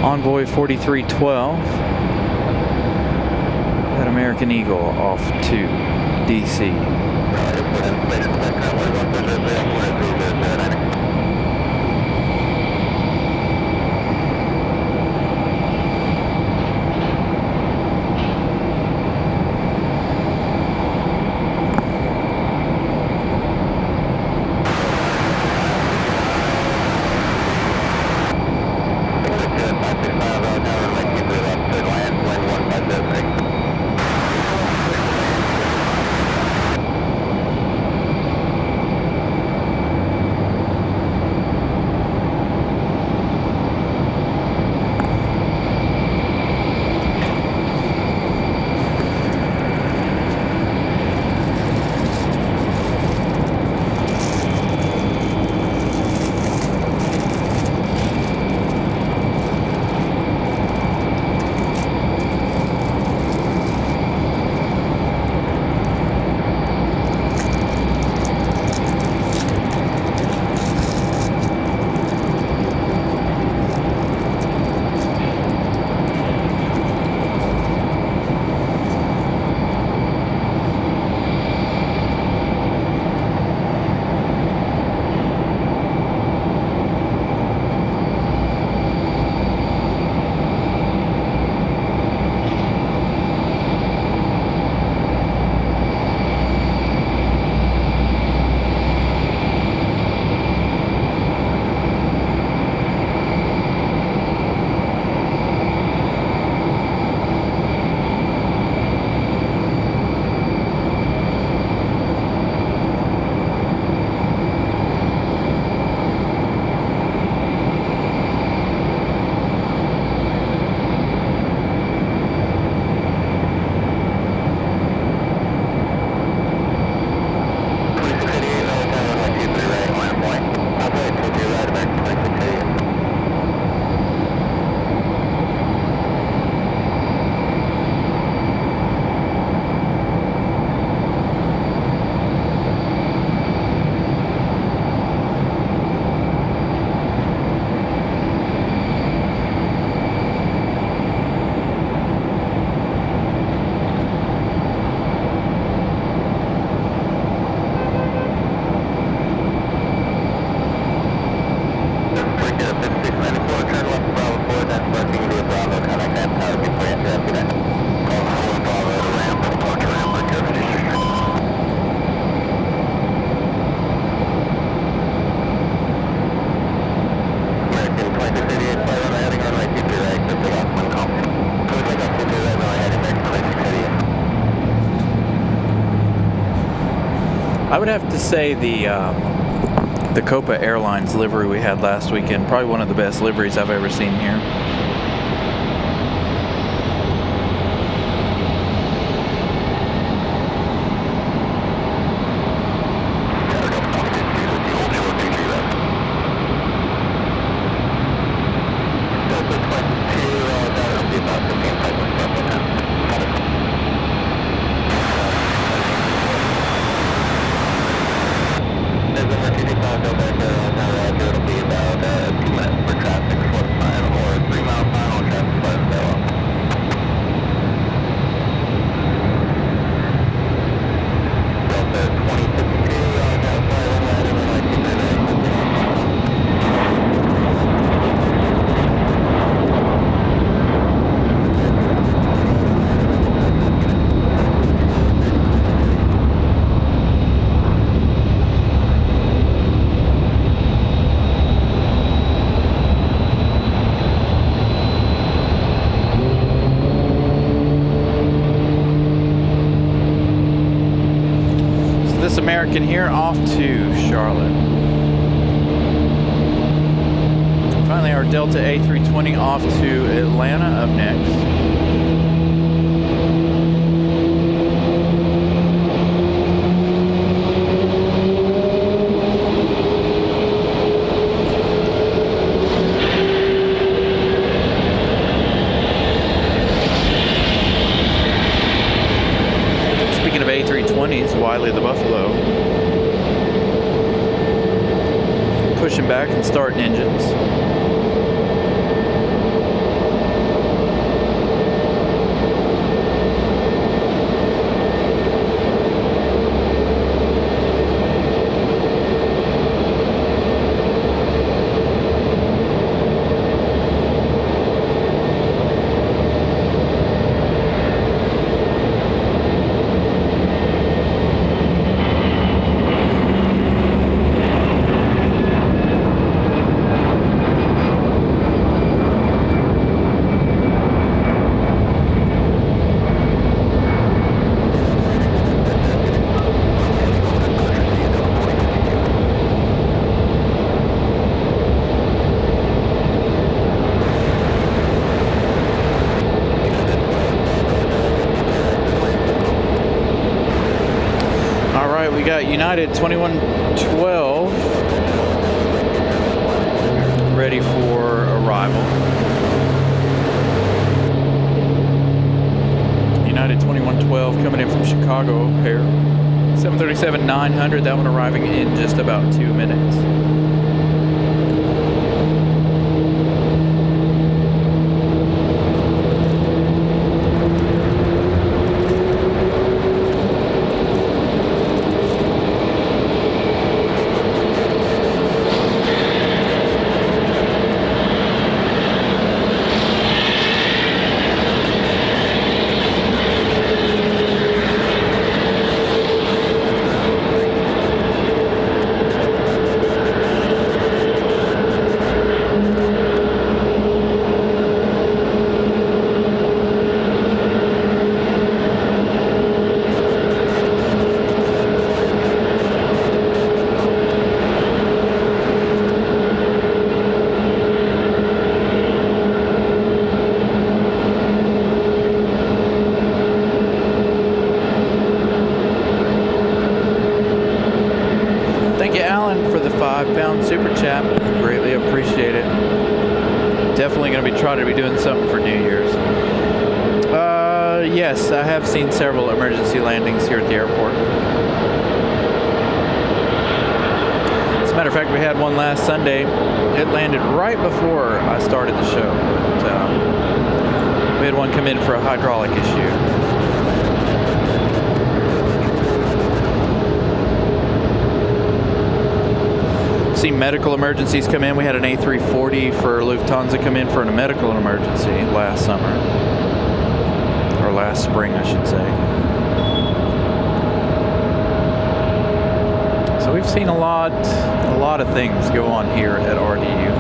Envoy 4312. That American Eagle off to DC. I would have to say the Copa Airlines livery we had last weekend, probably one of the best liveries I've ever seen here. American here off to Charlotte. Finally, our Delta A320 off to Atlanta up next. Wiley the Buffalo pushing back and starting engines. We got United 2112 ready for arrival. United 2112 coming in from Chicago O'Hare. 737-900, that one arriving in just about 2 minutes. £5 super chat. Greatly appreciate it. Definitely going to be trying to be doing something for New Year's. Yes, I have seen several emergency landings here at the airport. As a matter of fact, we had one last Sunday. It landed right before I started the show. But, we had one come in for a hydraulic issue. Seen medical emergencies come in. We had an A340 for Lufthansa come in for a medical emergency last summer, or last spring, I should say. So we've seen a lot of things go on here at RDU.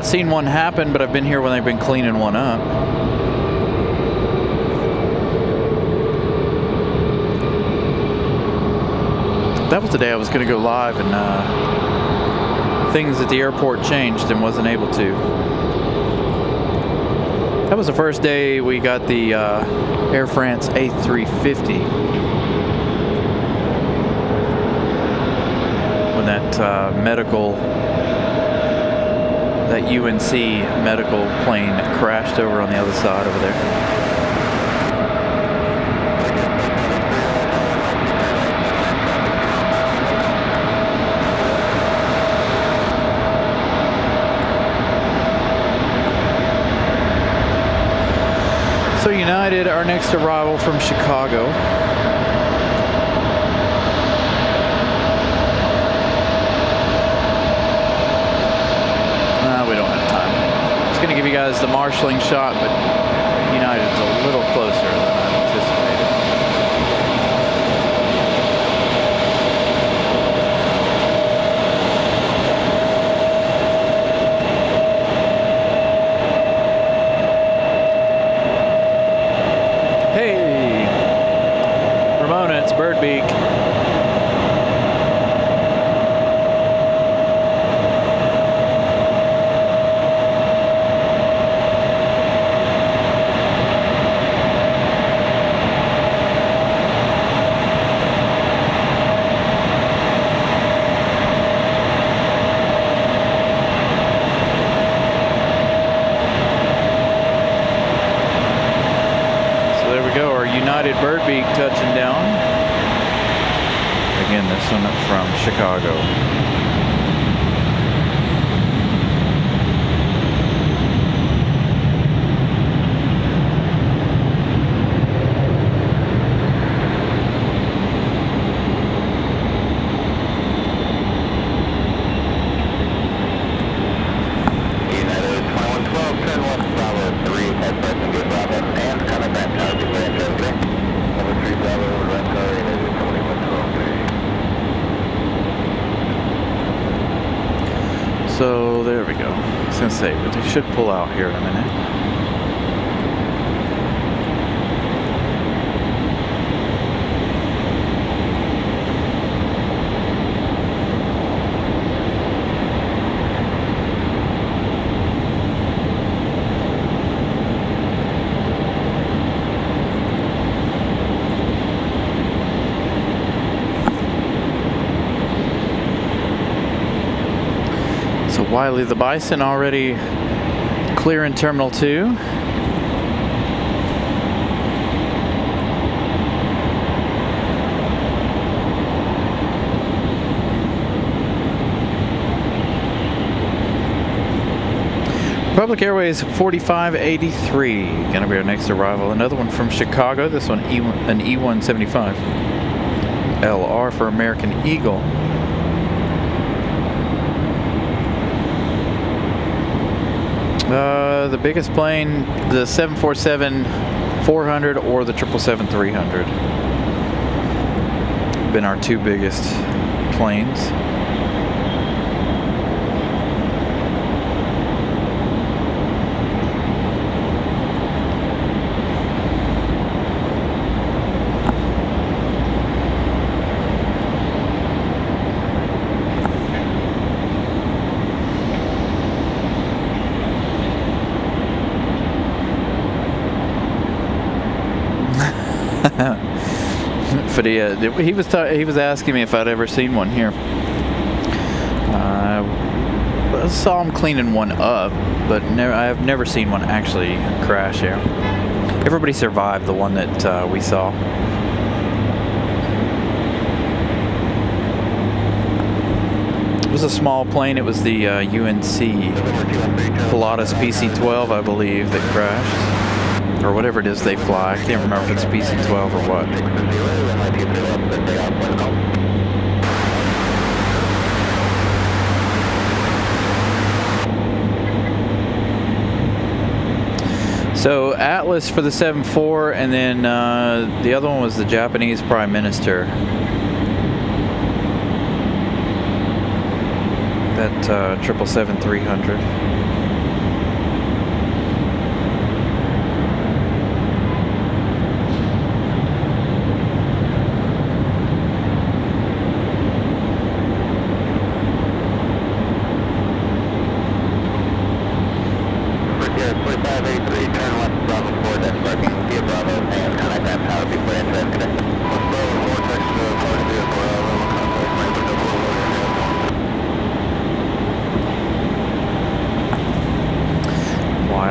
not seen one happen, but I've been here when they've been cleaning one up. That was the day I was going to go live, and things at the airport changed and wasn't able to. That was the first day we got the Air France A350. When that that UNC medical plane crashed over on the other side over there. So United, our next arrival from Chicago. We don't have time. I'm just going to give you guys the marshalling shot, but United's a little closer than I anticipated. Hey, Ramona, it's Birdbeak. United Birdbeak touching down. Again, this one from Chicago. So there we go. I was gonna say, but they should pull out here in a minute. Wiley the Bison already clearing Terminal 2. Public Airways 4583, gonna be our next arrival. Another one from Chicago, this one an E175. LR for American Eagle. The biggest plane, the 747-400 or the 777-300. Been our two biggest planes. But he was asking me if I'd ever seen one here. I saw him cleaning one up, but I've never seen one actually crash here. Everybody survived the one that we saw. It was a small plane. It was the UNC Pilatus PC-12, I believe, that crashed. Or whatever it is they fly. I can't remember if it's PC-12 or what. So Atlas for the 7-4, and then the other one was the Japanese Prime Minister. That 777-300.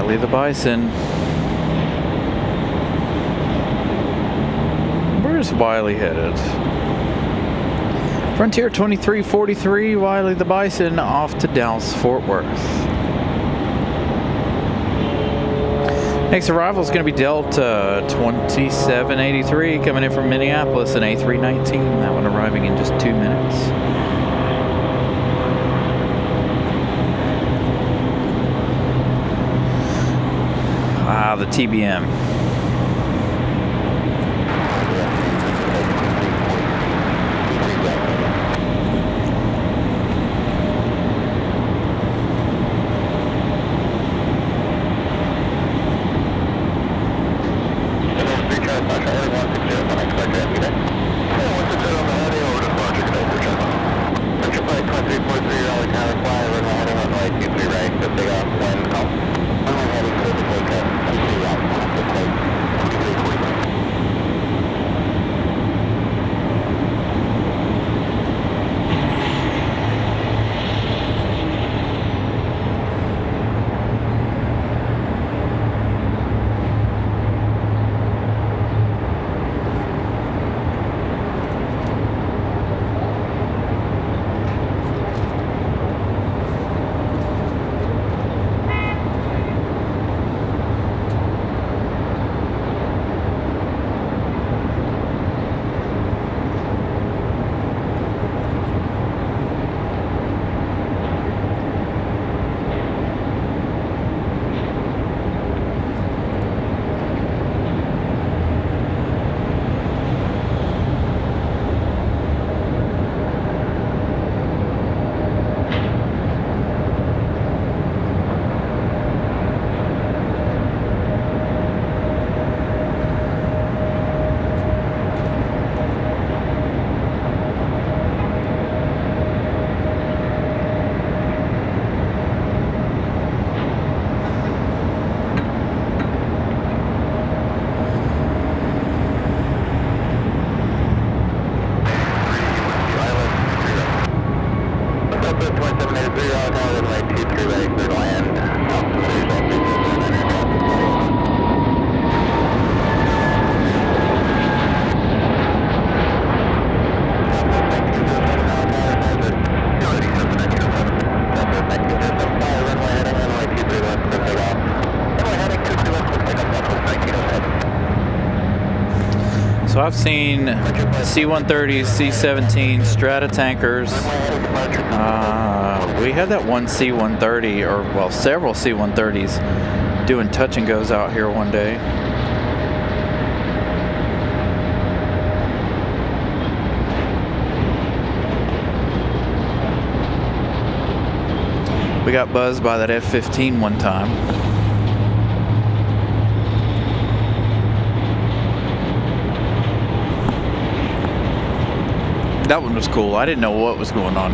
Riley the Bison. Where's Wiley headed? Frontier 2343, Wiley the Bison off to Dallas Fort Worth. Next arrival is going to be Delta 2783 coming in from Minneapolis, an A319. That one arriving in just 2 minutes. Ah, the TBM. So I've seen C-130s, C-17s, Strata tankers. We had that one C-130, or well, several C-130s doing touch and goes out here one day. We got buzzed by that F-15 one time. That one was cool. I didn't know what was going on.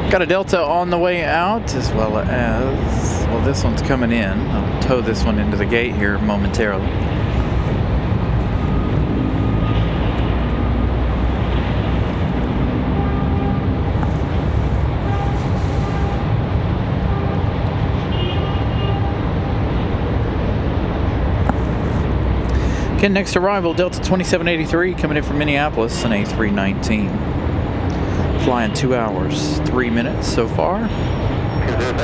Got a Delta on the way out, as well as, well, this one's coming in. I'll tow this one into the gate here momentarily. Again, next arrival, Delta 2783 coming in from Minneapolis, an A319. Flying 2 hours, 3 minutes so far. Over to the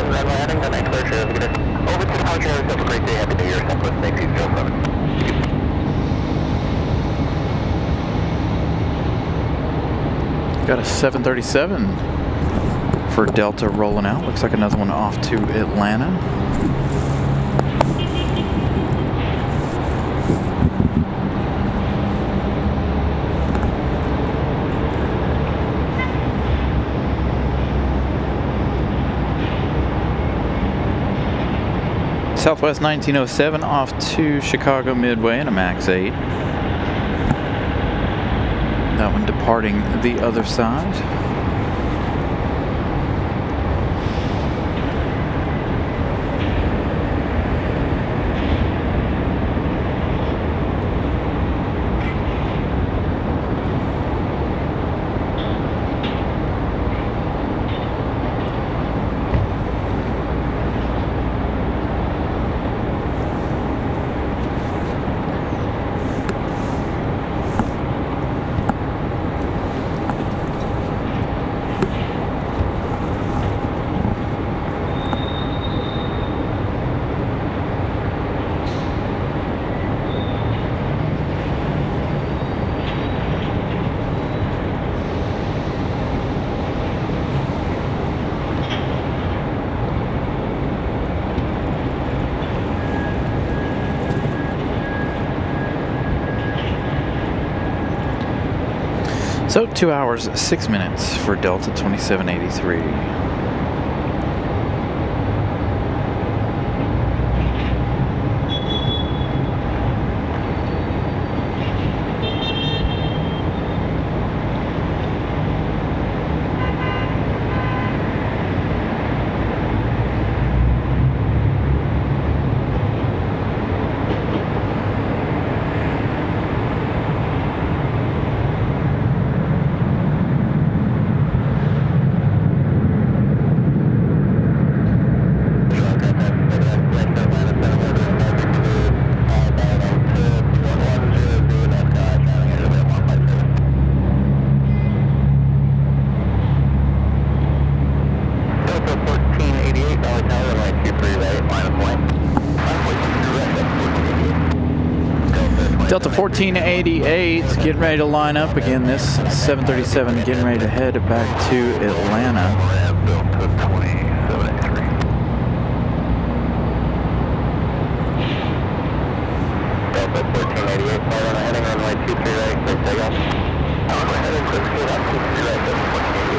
Power Have a great day. Happy New Year. Southwest 1907. Got a 737 for Delta rolling out. Looks like another one off to Atlanta. Southwest 1907 off to Chicago Midway in a MAX 8. That one departing the other side. So 2 hours, 6 minutes for Delta 2783. Delta 1488 getting ready to line up again. This 737 getting ready to head back to Atlanta. Delta 1488, heading runway 23 right, clear takeoff. Runway heading clear takeoff, 23 right, Delta 1488.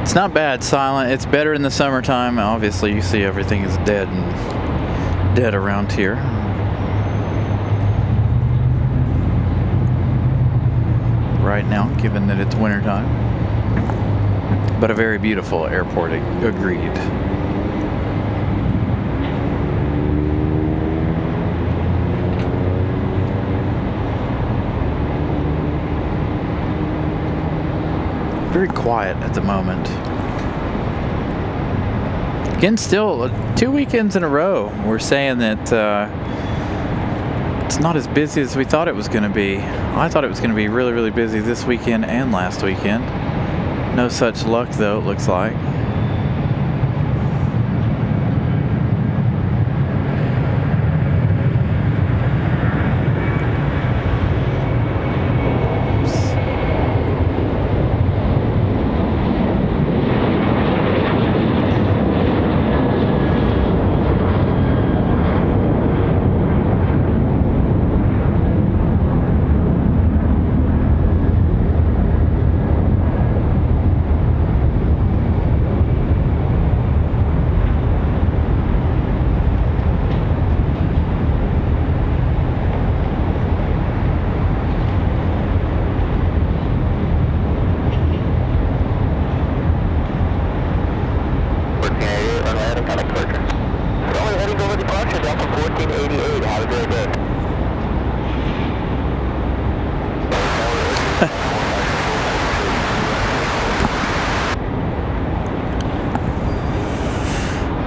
It's not bad, silent. It's better in the summertime. Obviously, you see everything is dead around here. Right now, given that it's wintertime. But a very beautiful airport, agreed. Very quiet at the moment. Again, still 2 weekends in a row, we're saying that it's not as busy as we thought it was going to be. I thought it was going to be really, really busy this weekend and last weekend. No such luck, though, it looks like.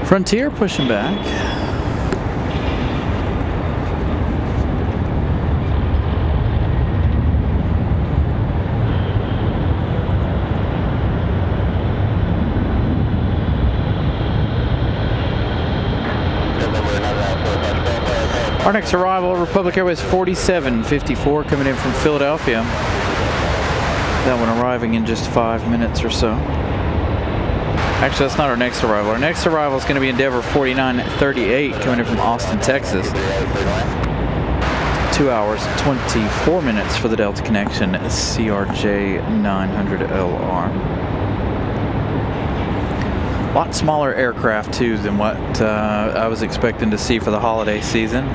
Frontier pushing back. Our next arrival, Republic Airways 4754, coming in from Philadelphia. That one arriving in just 5 minutes or so. Actually, that's not our next arrival. Our next arrival is going to be Endeavor 4938, coming in from Austin, Texas. 2 hours, 24 minutes for the Delta connection, CRJ 900LR. A lot smaller aircraft, too, than what I was expecting to see for the holiday season.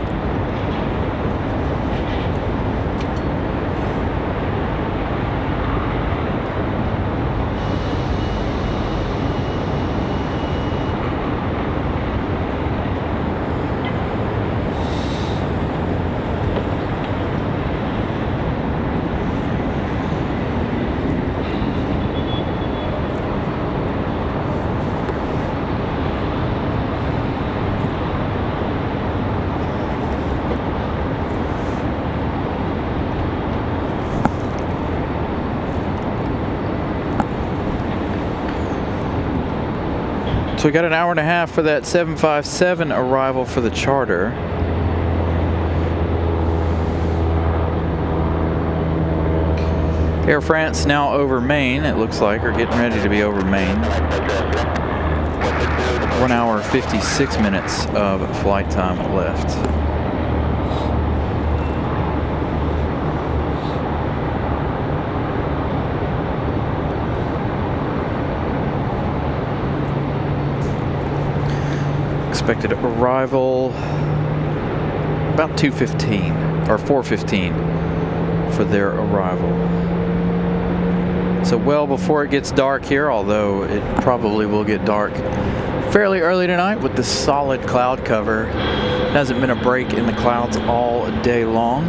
So we got an hour and a half for that 757 arrival for the charter. Air France now over Maine, it looks like, or getting ready to be over Maine. 1 hour 56 minutes of flight time left. Expected arrival about 2:15 or 4:15 for their arrival. So well before it gets dark here, although it probably will get dark fairly early tonight with the solid cloud cover. There hasn't been a break in the clouds all day long.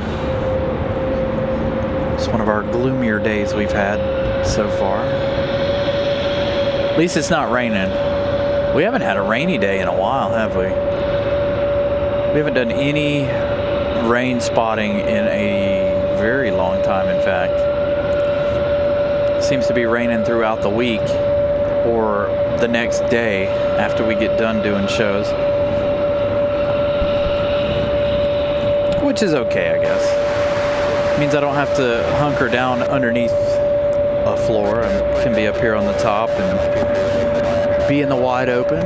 It's one of our gloomier days we've had so far. At least it's not raining. We haven't had a rainy day in a while, have we? We haven't done any rain spotting in a very long time, in fact. It seems to be raining throughout the week or the next day after we get done doing shows. Which is okay, I guess. It means I don't have to hunker down underneath a floor and can be up here on the top and be in the wide open.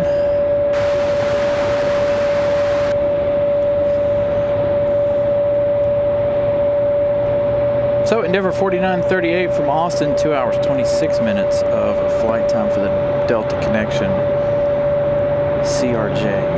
So Endeavour 4938 from Austin, 2 hours 26 minutes of flight time for the Delta connection CRJ.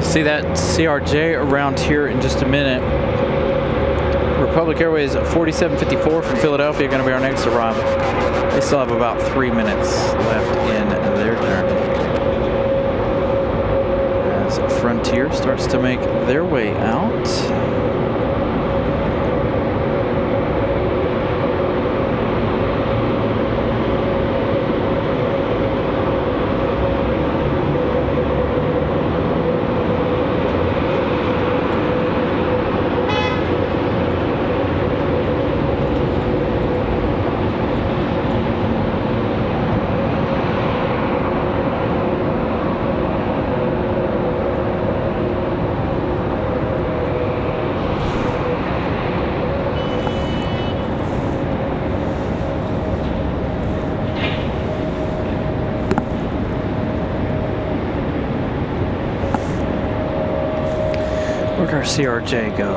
See that CRJ around here in just a minute. Republic Airways 4754 from Philadelphia going to be our next arrival. They still have about 3 minutes left in their journey. As Frontier starts to make their way out. Where'd our CRJ go?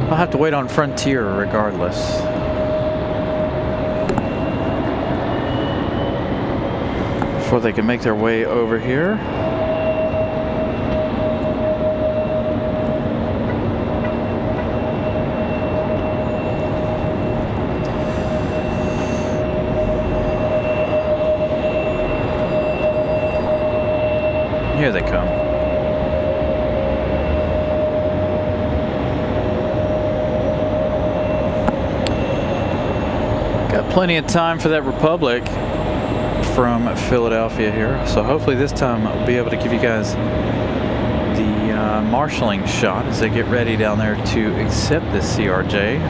I'll have to wait on Frontier regardless. Before they can make their way over here. Here they come. Got plenty of time for that Republic from Philadelphia here. So hopefully this time I'll be able to give you guys the marshalling shot as they get ready down there to accept this CRJ.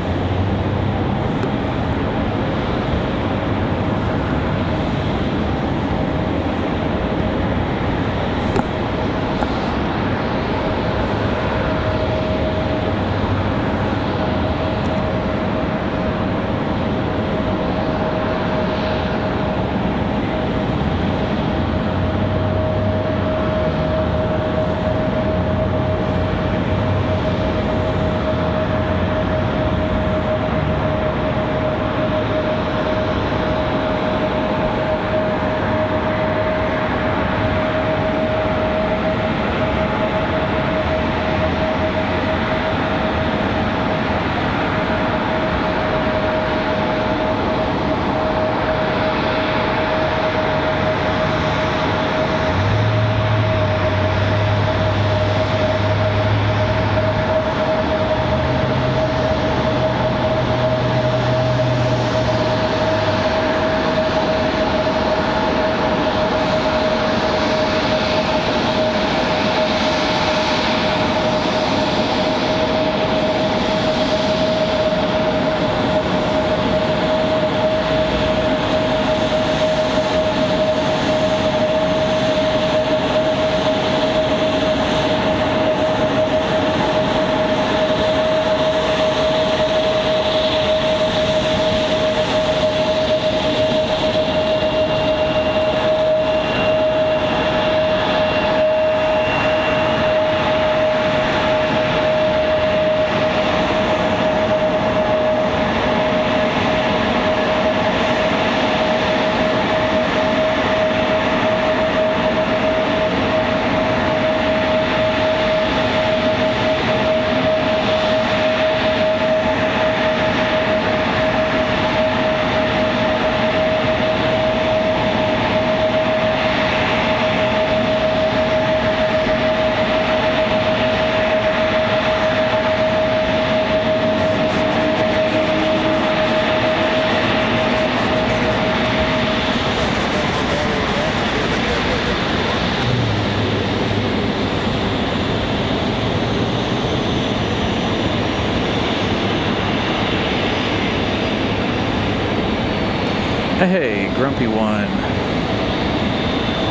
Hey, Grumpy One.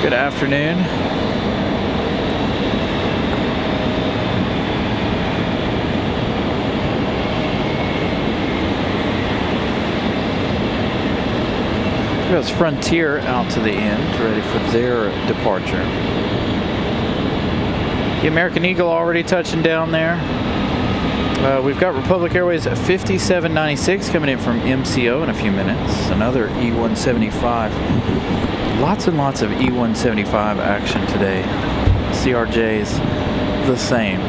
Good afternoon. There's Frontier out to the end, ready for their departure. The American Eagle already touching down there. We've got Republic Airways 5796 coming in from MCO in a few minutes. Another E-175. Lots and lots of E-175 action today. CRJ's the same.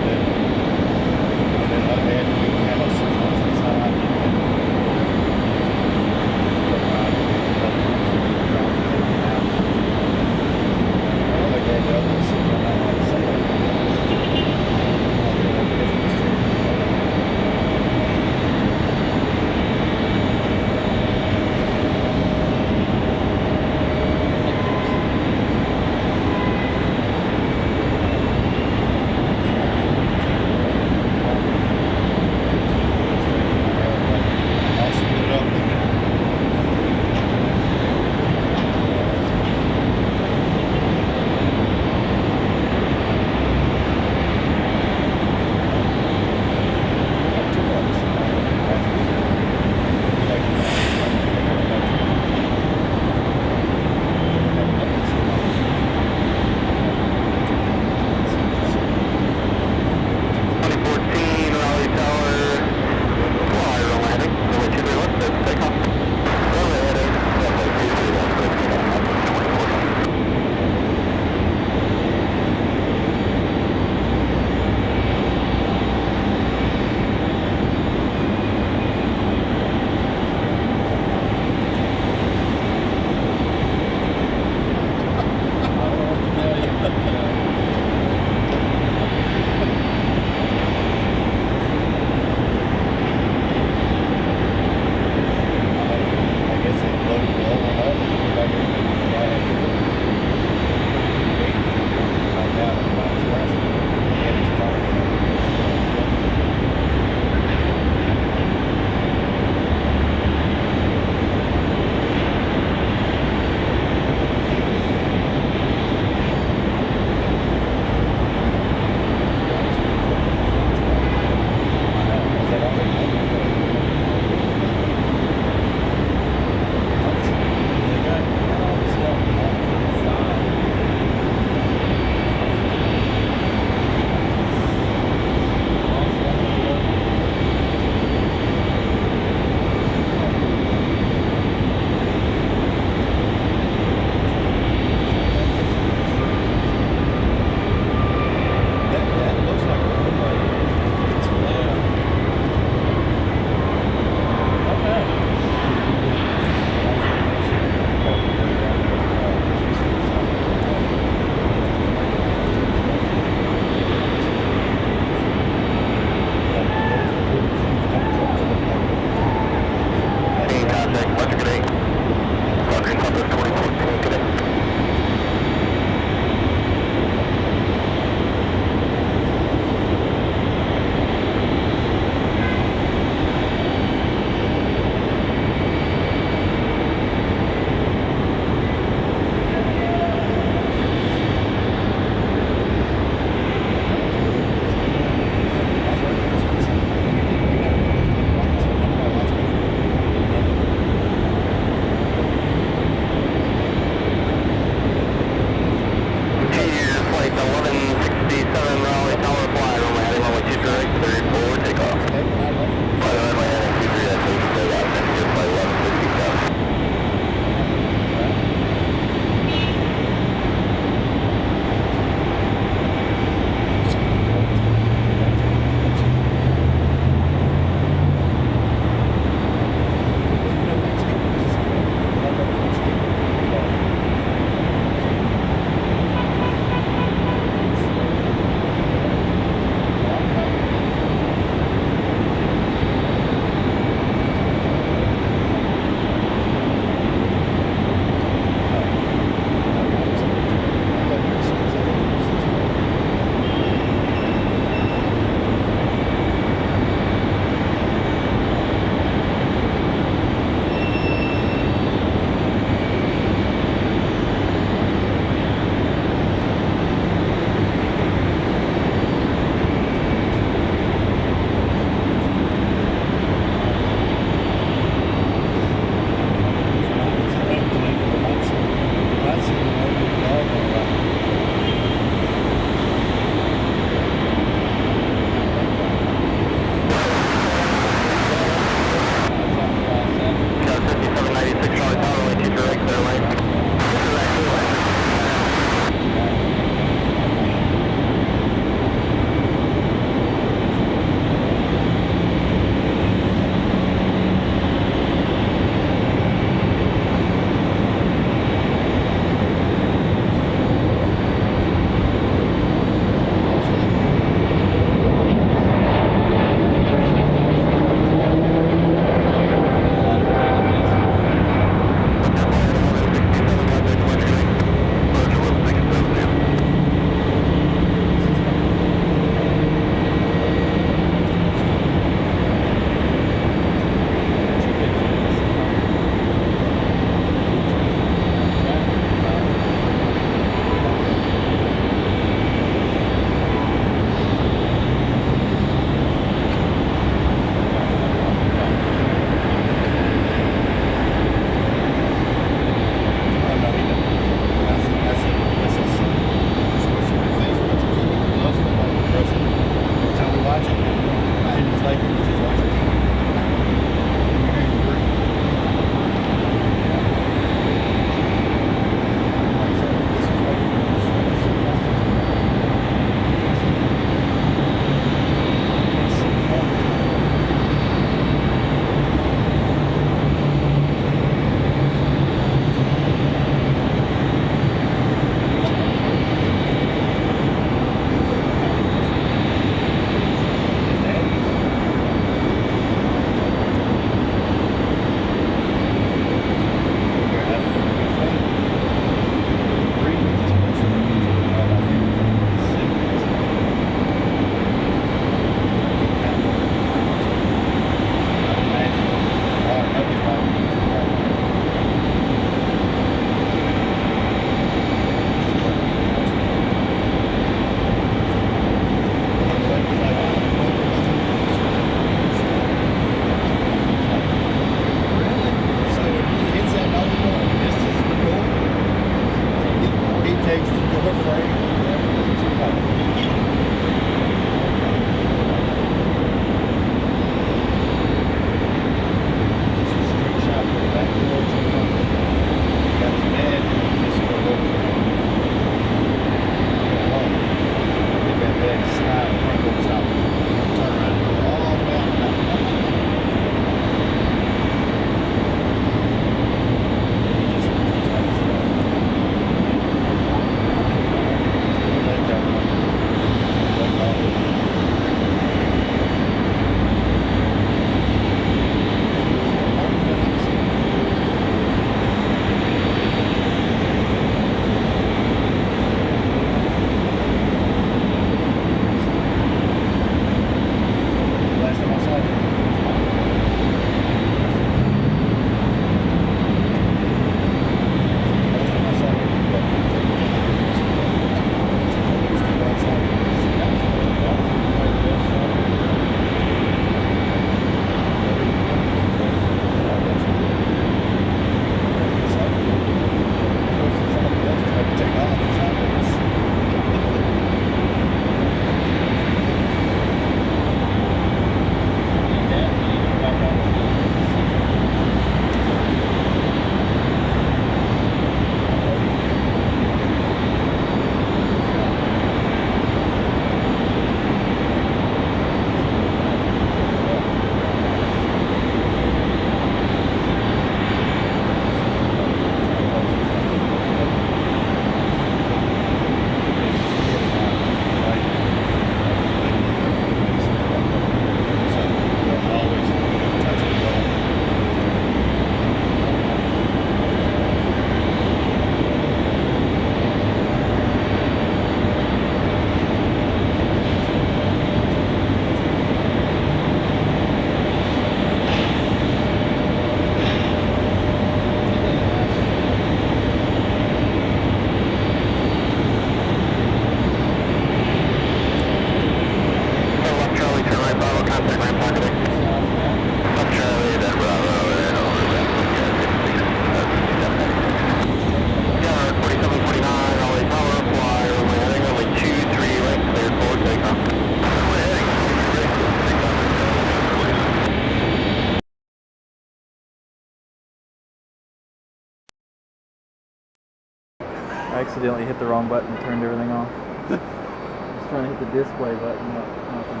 I accidentally hit the wrong button and turned everything off. I was trying to hit the display button, nothing.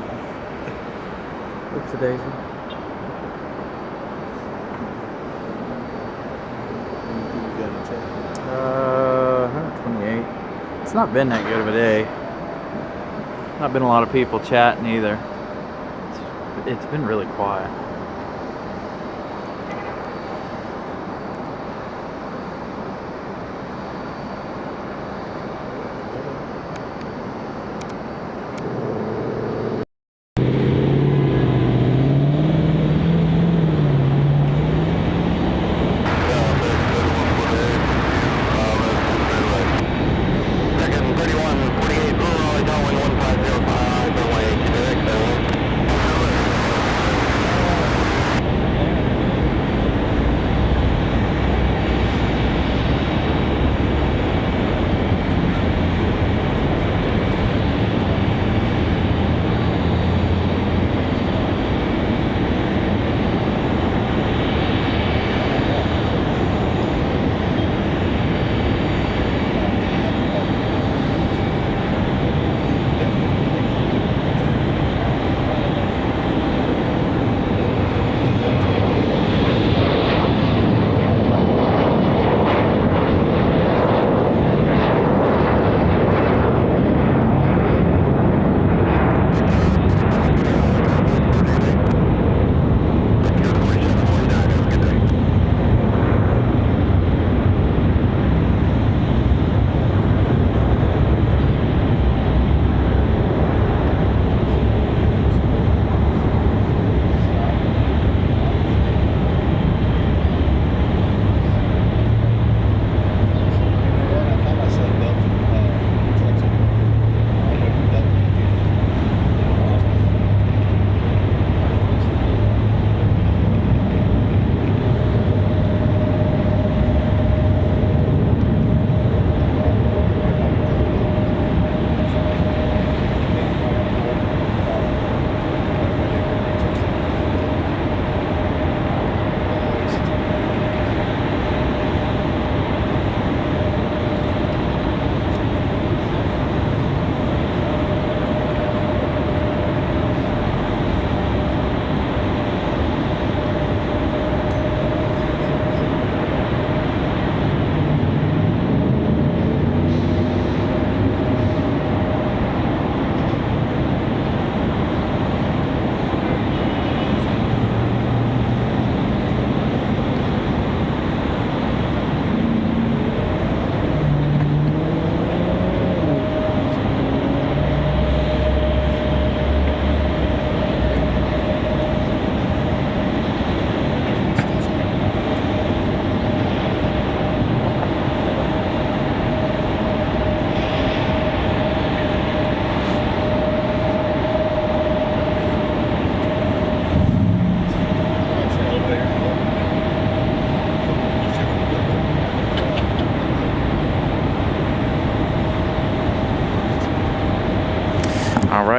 Oops, a daisy. You got a check? 128. It's not been that good of a day. Not been a lot of people chatting either. It's been really quiet.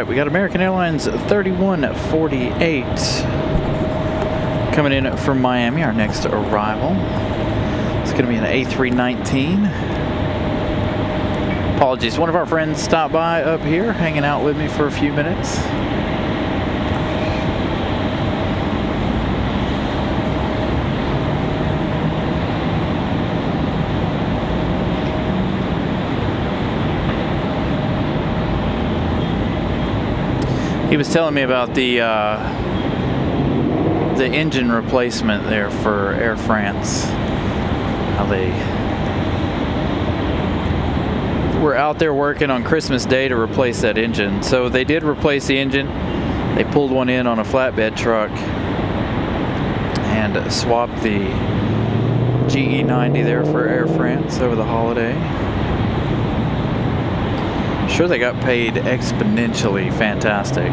right, we got American Airlines 3148 coming in from Miami, our next arrival. It's going to be an A319. Apologies, one of our friends stopped by up here, hanging out with me for a few minutes. He was telling me about the engine replacement there for Air France. How they were out there working on Christmas Day to replace that engine. So they did replace the engine. They pulled one in on a flatbed truck and swapped the GE90 there for Air France over the holiday. Sure, they got paid exponentially fantastic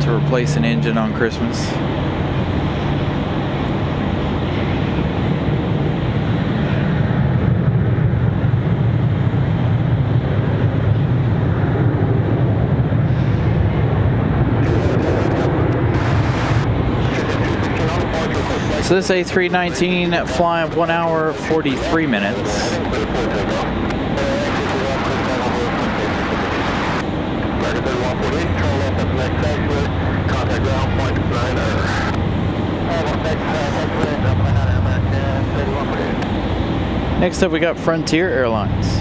to replace an engine on Christmas. So this A319 flying 1 hour 43 minutes. Next up we got Frontier Airlines.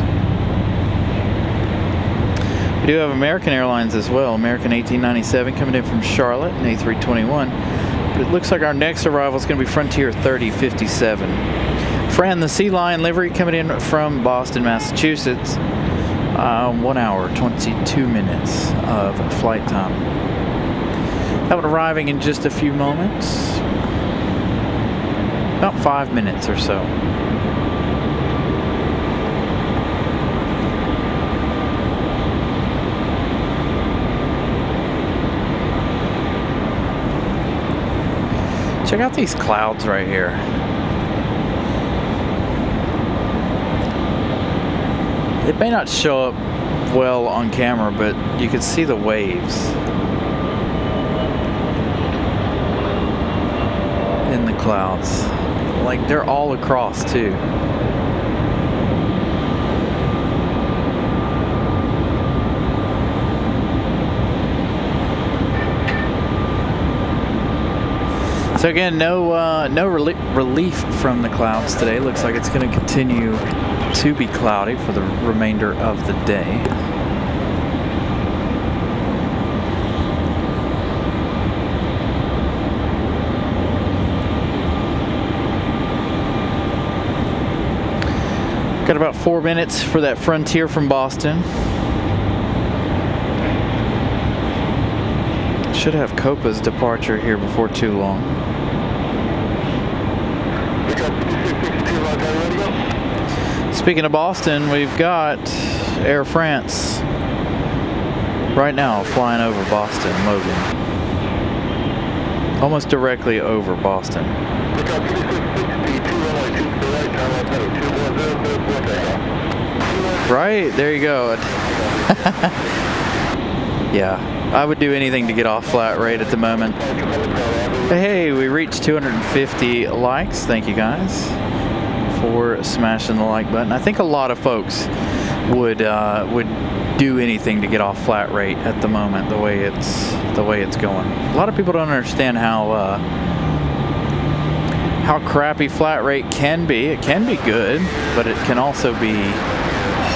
We do have American Airlines as well. American 1897 coming in from Charlotte, an A321. But it looks like our next arrival is going to be Frontier 3057. Fran the Sea Lion livery coming in from Boston, Massachusetts. 1 hour, 22 minutes of flight time. That one arriving in just a few moments. About 5 minutes or so. Check out these clouds right here. It may not show up well on camera, but you can see the waves in the clouds. Like they're all across too. So again, no relief from the clouds today. Looks like it's going to continue to be cloudy for the remainder of the day. Got about 4 minutes for that Frontier from Boston. Should have Copa's departure here before too long. Speaking of Boston, we've got Air France right now flying over Boston, Logan. Almost directly over Boston. Right, there you go. Yeah, I would do anything to get off flat rate at the moment. Hey, we reached 250 likes. Thank you guys for smashing the like button. I think a lot of folks would do anything to get off flat rate at the moment. The way it's going. A lot of people don't understand how crappy flat rate can be. It can be good, but it can also be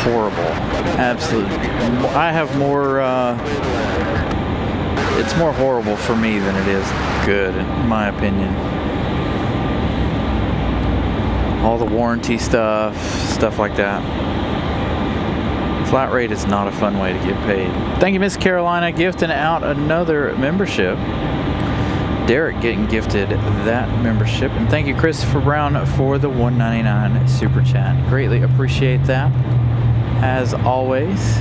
horrible. Absolutely. I have more. It's more horrible for me than it is good, in my opinion. All the warranty stuff like that. Flat rate is not a fun way to get paid. Thank you, Miss Carolina, gifting out another membership. Derek getting gifted that membership. And thank you, Christopher Brown, for the $1.99 super chat. Greatly appreciate that, as always.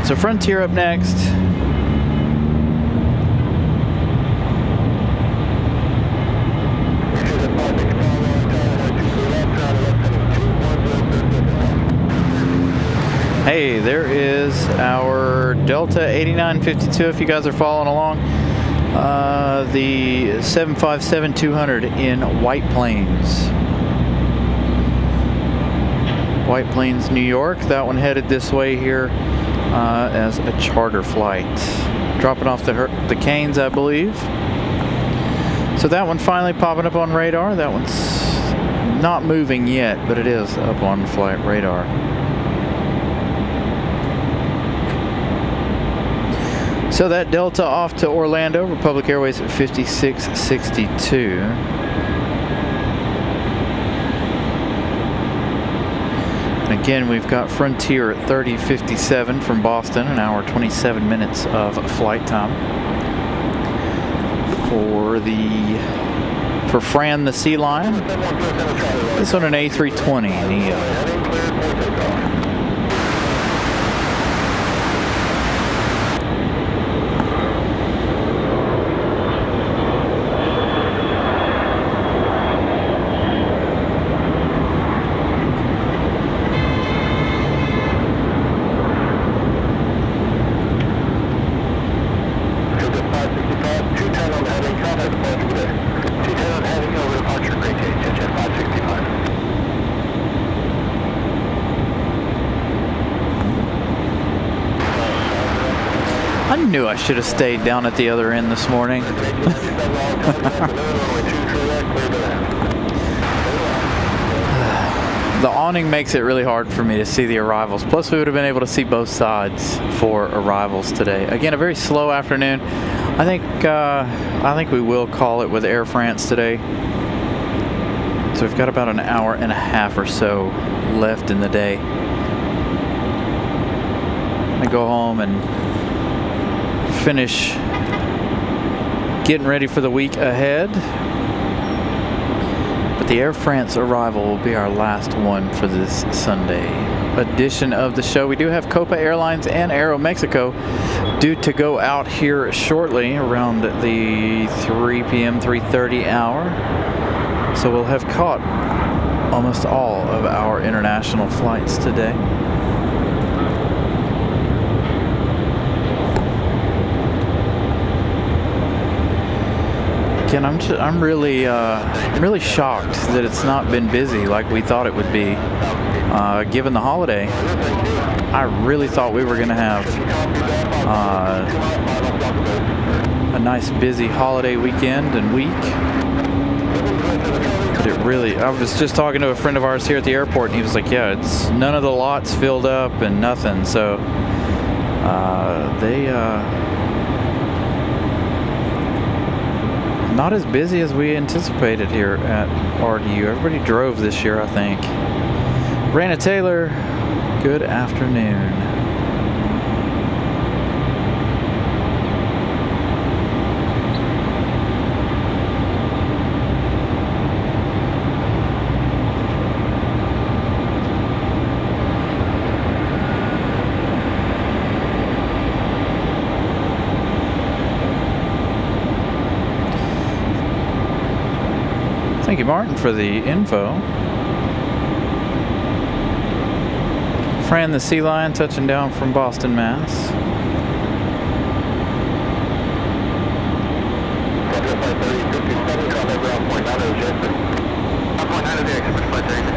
So Frontier up next. Hey, there is our Delta 8952 if you guys are following along. The 757-200 in White Plains. White Plains, New York. That one headed this way here as a charter flight. Dropping off the Canes, I believe. So that one finally popping up on radar. That one's not moving yet, but it is up on flight radar. So that Delta off to Orlando, Republic Airways at 5662. And again, we've got Frontier at 3057 from Boston, an hour 27 minutes of flight time. For Fran the Sea Lion, this on an A320 Neo. I knew I should have stayed down at the other end this morning. The awning makes it really hard for me to see the arrivals. Plus, we would have been able to see both sides for arrivals today. Again, a very slow afternoon. I think we will call it with Air France today. So we've got about an hour and a half or so left in the day. I'm gonna go home and finish getting ready for the week ahead. But the Air France arrival will be our last one for this Sunday edition of the show. We do have Copa Airlines and Aeromexico due to go out here shortly around the 3 p.m., 3:30 hour. So we'll have caught almost all of our international flights today. Again, I'm really shocked that it's not been busy like we thought it would be. Given the holiday, I really thought we were going to have a nice busy holiday weekend and week. But it really, I was just talking to a friend of ours here at the airport, and he was like, yeah, it's none of the lots filled up and nothing. So not as busy as we anticipated here at RDU. Everybody drove this year, I think. Brandon Taylor, good afternoon. Thank you, Martin, for the info. Fran the Sea Lion touching down from Boston, Mass.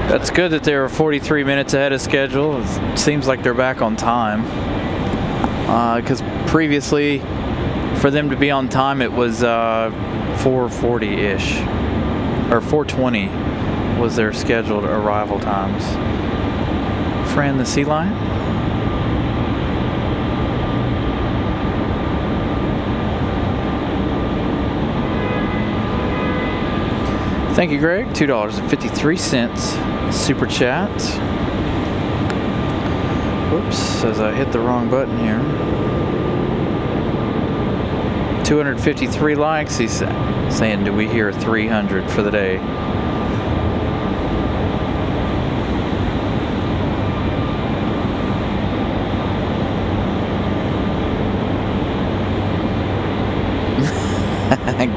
That's good that they were 43 minutes ahead of schedule. It seems like they're back on time. Because previously, for them to be on time, it was 4:40-ish. Or 4:20 was their scheduled arrival times. Fran the Sea Lion. Thank you, Greg. $2.53 super chat. Whoops, says I hit the wrong button here. 253 likes. He's saying, do we hear 300 for the day?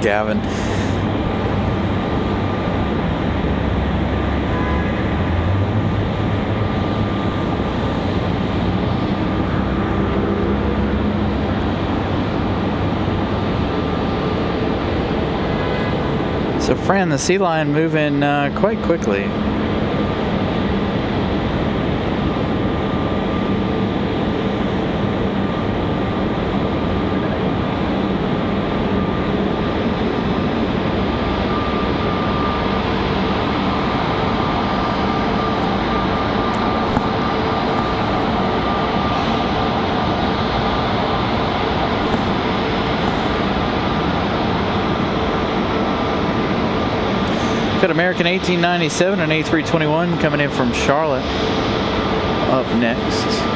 Gavin. So Fran, the sea lion moving quite quickly. Got American 1897 and A321 coming in from Charlotte up next.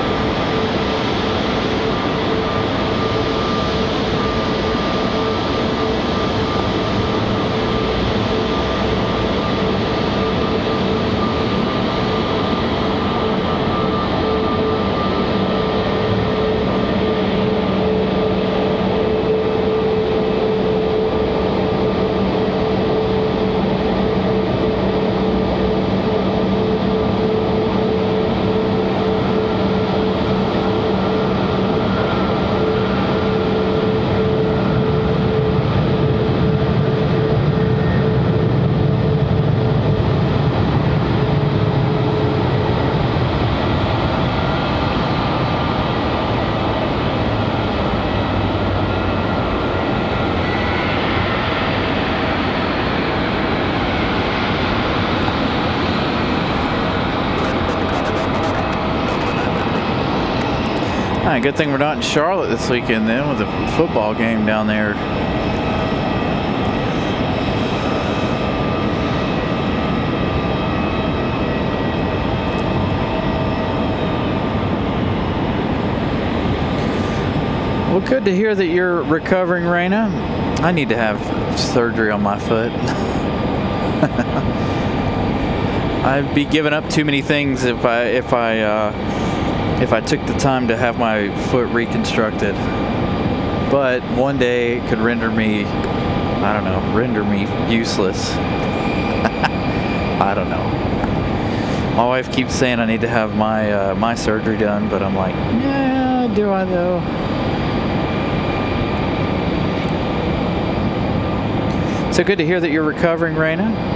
Good thing we're not in Charlotte this weekend then with a football game down there. Well, good to hear that you're recovering, Raina. I need to have surgery on my foot. I'd be giving up too many things if I took the time to have my foot reconstructed. But one day it could render me, I don't know, render me useless. I don't know. My wife keeps saying I need to have my surgery done, but I'm like, yeah, do I though? So good to hear that you're recovering, Raina.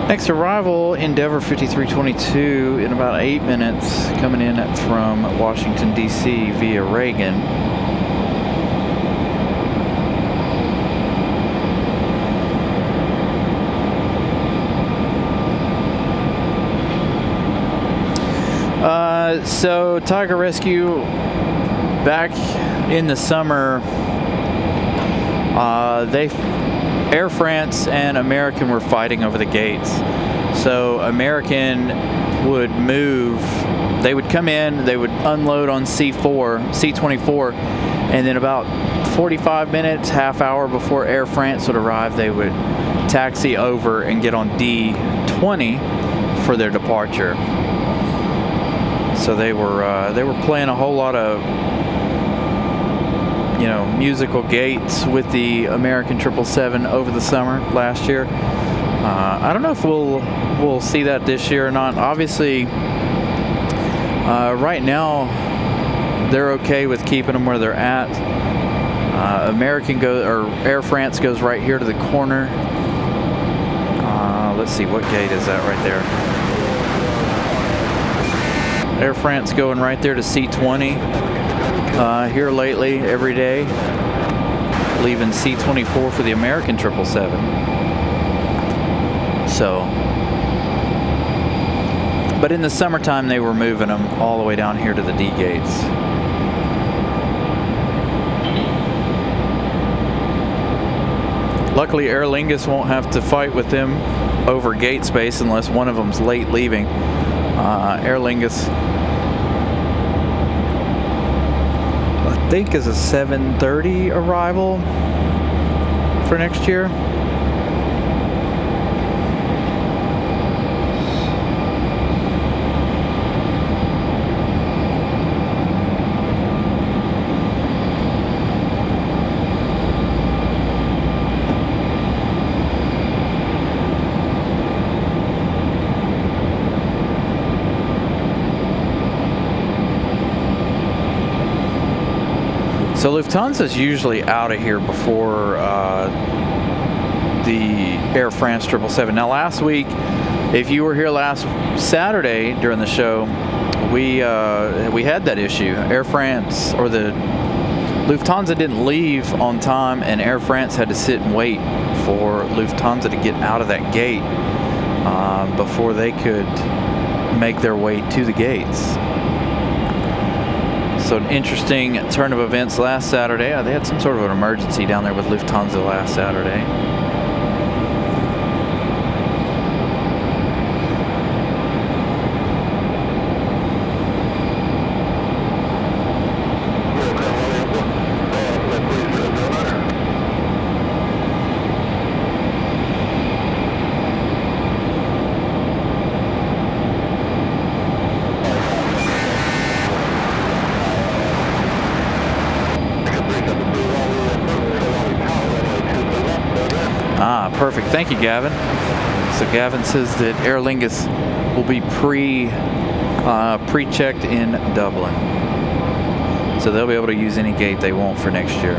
Next arrival, Endeavor 5322 in about 8 minutes, coming in from Washington, D.C. via Reagan. So Tiger Rescue, back in the summer, Air France and American were fighting over the gates. So American would move, they would come in, they would unload on C24, and then about 45 minutes, half hour before Air France would arrive, they would taxi over and get on D20 for their departure. So they were playing a whole lot of, you know, musical gates with the American 777 over the summer last year. I don't know if we'll see that this year or not. Obviously, right now they're okay with keeping them where they're at. Air France goes right here to the corner. Let's see, what gate is that right there? Air France going right there to C20. Here lately, every day, leaving C24 for the American 777. So, but in the summertime, they were moving them all the way down here to the D gates. Luckily, Aer Lingus won't have to fight with them over gate space unless one of them's late leaving. Aer Lingus, I think, is a 7:30 arrival for next year. So Lufthansa's usually out of here before the Air France 777. Now last week, if you were here last Saturday during the show, we had that issue. Air France, or the Lufthansa, didn't leave on time, and Air France had to sit and wait for Lufthansa to get out of that gate before they could make their way to the gates. So an interesting turn of events last Saturday. They had some sort of an emergency down there with Lufthansa last Saturday. Perfect. Thank you, Gavin. So Gavin says that Aer Lingus will be pre-checked in Dublin. So they'll be able to use any gate they want for next year.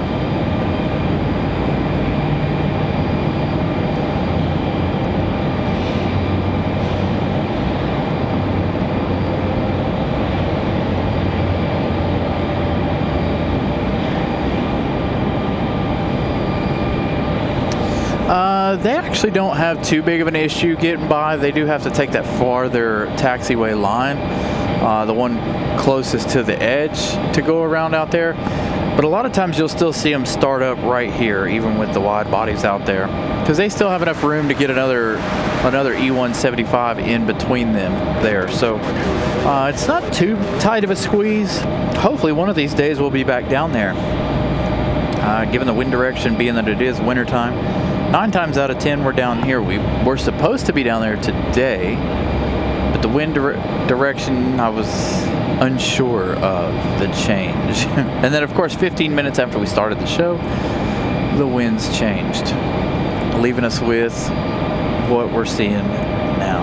They actually don't have too big of an issue getting by. They do have to take that farther taxiway line, the one closest to the edge, to go around out there. But a lot of times you'll still see them start up right here, even with the wide bodies out there, because they still have enough room to get another E175 in between them there. So it's not too tight of a squeeze. Hopefully one of these days we'll be back down there. Given the wind direction being that it is wintertime, 9 times out of 10 we're down here. We're supposed to be down there today, but the wind direction, I was unsure of the change. And then of course 15 minutes after we started the show, the winds changed, leaving us with what we're seeing now.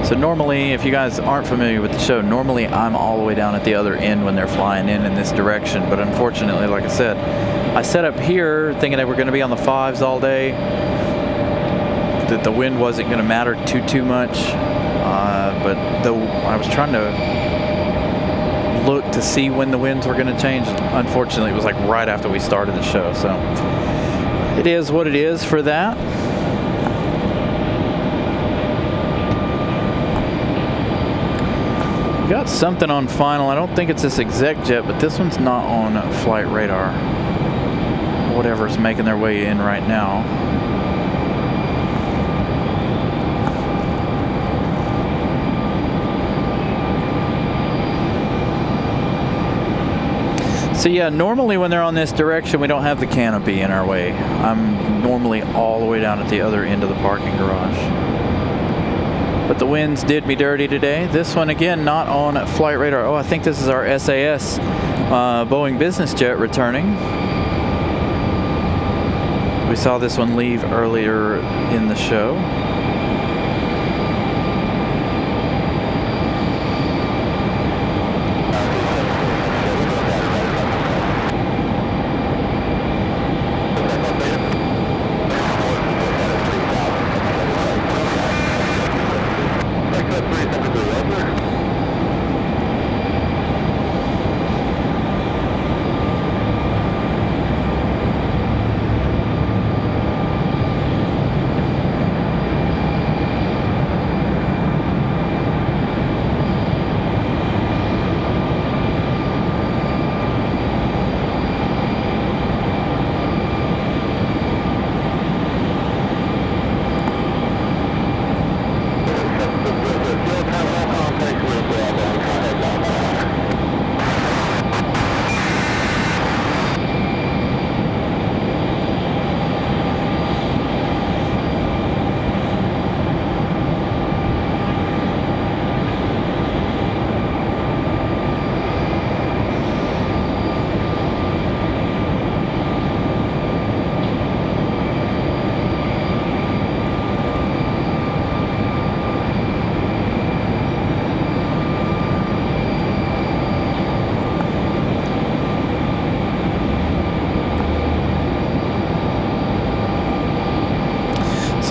So normally, if you guys aren't familiar with the show, normally I'm all the way down at the other end when they're flying in this direction. But unfortunately, like I said, I set up here thinking that we're going to be on the 5s all day, that the wind wasn't going to matter too much. But I was trying to look to see when the winds were going to change. Unfortunately, it was like right after we started the show. So it is what it is for that. Got something on final. I don't think it's this exec jet, but this one's not on flight radar. Whatever's making their way in right now. So yeah, normally when they're on this direction, we don't have the canopy in our way. I'm normally all the way down at the other end of the parking garage. But the winds did me dirty today. This one, again, not on flight radar. Oh, I think this is our SAS Boeing business jet returning. We saw this one leave earlier in the show.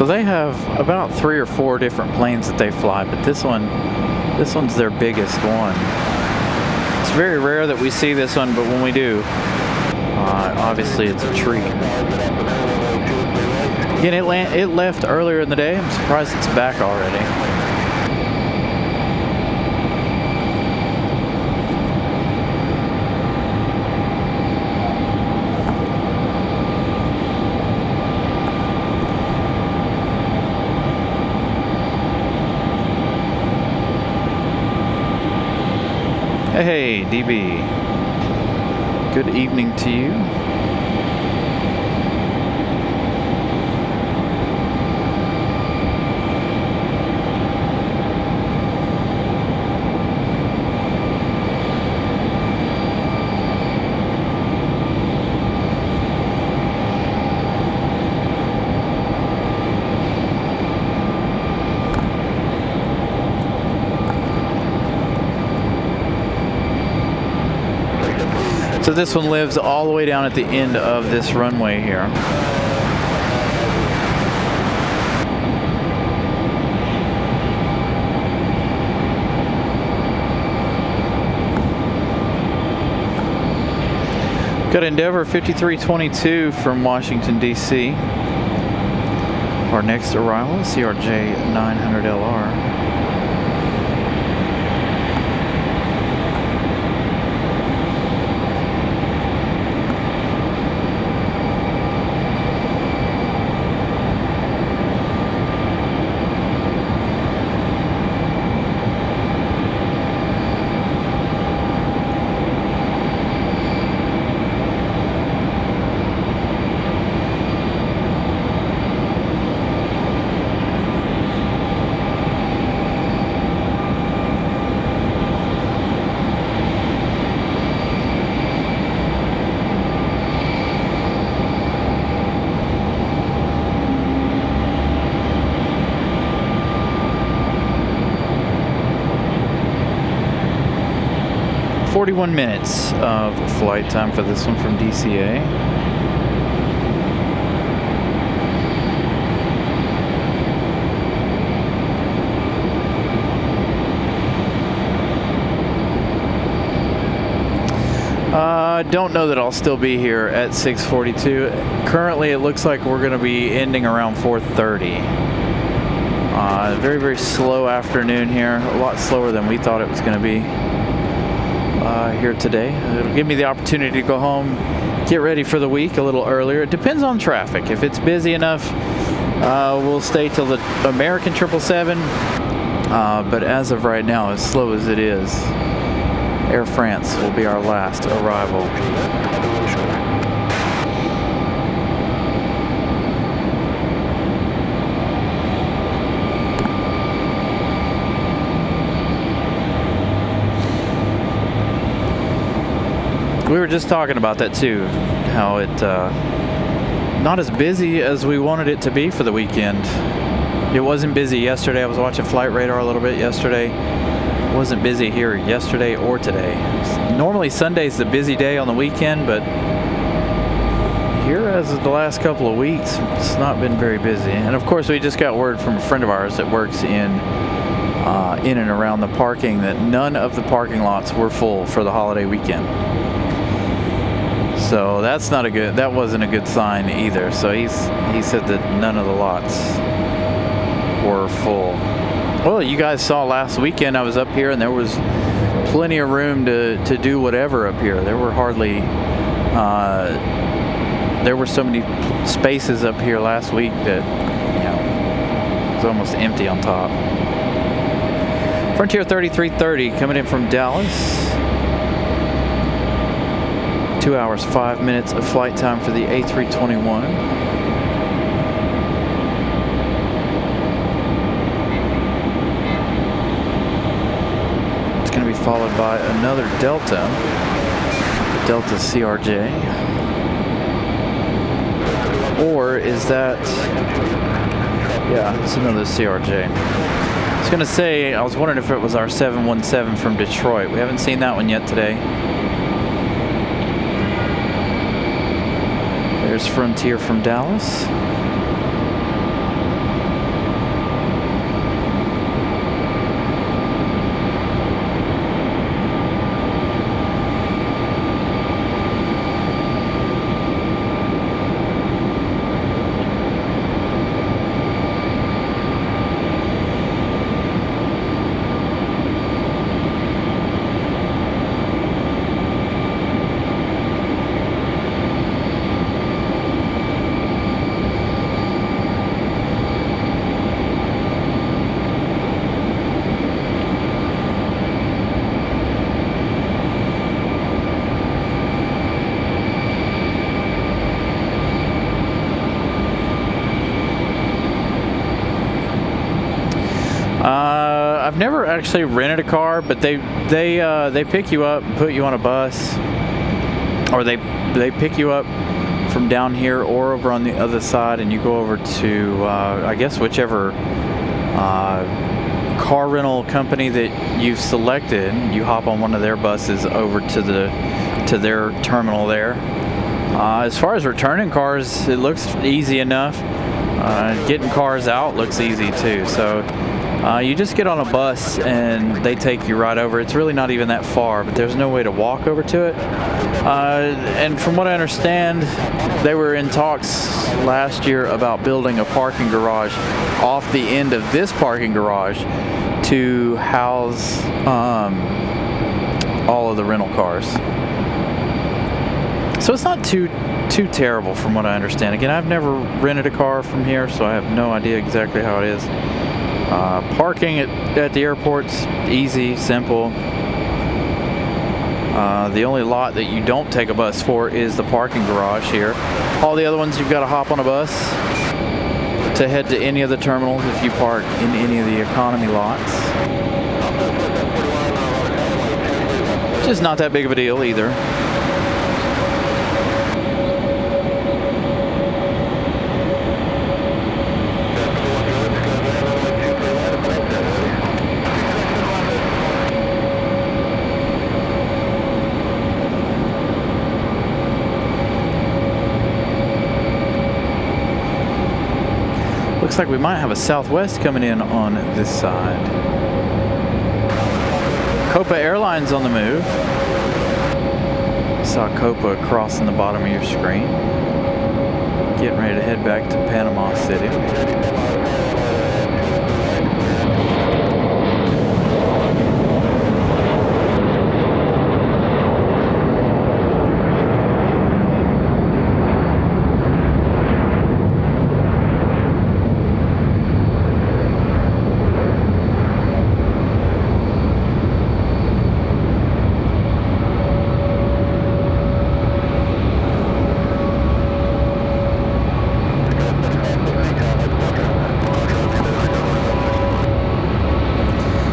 So they have about 3 or 4 different planes that they fly, but this one's their biggest one. It's very rare that we see this one, but when we do, obviously it's a treat. Again, it left earlier in the day. I'm surprised it's back already. Hey, DB. Good evening to you. So this one lives all the way down at the end of this runway here. Got Endeavor 5322 from Washington, D.C. Our next arrival is CRJ 900LR. 41 minutes of flight time for this one from DCA. Don't know that I'll still be here at 6:42. Currently, it looks like we're going to be ending around 4:30. Very, very slow afternoon here. A lot slower than we thought it was going to be here today. It'll give me the opportunity to go home, get ready for the week a little earlier. It depends on traffic. If it's busy enough, we'll stay till the American 777. But as of right now, as slow as it is, Air France will be our last arrival. We were just talking about that too, how it not as busy as we wanted it to be for the weekend. It wasn't busy yesterday. I was watching Flight Radar a little bit yesterday. It wasn't busy here yesterday or today. Normally Sunday's the busy day on the weekend, but here as of the last couple of weeks, it's not been very busy. And of course, we just got word from a friend of ours that works in and around the parking that none of the parking lots were full for the holiday weekend. So that's not a good, that wasn't a good sign either. So he said that none of the lots were full. Well, you guys saw last weekend I was up here and there was plenty of room to do whatever up here. There were hardly, there were so many spaces up here last week that, you know, it was almost empty on top. Frontier 3330 coming in from Dallas. 2 hours, 5 minutes of flight time for the A321. It's going to be followed by another Delta CRJ. Or is that, yeah, it's another CRJ. I was going to say, I was wondering if it was our 717 from Detroit. We haven't seen that one yet today. There's Frontier from Dallas. actually rented a car, but they pick you up and put you on a bus, or they pick you up from down here or over on the other side, and you go over to I guess whichever car rental company that you've selected. You hop on one of their buses over to their terminal there. As far as returning cars, it looks easy enough. Getting cars out looks easy too. So you just get on a bus and they take you right over. It's really not even that far, but there's no way to walk over to it. And from what I understand, they were in talks last year about building a parking garage off the end of this parking garage to house all of the rental cars. So it's not too terrible from what I understand. Again, I've never rented a car from here, so I have no idea exactly how it is. Parking at the airport's easy, simple. The only lot that you don't take a bus for is the parking garage here. All the other ones you've got to hop on a bus to head to any of the terminals if you park in any of the economy lots. Which is not that big of a deal either. Looks like we might have a Southwest coming in on this side. Copa Airlines on the move. Saw Copa across in the bottom of your screen. Getting ready to head back to Panama City.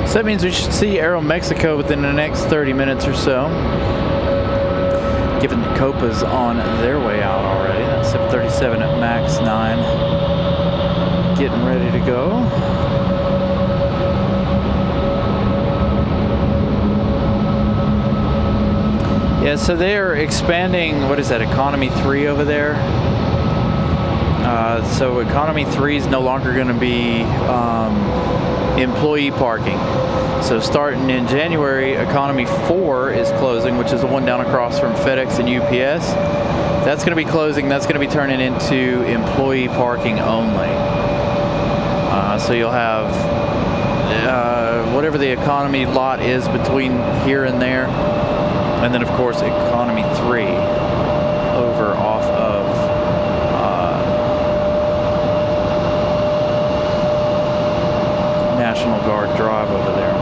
So that means we should see Aeromexico within the next 30 minutes or so. Given the Copa's on their way out already. That's 737 at MAX 9. Getting ready to go. Yeah, so they're expanding, what is that, Economy 3 over there? So Economy 3 is no longer going to be employee parking. So starting in January, Economy 4 is closing, which is the one down across from FedEx and UPS. That's going to be closing. That's going to be turning into employee parking only. So you'll have whatever the economy lot is between here and there. And then, of course, Economy 3 over off of National Guard Drive over there.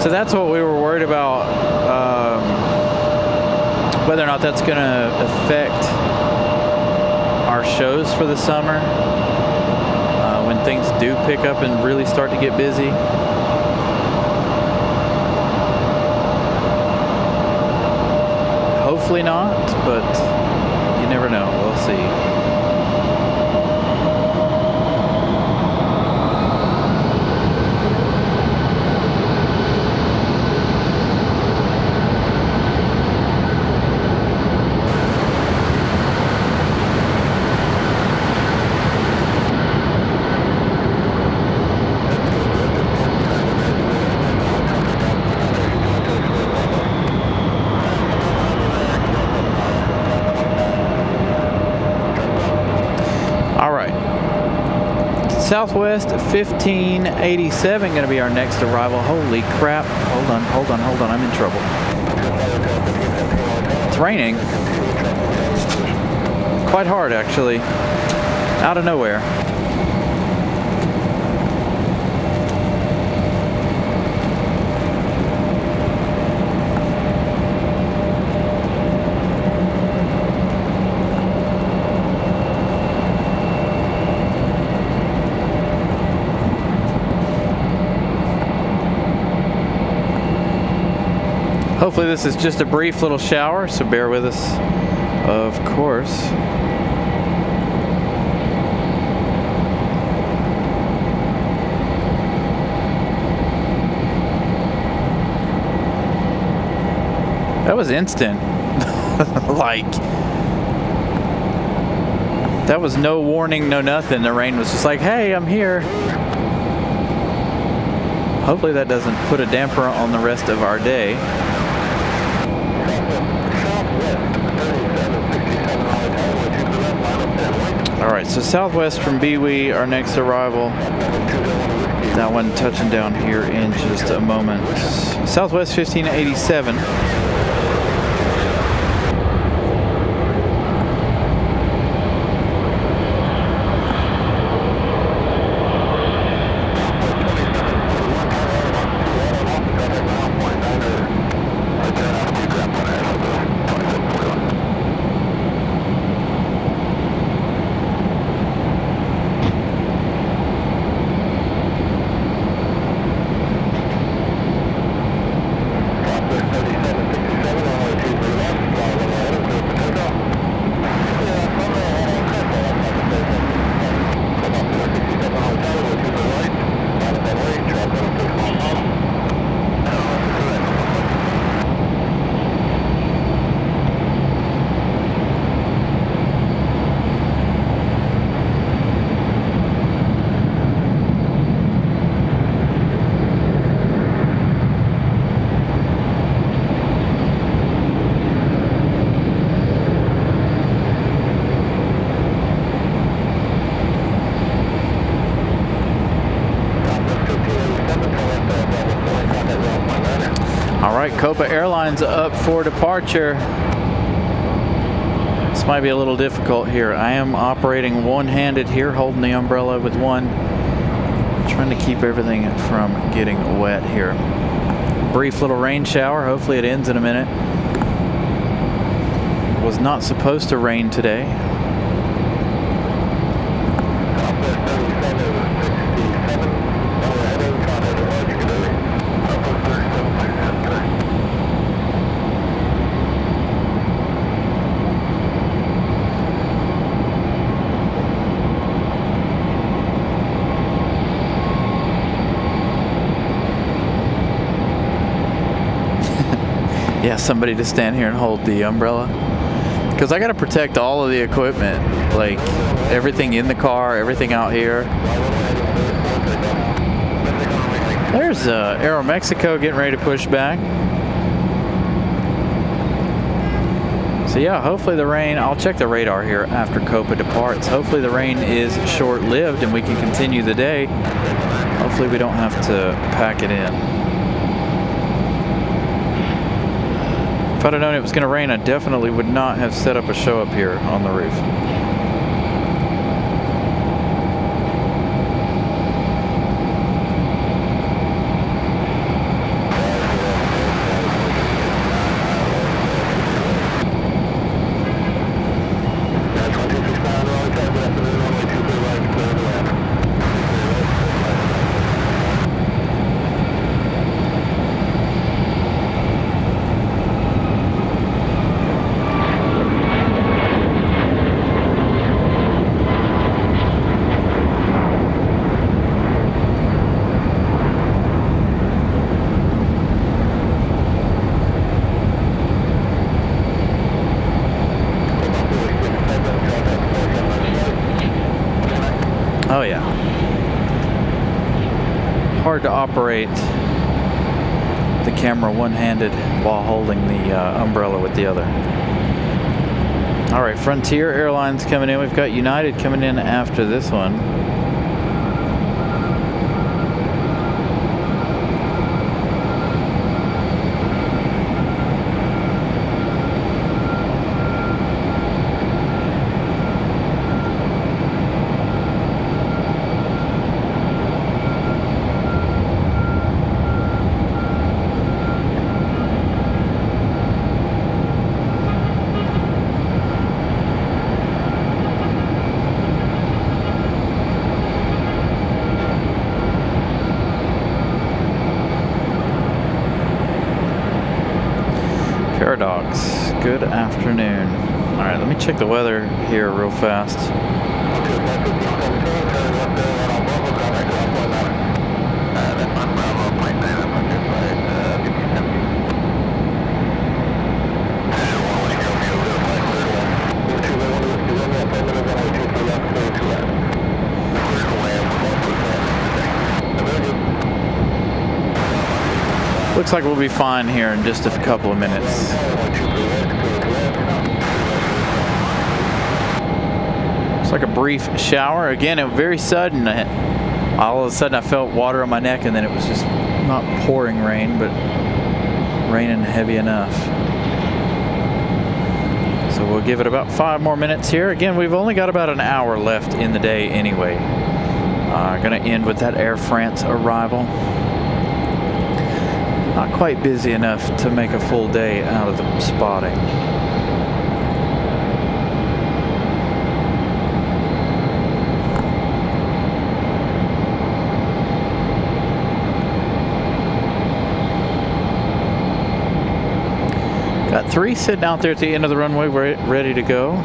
So that's what we were worried about, whether or not that's going to affect our shows for the summer when things do pick up and really start to get busy. Hopefully not, but you never know. We'll see. Southwest 1587 going to be our next arrival. Holy crap. Hold on. I'm in trouble. It's raining. Quite hard, actually. Out of nowhere. Hopefully this is just a brief little shower, so bear with us, of course. That was instant. Like, that was no warning, no nothing. The rain was just like, hey, I'm here. Hopefully that doesn't put a damper on the rest of our day. Alright, so southwest from Bewee, our next arrival. That one touching down here in just a moment. Southwest 1587. Alright, Copa Airlines up for departure. This might be a little difficult here. I am operating one-handed here, holding the umbrella with one. Trying to keep everything from getting wet here. Brief little rain shower. Hopefully it ends in a minute. It was not supposed to rain today. Yeah, somebody to stand here and hold the umbrella. Because I got to protect all of the equipment. Like, everything in the car, everything out here. There's Aeromexico getting ready to push back. So yeah, hopefully the rain, I'll check the radar here after Copa departs. Hopefully the rain is short-lived and we can continue the day. Hopefully we don't have to pack it in. If I'd have known it was going to rain, I definitely would not have set up a show up here on the roof. Oh yeah. Hard to operate the camera one-handed while holding the umbrella with the other. All right, Frontier Airlines coming in. We've got United coming in after this one. Paradox. Good afternoon. All right, let me check the weather here real fast. Looks like we'll be fine here in just a couple of minutes. It's like a brief shower. Again, it was very sudden. All of a sudden I felt water on my neck, and then it was just not pouring rain, but raining heavy enough. So we'll give it about 5 more minutes here. Again, we've only got about an hour left in the day anyway. Gonna end with that Air France arrival. Not quite busy enough to make a full day out of the spotting. Got 3 sitting out there at the end of the runway ready to go.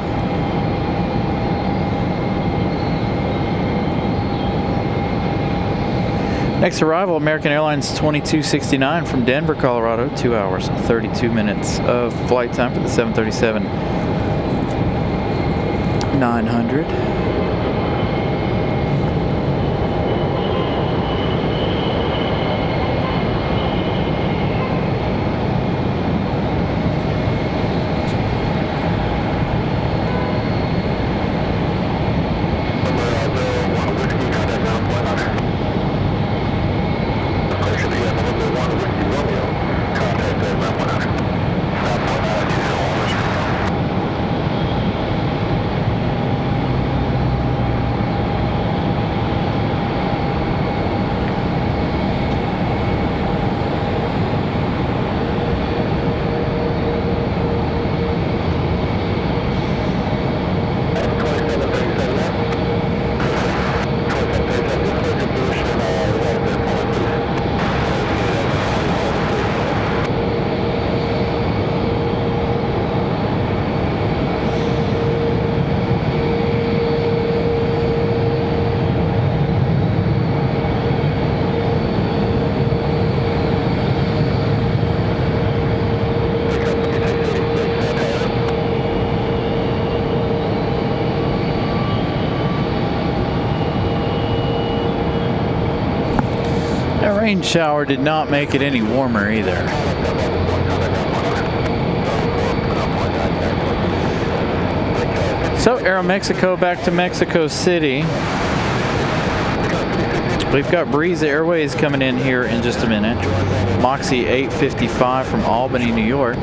Next arrival, American Airlines 2269 from Denver, Colorado. 2 hours, 32 minutes of flight time for the 737-900. That rain shower did not make it any warmer either. So Aeromexico back to Mexico City. We've got Breeze Airways coming in here in just a minute. Moxie 855 from Albany, New York.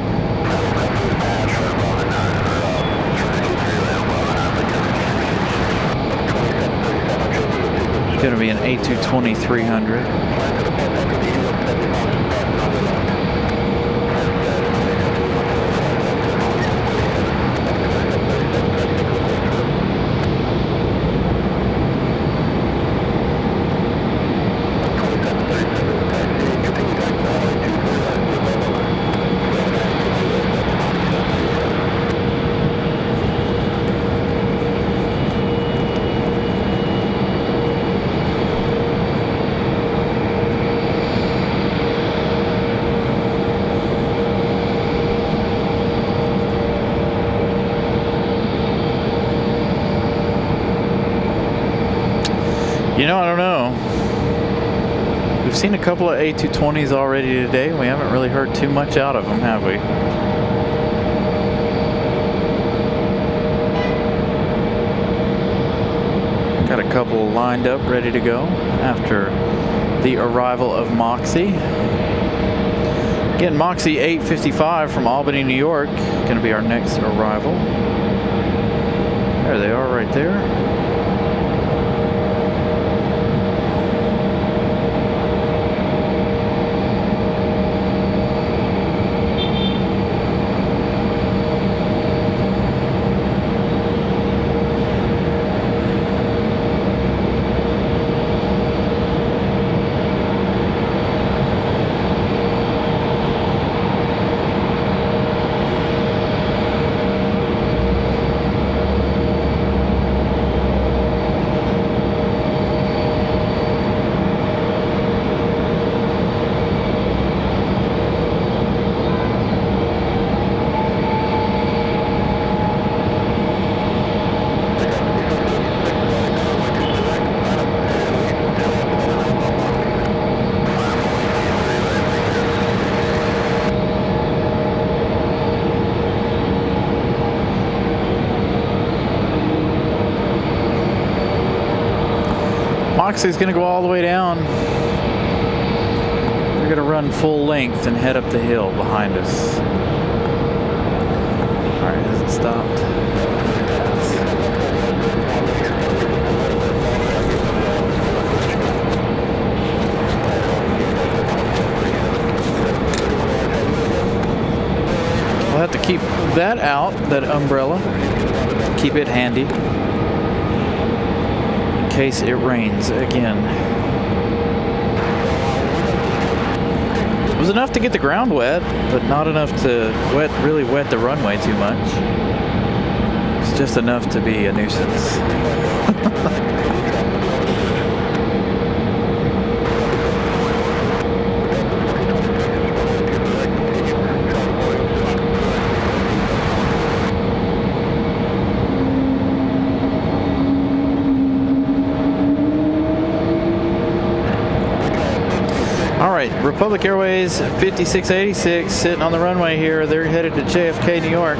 It's going to be an A220-300. You know, I don't know. We've seen a couple of A220s already today. We haven't really heard too much out of them, have we? Got a couple lined up, ready to go after the arrival of Moxie. Again, Moxie 855 from Albany, New York. Going to be our next arrival. There they are right there. Moxie's gonna go all the way down. They're gonna run full length and head up the hill behind us. All right, has it stopped? We'll have to keep that out, that umbrella. Keep it handy in case it rains again. It was enough to get the ground wet, but not enough to really wet the runway too much. It's just enough to be a nuisance. Republic Airways 5686 sitting on the runway here. They're headed to JFK, New York.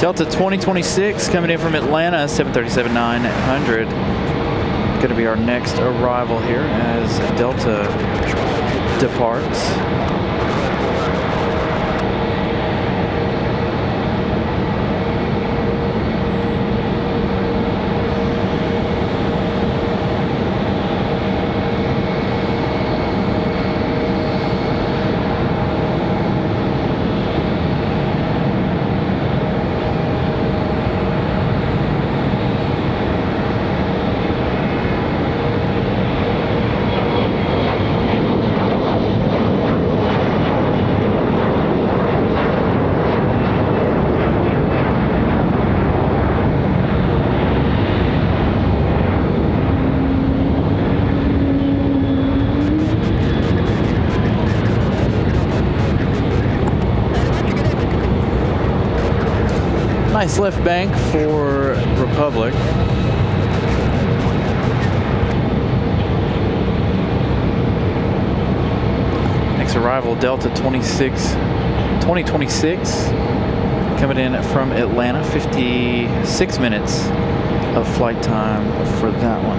Delta 2026 coming in from Atlanta, 737-900. Going to be our next arrival here as Delta departs. Nice left bank for Republic. Next arrival, Delta 2026 coming in from Atlanta. 56 minutes of flight time for that one.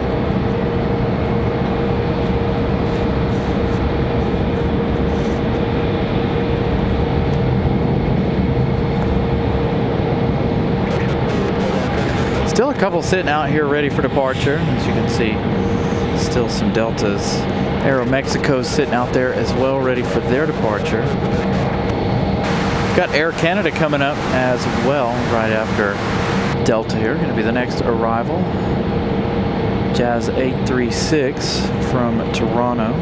Still a couple sitting out here ready for departure. As you can see, still some Deltas. Aeromexico's sitting out there as well, ready for their departure. Got Air Canada coming up as well right after Delta here. Going to be the next arrival. Jazz 836 from Toronto.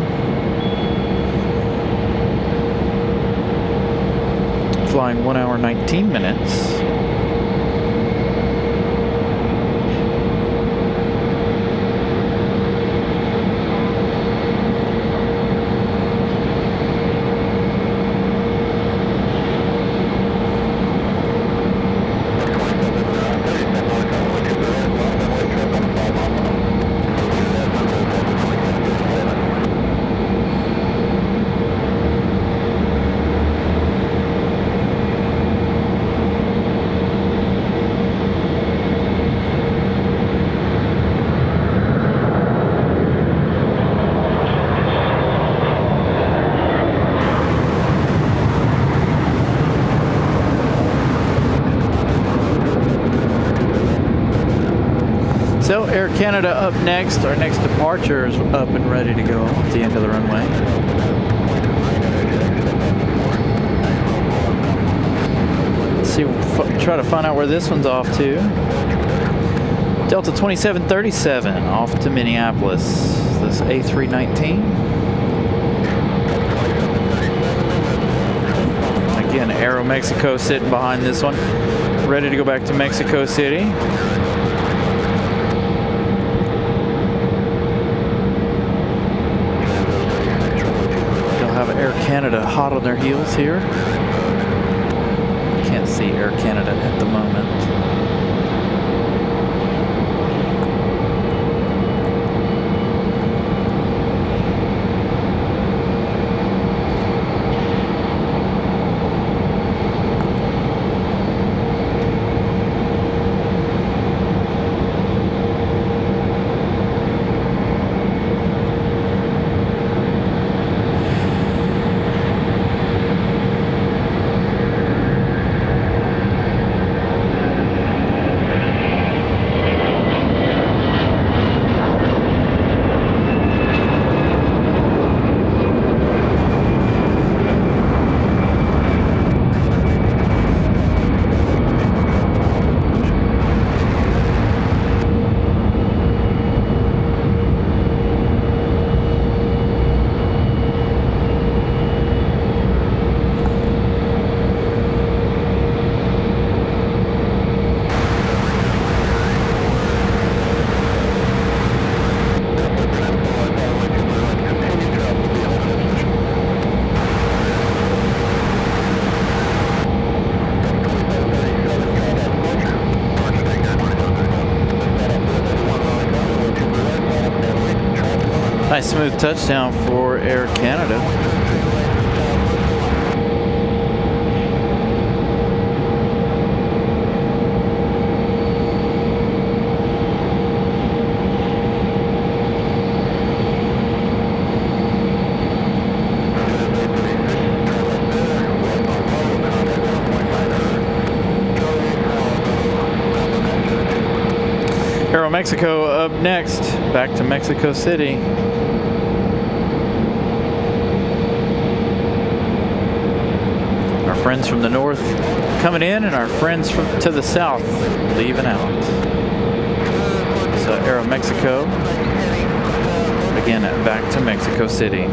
Flying 1 hour 19 minutes. So Air Canada up next. Our next departure is up and ready to go at the end of the runway. Let's see, try to find out where this one's off to. Delta 2737 off to Minneapolis. This A319. Again, Aeromexico sitting behind this one, ready to go back to Mexico City. Air Canada hot on their heels here. Can't see Air Canada at the moment. Nice smooth touchdown for Air Canada. Mexico up next, back to Mexico City. Our friends from the north coming in, and our friends to the south leaving out. So Aeromexico, again, back to Mexico City.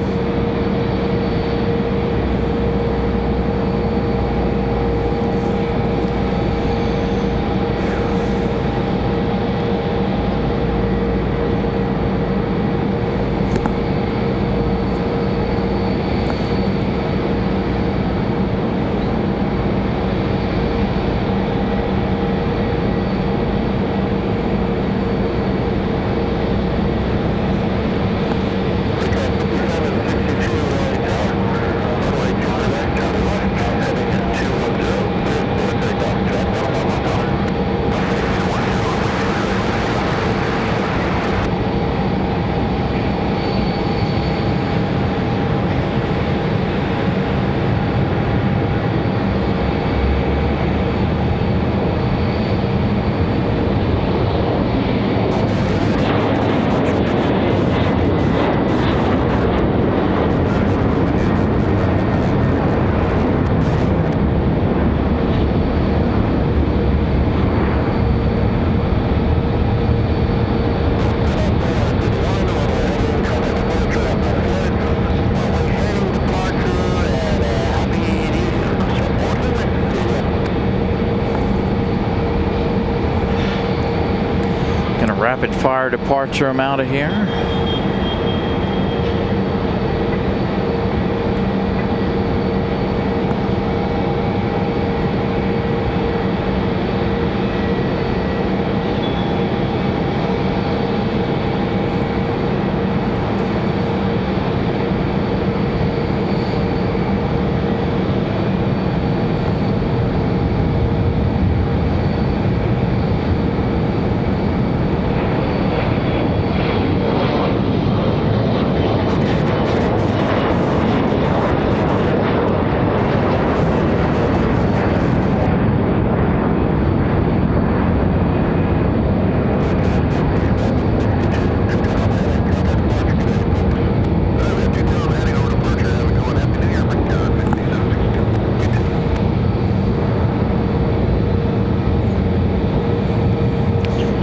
Rapid fire departure I'm out of here.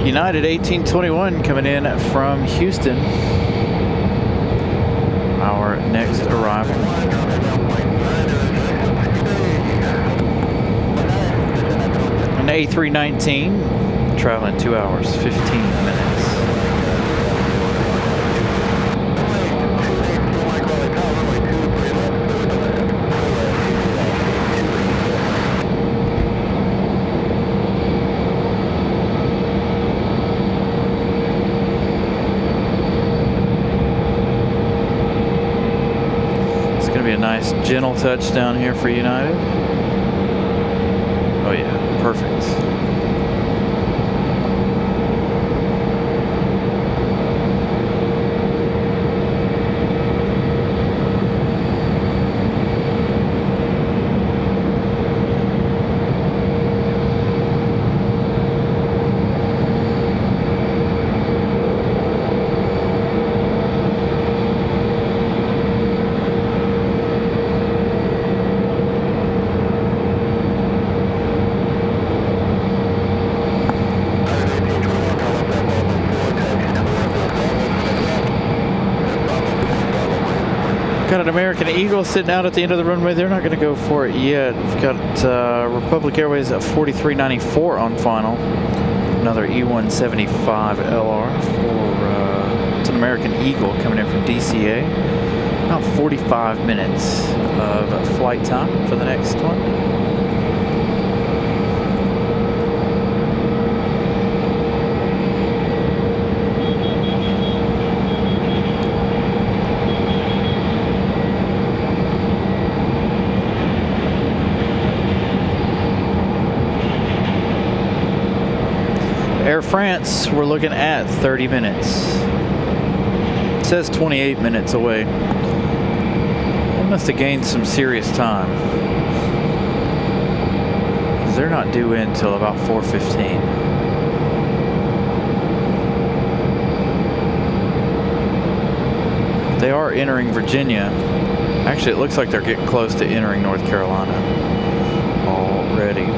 United 1821 coming in from Houston. Our next arrival. An A319 traveling 2 hours, 15 minutes. Nice gentle touchdown here for United. Oh yeah, perfect. Got an American Eagle sitting out at the end of the runway. They're not going to go for it yet. We've got Republic Airways at 4394 on final. Another E175 LR for it's an American Eagle coming in from DCA. About 45 minutes of flight time for the next one. Air France, we're looking at 30 minutes. It says 28 minutes away. They must have gained some serious time. They're not due in till about 4:15. They are entering Virginia. Actually, it looks like they're getting close to entering North Carolina already.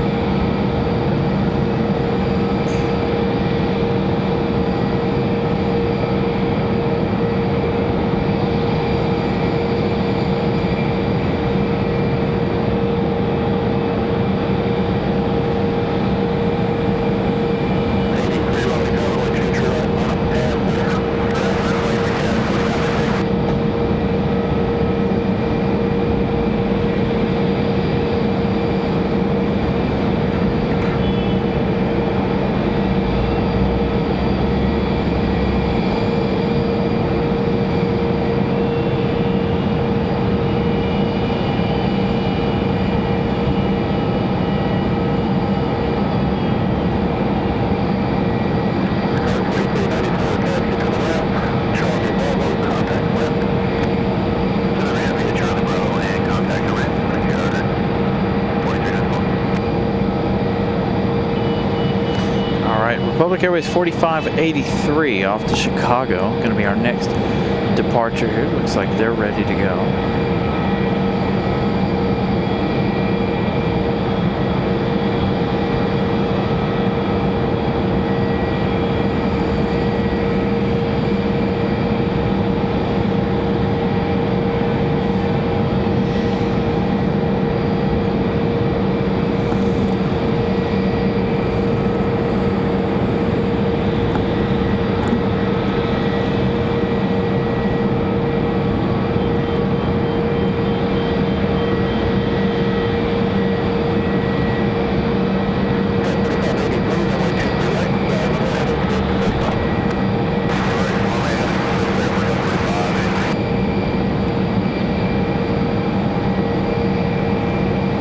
Republic Airways 4583 off to Chicago. Going to be our next departure here. Looks like they're ready to go.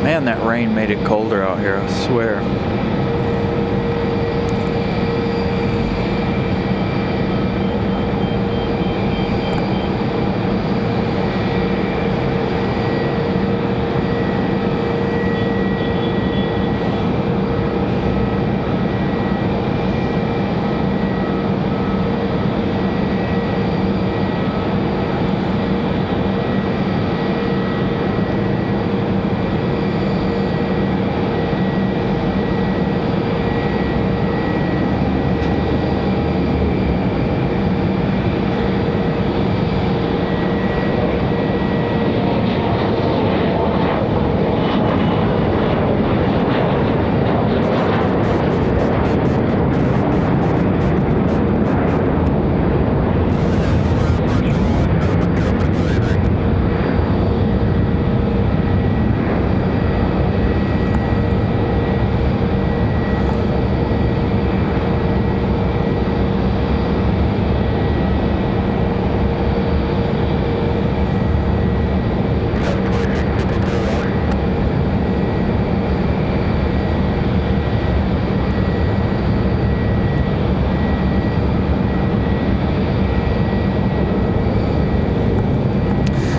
Man, that rain made it colder out here, I swear.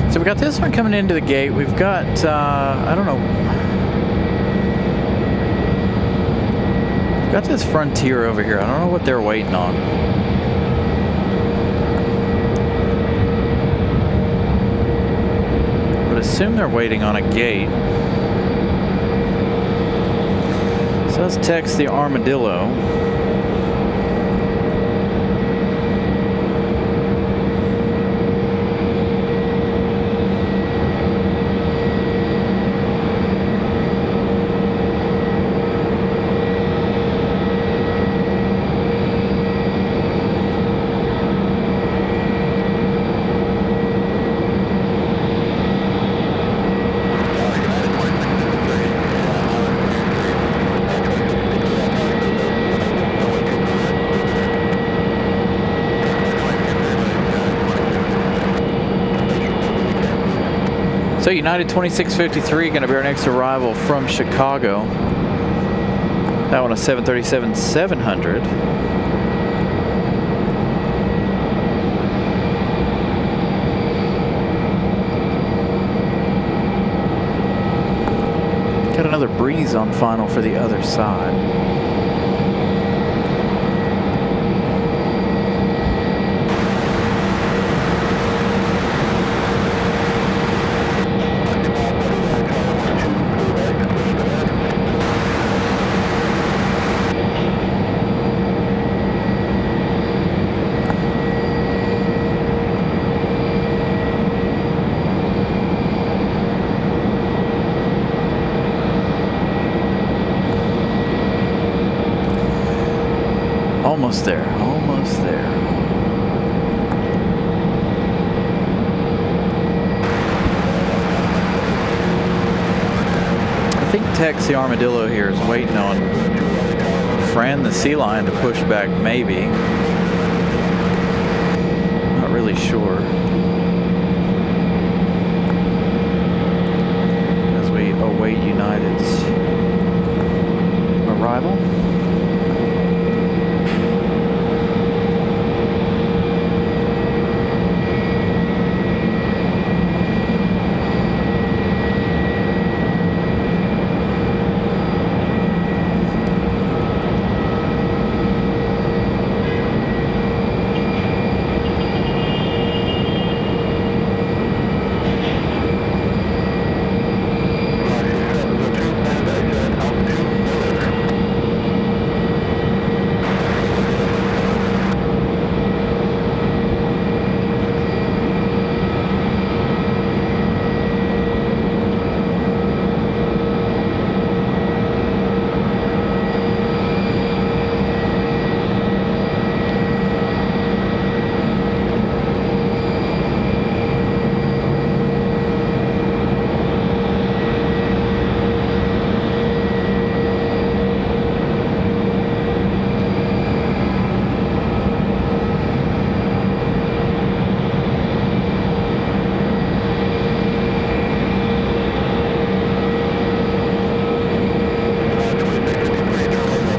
So we got this one coming into the gate. We've got, I don't know. We've got this Frontier over here. I don't know what they're waiting on. I would assume they're waiting on a gate. So let's text the Armadillo. So United 2653 going to be our next arrival from Chicago. That one a 737-700. Got another breeze on final for the other side. Almost there, almost there. I think Tex the Armadillo here is waiting on Fran the Sea Lion to push back, maybe. Not really sure. As we await United's arrival.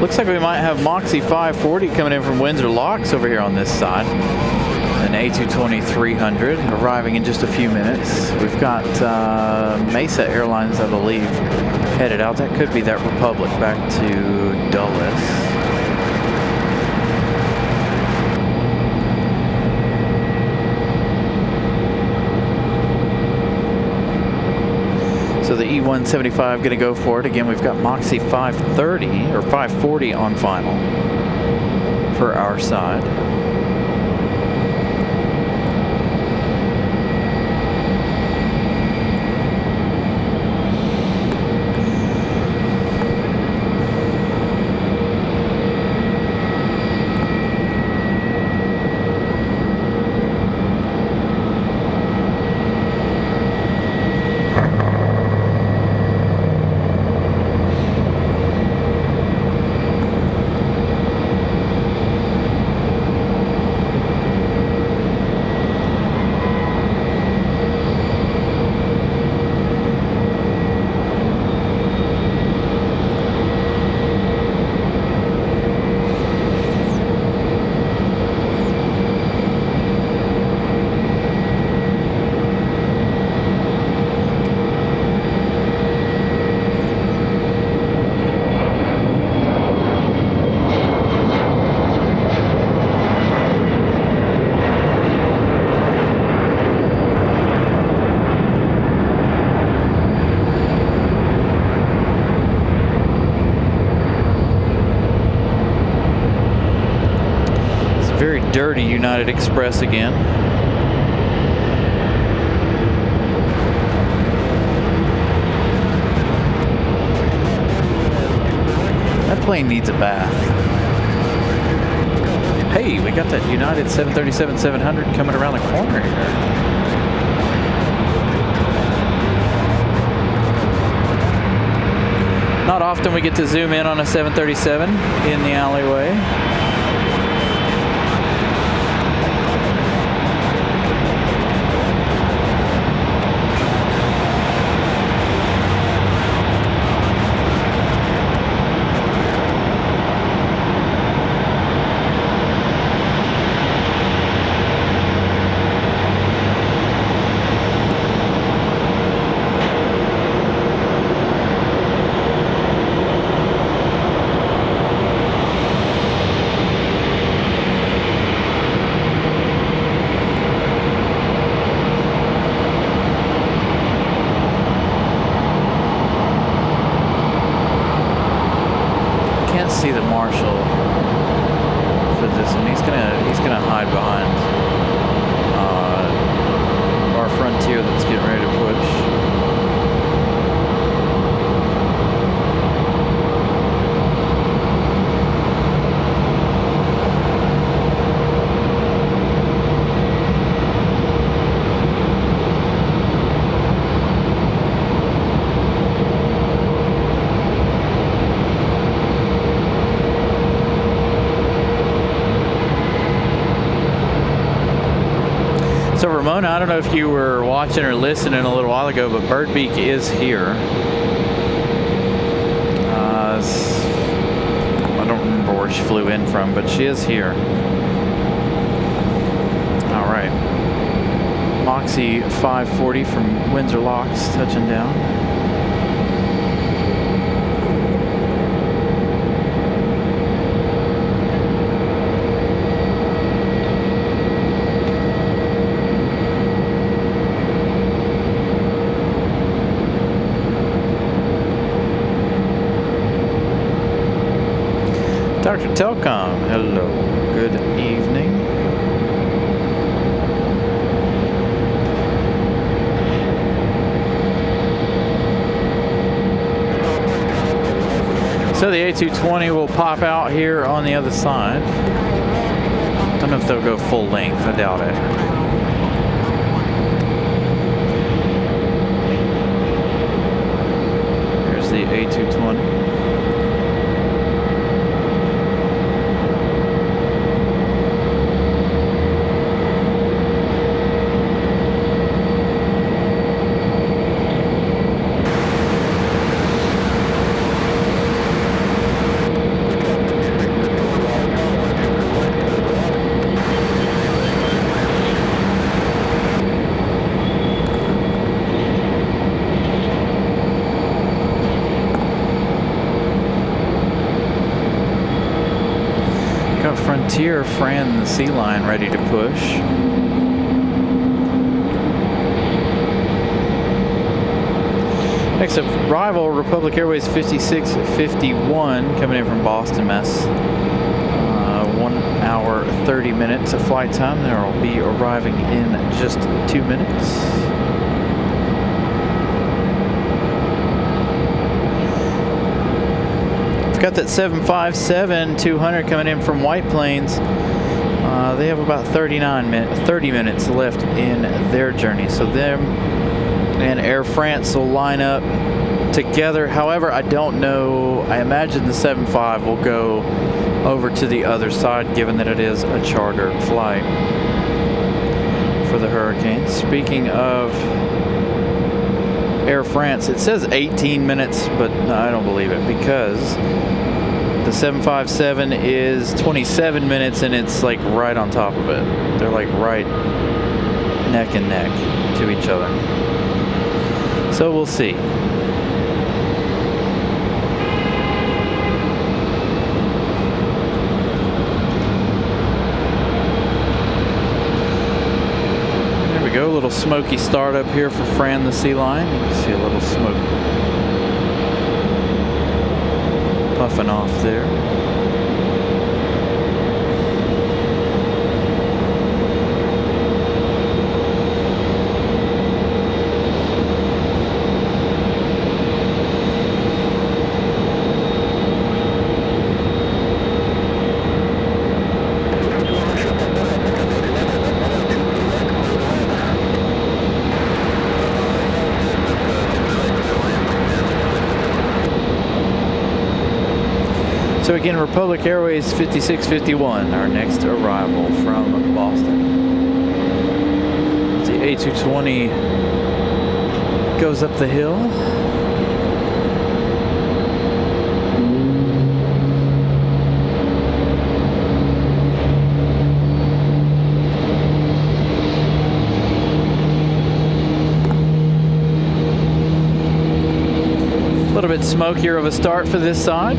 Looks like we might have Moxie 540 coming in from Windsor Locks over here on this side. An A220-300 arriving in just a few minutes. We've got Mesa Airlines, I believe, headed out. That could be that Republic back to Dulles. So the E175 going to go for it. Again, we've got Moxie 530 or 540 on final for our side. Dirty United Express again. That plane needs a bath. Hey, we got that United 737-700 coming around the corner here. Not often we get to zoom in on a 737 in the alleyway. Marshall for this one. He's gonna hide behind our Frontier that's getting ready to push. So Ramona, I don't know if you were watching or listening a little while ago, but Birdbeak is here. I don't remember where she flew in from, but she is here. All right. Moxie 540 from Windsor Locks touching down. Dr. Telcom, hello, good evening. So the A220 will pop out here on the other side. Don't know if they'll go full length, I doubt it. Here's the A220. Frontier Fran the Sea Line ready to push. Next up, rival Republic Airways 5651 coming in from Boston, Mass. 1 hour 30 minutes of flight time. They'll be arriving in just 2 minutes. Got that 757-200 coming in from White Plains. They have about 30 minutes left in their journey. So them and Air France will line up together. However, I don't know. I imagine the 75 will go over to the other side, given that it is a charter flight for the Hurricane. Speaking of Air France, it says 18 minutes, but no, I don't believe it, because the 757 is 27 minutes and it's like right on top of it. They're like right neck and neck to each other. So we'll see. Go, a little smoky startup here for Fran the Sea Line. You can see a little smoke puffing off there. So again, Republic Airways 5651, our next arrival from Boston. The A220 goes up the hill. A little bit smokier of a start for this side.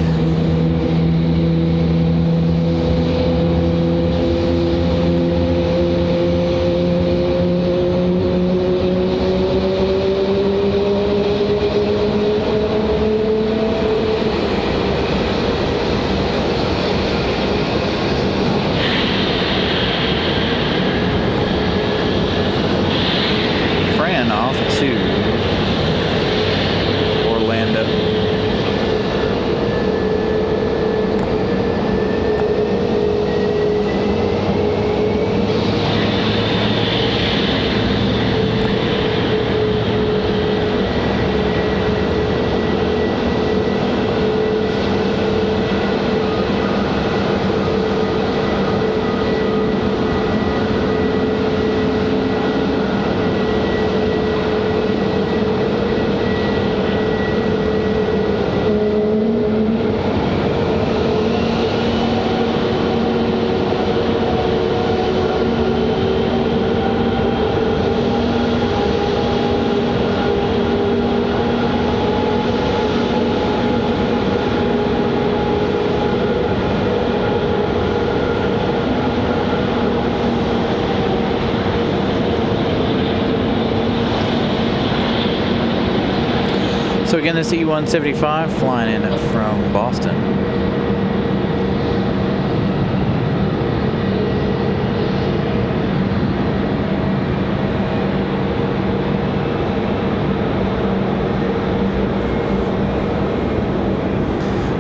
again, this E175 flying in from Boston.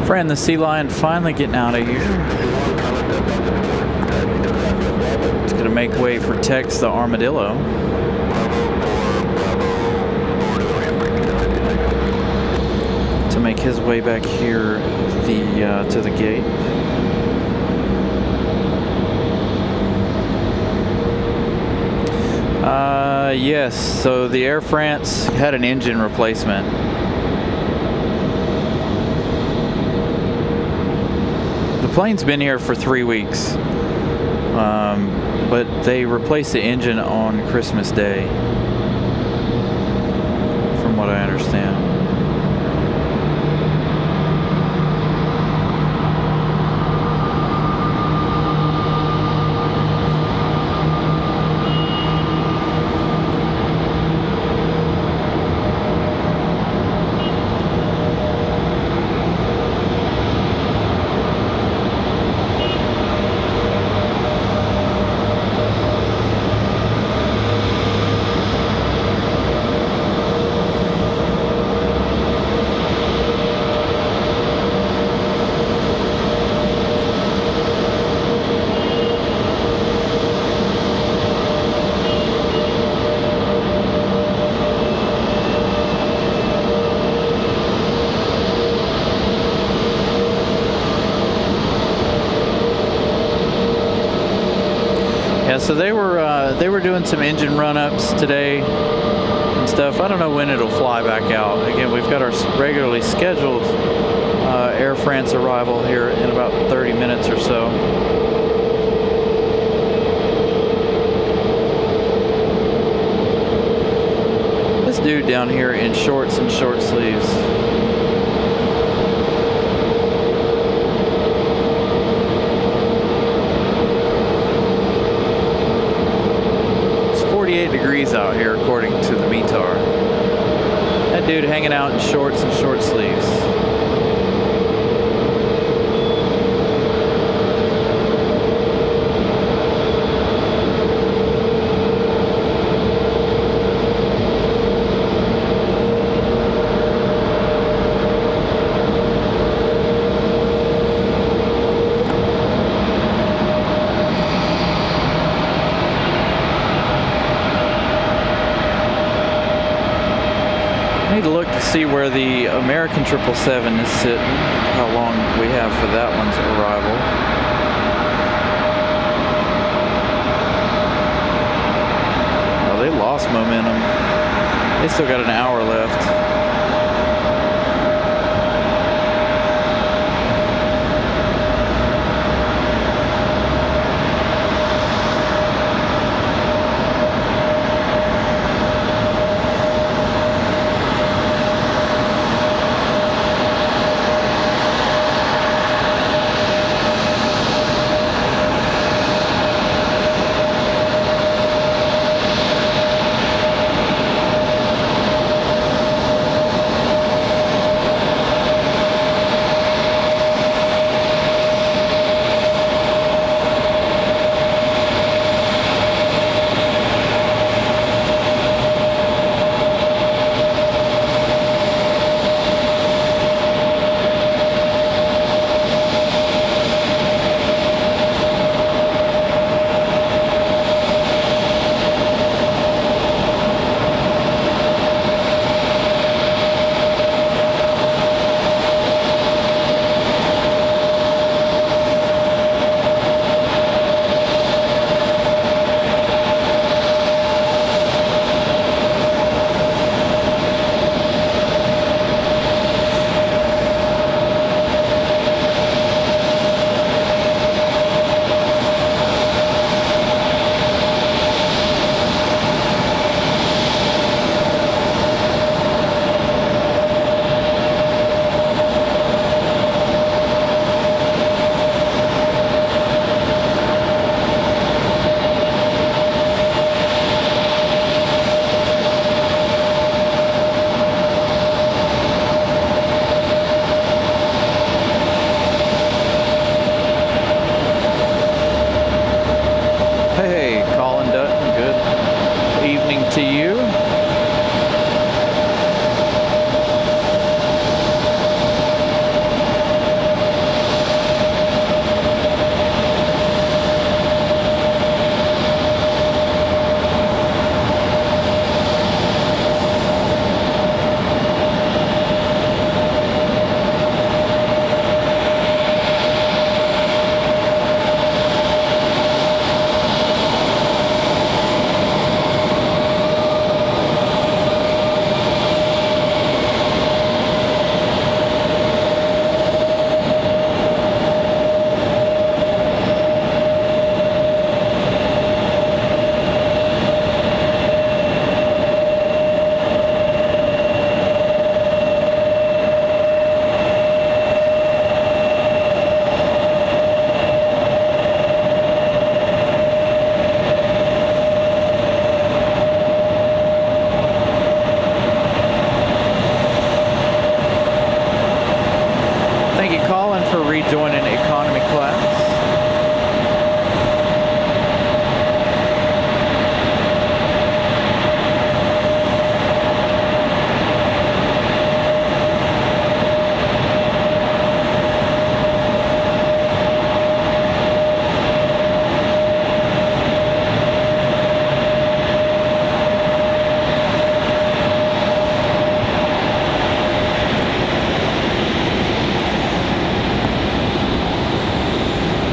Fran the Sea Lion finally getting out of here. It's gonna make way for Tex the Armadillo. To make his way back here to the gate. Yes, so the Air France had an engine replacement. The plane's been here for 3 weeks, but they replaced the engine on Christmas Day, from what I understand. So they were doing some engine run-ups today and stuff. I don't know when it'll fly back out. Again, we've got our regularly scheduled Air France arrival here in about 30 minutes or so. This dude down here in shorts and short sleeves. Degrees out here according to the METAR. That dude hanging out in shorts and short sleeves. To look to see where the American 777 is sitting, how long we have for that one's arrival. Oh, they lost momentum. They still got an hour left.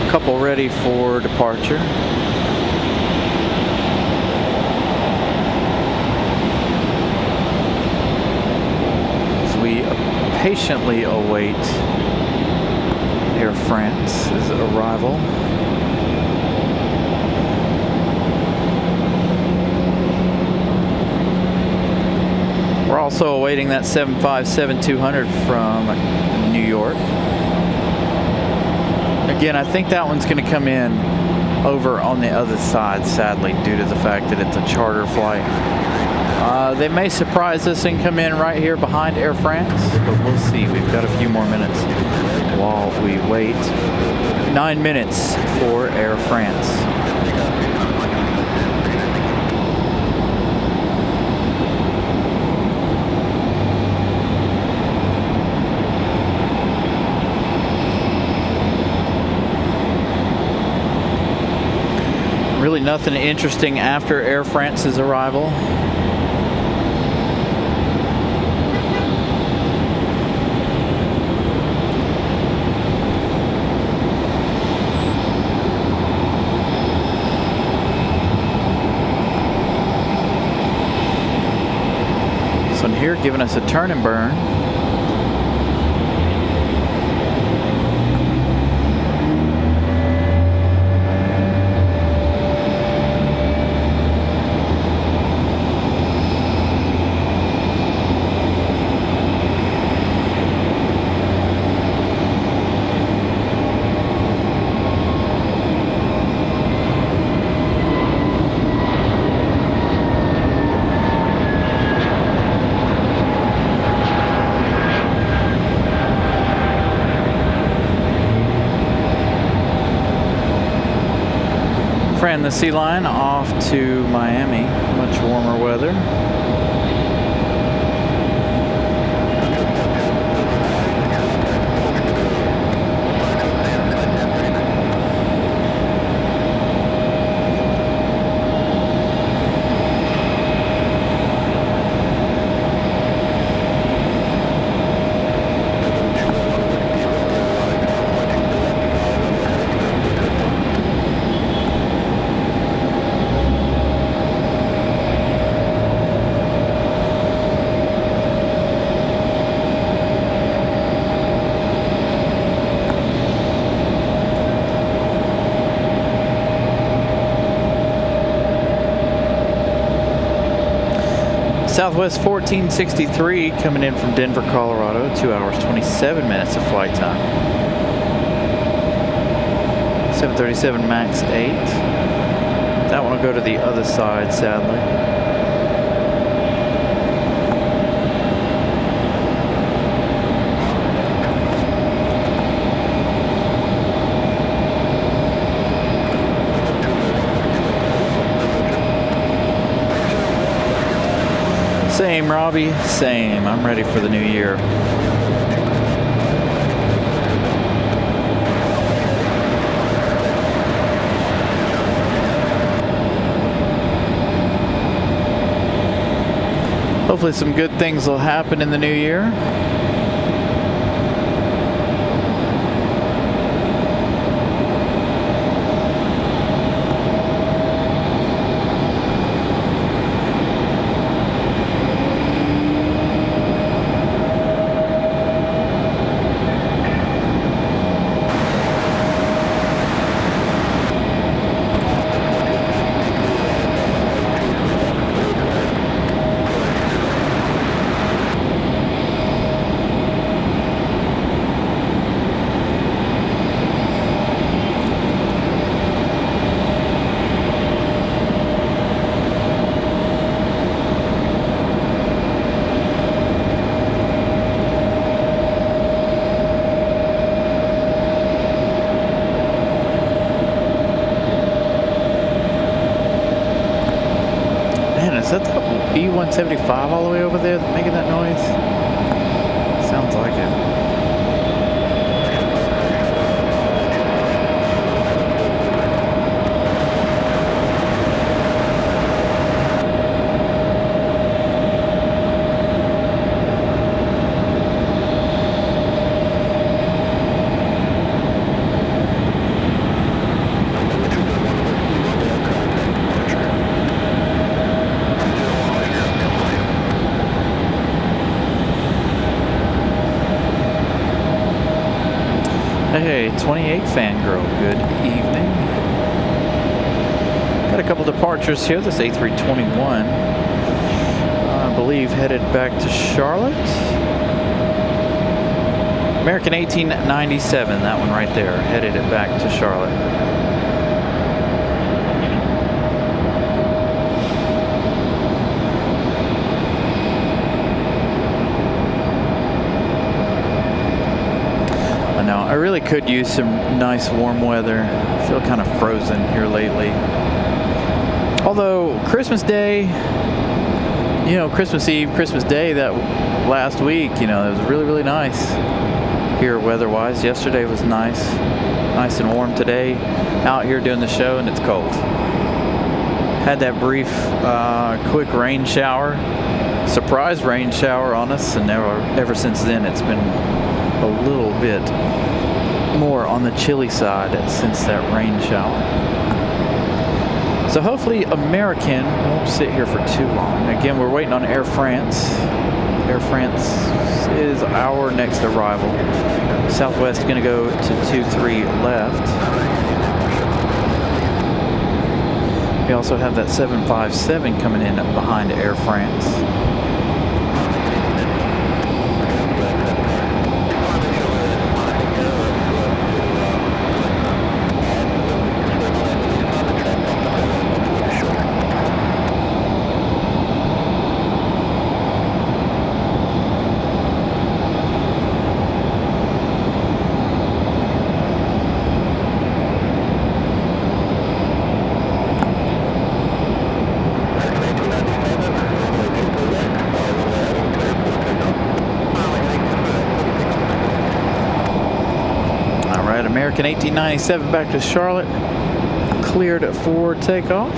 Couple ready for departure. As we patiently await Air France's arrival. We're also awaiting that 757-200 from New York. Again, I think that one's going to come in over on the other side, sadly, due to the fact that it's a charter flight. They may surprise us and come in right here behind Air France, but we'll see. We've got a few more minutes while we wait. 9 minutes for Air France. Really nothing interesting after Air France's arrival. This one here giving us a turn and burn. Ran the Sea Lion off to Miami, much warmer weather. Southwest 1463 coming in from Denver, Colorado, 2 hours 27 minutes of flight time. 737 MAX 8. That one will go to the other side, sadly. Same, Robbie, same. I'm ready for the new year. Hopefully some good things will happen in the new year. Is that the B-175 all the way over there making that noise? Sounds like it. Okay, 28 Fangirl, good evening. Got a couple departures here. This A321, I believe, headed back to Charlotte. American 1897, that one right there, headed it back to Charlotte. I really could use some nice warm weather. I feel kind of frozen here lately. Although Christmas Day, you know, Christmas Eve, Christmas Day, that last week, you know, it was really, really nice here weather-wise. Yesterday was nice and warm. Today, out here doing the show, and it's cold. Had that brief, quick rain shower, surprise rain shower on us, and ever since then, it's been a little bit more on the chilly side since that rain shower. So hopefully American won't sit here for too long. Again, we're waiting on Air France. Air France is our next arrival. Southwest going to go to 23 left. We also have that 757 coming in behind Air France. American 1897 back to Charlotte, cleared for takeoff.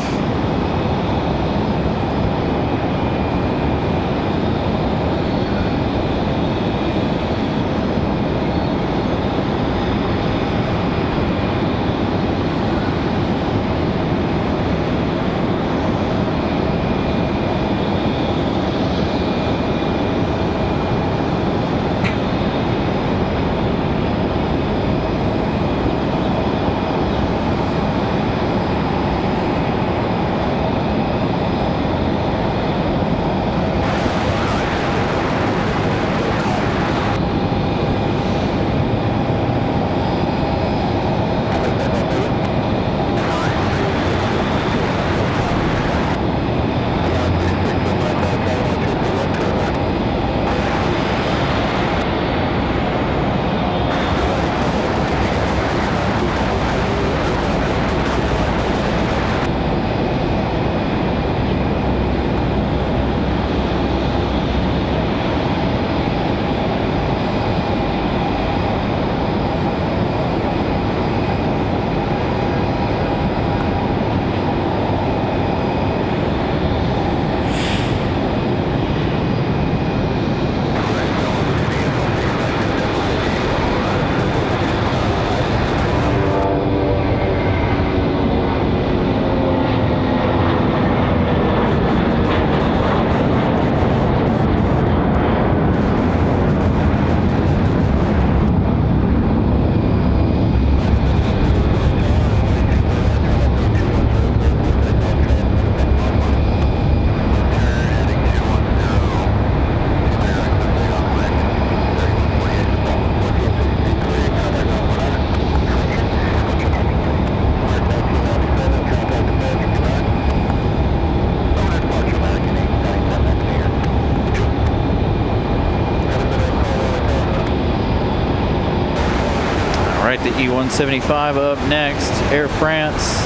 The E175 up next. Air France,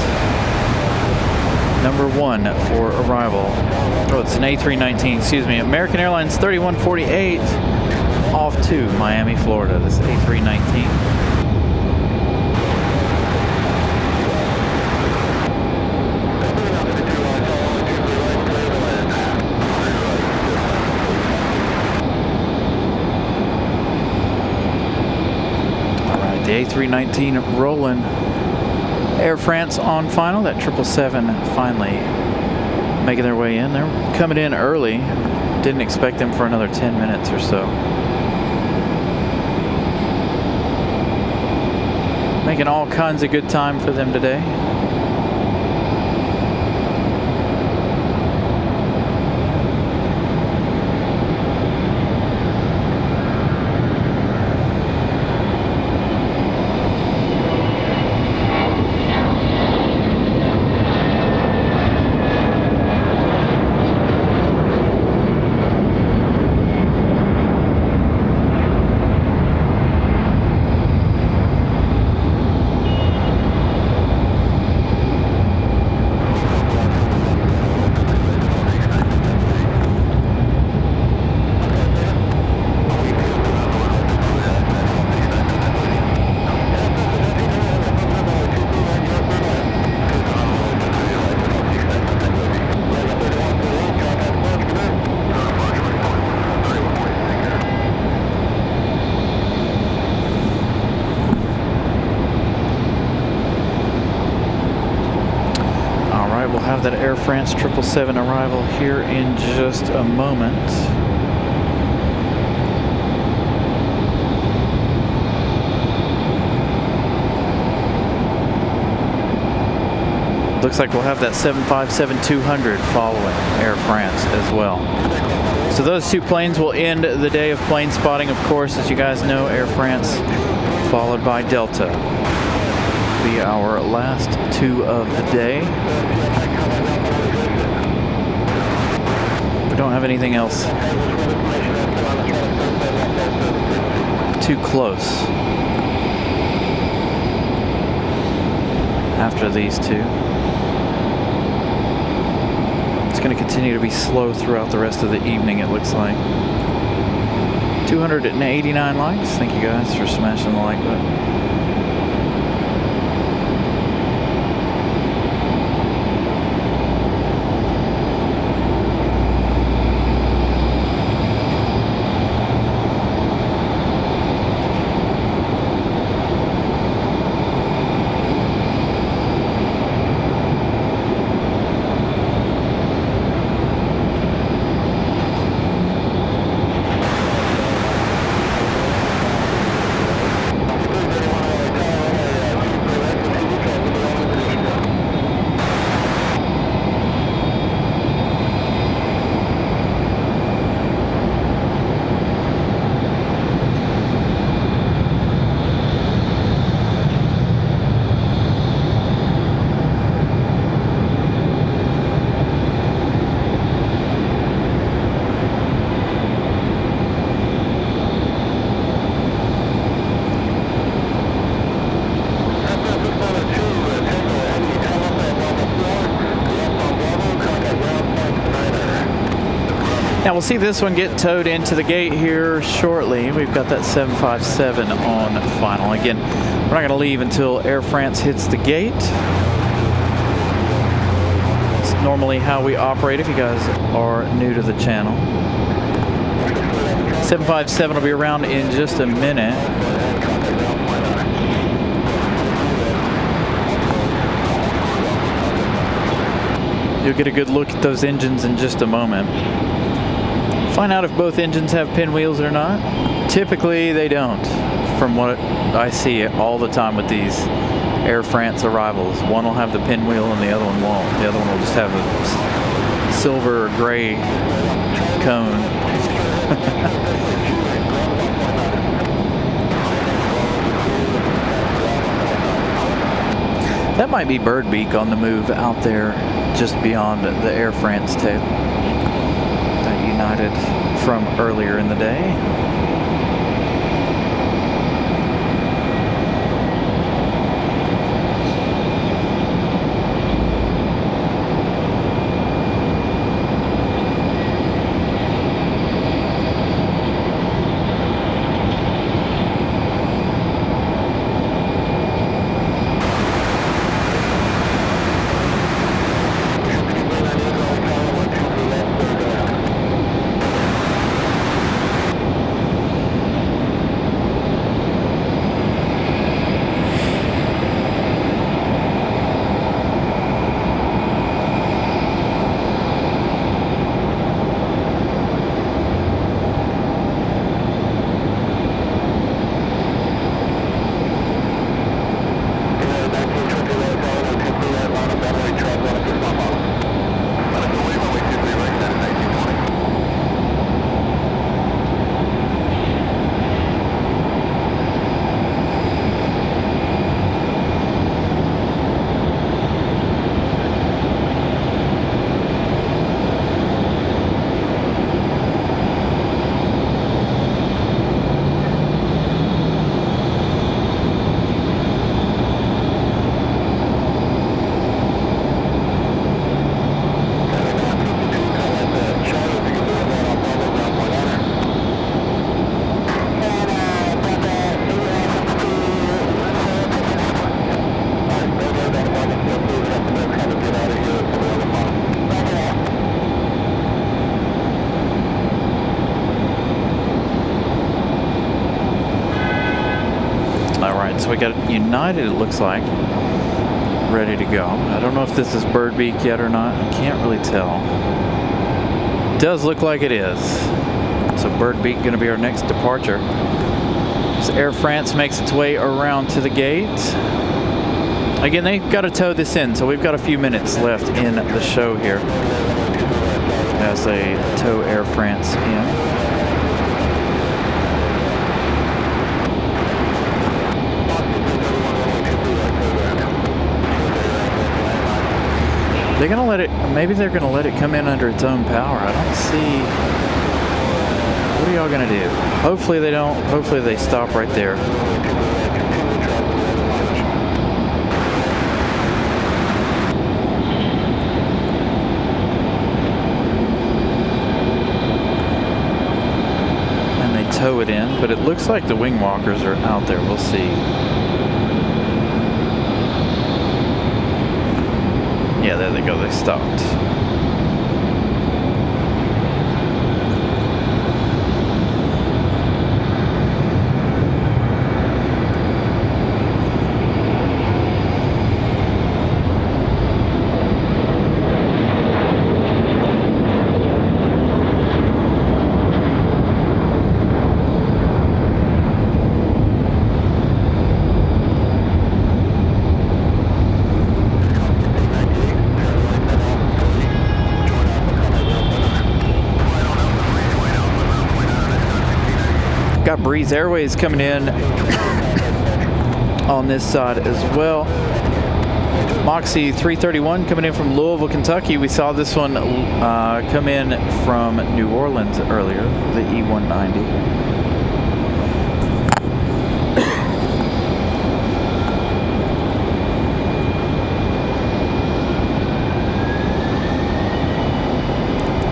number 1 for arrival. Oh, it's an A319, excuse me. American Airlines 3148 off to Miami, Florida. This is A319. The A319 rolling. Air France on final. That 777 finally making their way in. They're coming in early. Didn't expect them for another 10 minutes or so. Making all kinds of good time for them today. We'll have that Air France 777 arrival here in just a moment. Looks like we'll have that 757-200 following Air France as well. So those two planes will end the day of plane spotting, of course, as you guys know, Air France followed by Delta. Be our last two of the day. We don't have anything else too close after these two. It's going to continue to be slow throughout the rest of the evening, it looks like. 289 likes. Thank you guys for smashing the like button. Now we'll see this one get towed into the gate here shortly. We've got that 757 on final. Again, we're not going to leave until Air France hits the gate. It's normally how we operate if you guys are new to the channel. 757 will be around in just a minute. You'll get a good look at those engines in just a moment. Find out if both engines have pinwheels or not. Typically they don't, from what I see all the time with these Air France arrivals. One will have the pinwheel and the other one won't. The other one will just have a silver or gray cone. That might be Birdbeak on the move out there just beyond the Air France tail. That United from earlier in the day. we got United, it looks like, ready to go. I don't know if this is Bird Beak yet or not. I can't really tell. Does look like it is. So Bird Beak going to be our next departure. As Air France makes its way around to the gate. Again, they've got to tow this in, so we've got a few minutes left in the show here as they tow Air France in. They're gonna let it, maybe they're gonna let it come in under its own power. I don't see, what are y'all gonna do? Hopefully they don't, hopefully they stop right there. And they tow it in, but it looks like the wing walkers are out there, we'll see. Yeah, there they go, they stopped. Got Breeze Airways coming in on this side as well. Moxie 331 coming in from Louisville, Kentucky. We saw this one come in from New Orleans earlier, the E190.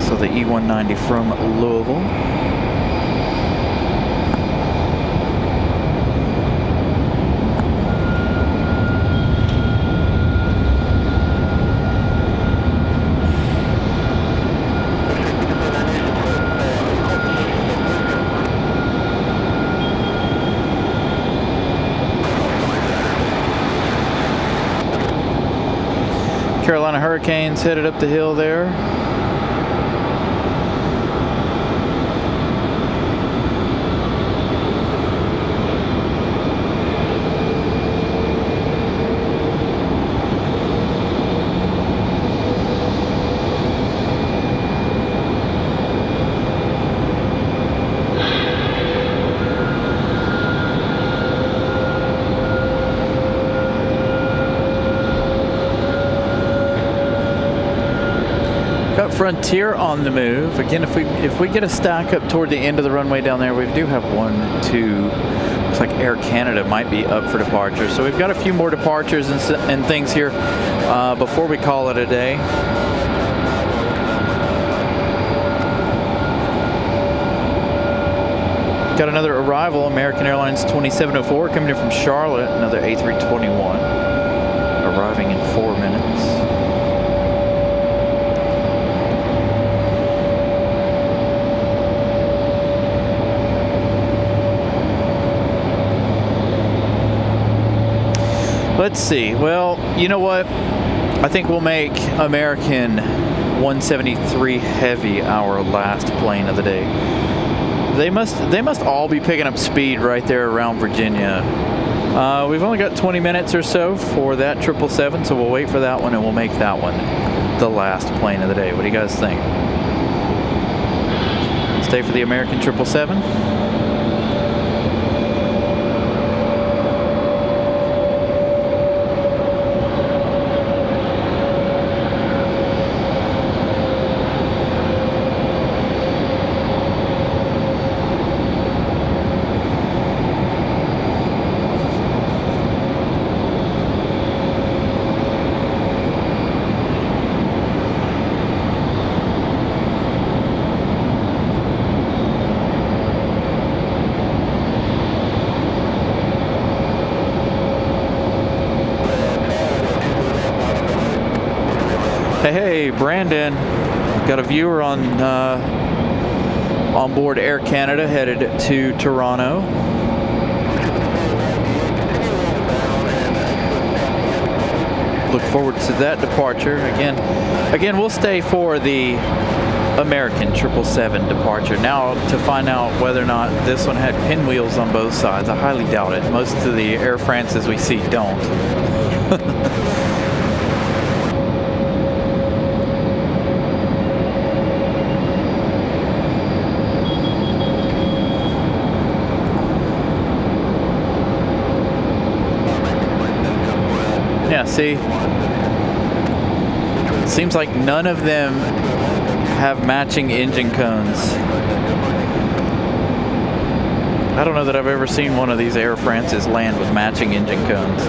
So the E190 from Louisville. Carolina Hurricanes headed up the hill there. Frontier on the move. Again, if we get a stack up toward the end of the runway down there, we do have 1, 2. Looks like Air Canada might be up for departure. So we've got a few more departures and things here before we call it a day. Got another arrival, American Airlines 2704 coming in from Charlotte, another A321 arriving in 4 minutes. Let's see. Well, you know what? I think we'll make American 173 Heavy our last plane of the day. They must all be picking up speed right there around Virginia. We've only got 20 minutes or so for that 777, so we'll wait for that one and we'll make that one the last plane of the day. What do you guys think? Stay for the American 777? Hey, Brandon, got a viewer on board Air Canada headed to Toronto. Look forward to that departure. Again, we'll stay for the American 777 departure. Now, to find out whether or not this one had pinwheels on both sides, I highly doubt it. Most of the Air Frances we see don't. Yeah, see? Seems like none of them have matching engine cones. I don't know that I've ever seen one of these Air Frances land with matching engine cones.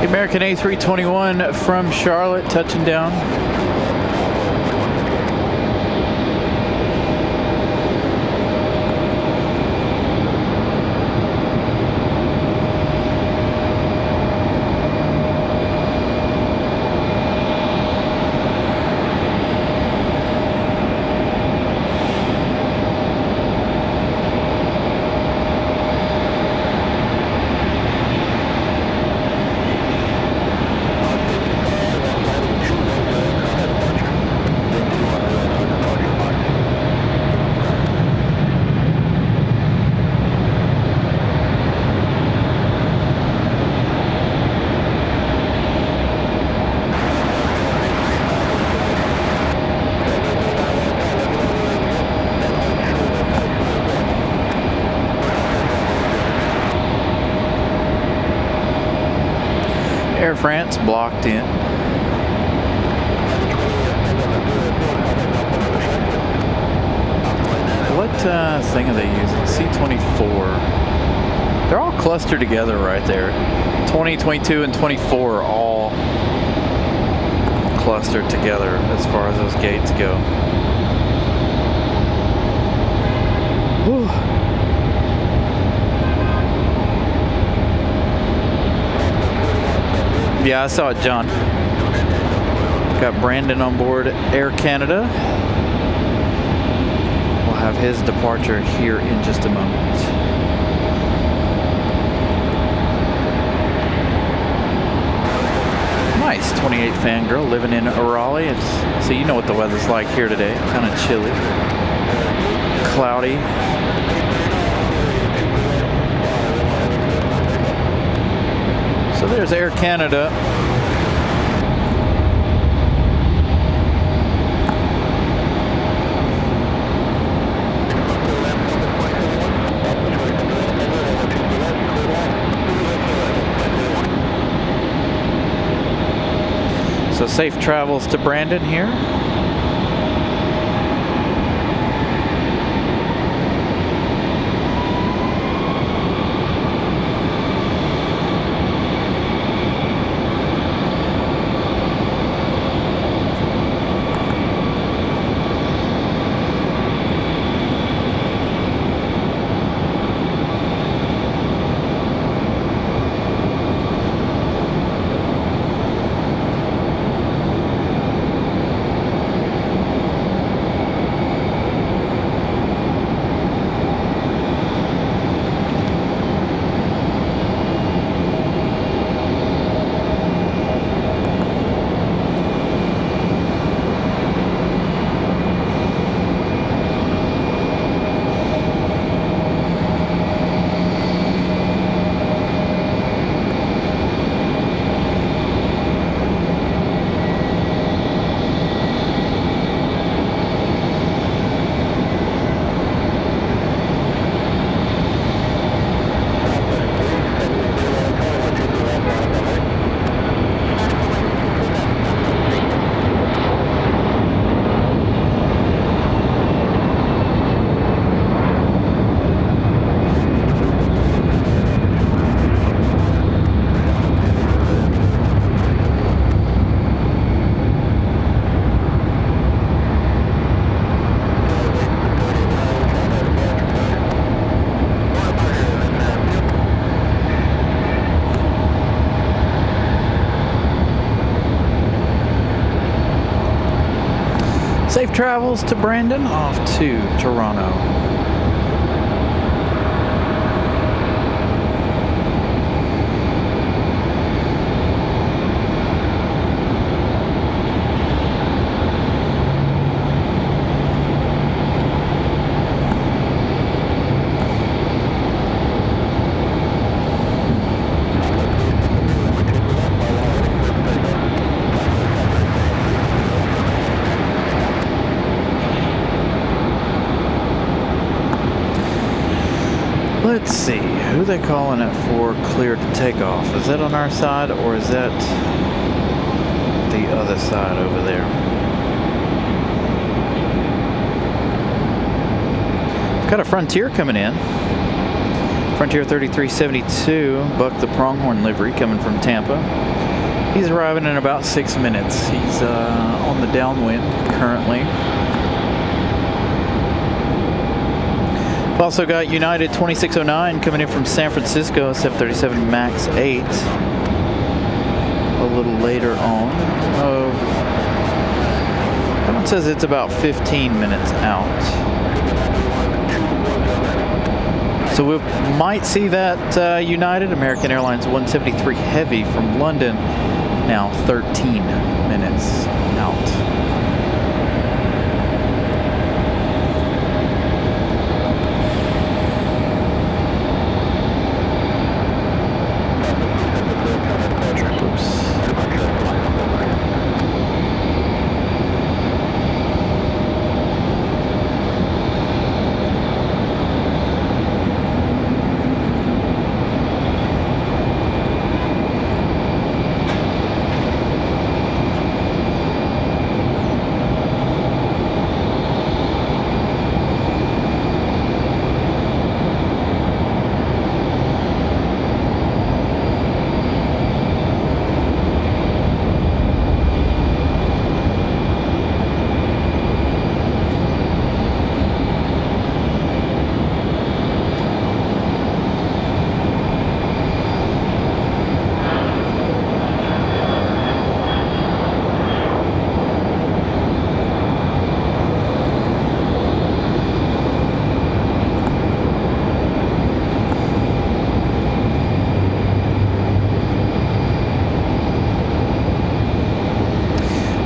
American A321 from Charlotte touching down. Air France blocked in. What thing are they using? C-24. They're all clustered together right there. 20, 22, and 24 are all clustered together as far as those gates go. Whew. Yeah, I saw it, John. Got Brandon on board Air Canada. We'll have his departure here in just a moment. Nice 28 fangirl living in Raleigh. So you know what the weather's like here today. Kind of chilly, cloudy. So there's Air Canada. So safe travels to Brandon here. travels to Brandon, off to Toronto. Let's see, who they calling it for clear to take off? Is that on our side or is that the other side over there? We've got a Frontier coming in. Frontier 3372, Buck the Pronghorn livery coming from Tampa. He's arriving in about 6 minutes. He's on the downwind currently. We've also got United 2609 coming in from San Francisco, 737 MAX 8. A little later on. That one says it's about 15 minutes out. So we might see that United American Airlines 173 Heavy from London, now 13 minutes out.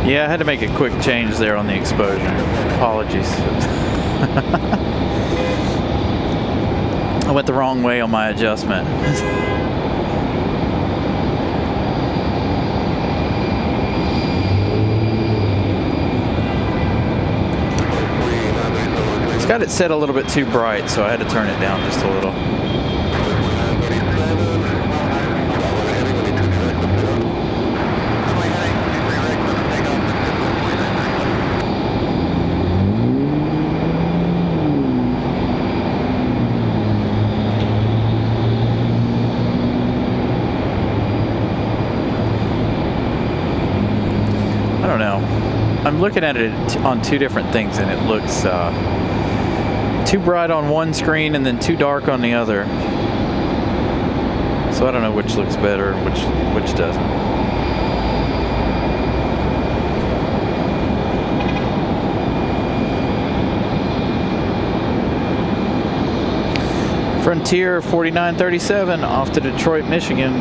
Yeah, I had to make a quick change there on the exposure. Apologies. I went the wrong way on my adjustment. It's got it set a little bit too bright, so I had to turn it down just a little. I'm looking at it on two different things, and it looks too bright on one screen and then too dark on the other. So I don't know which looks better and which doesn't. Frontier 4937 off to Detroit, Michigan.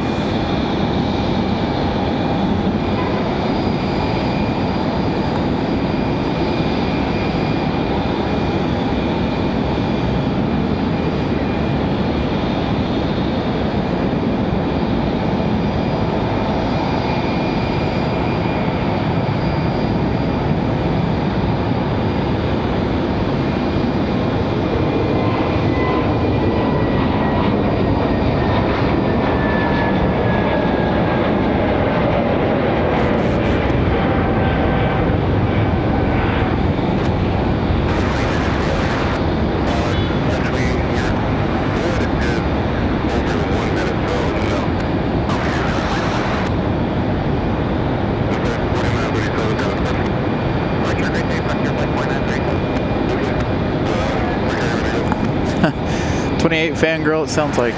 Fangirl, it sounds like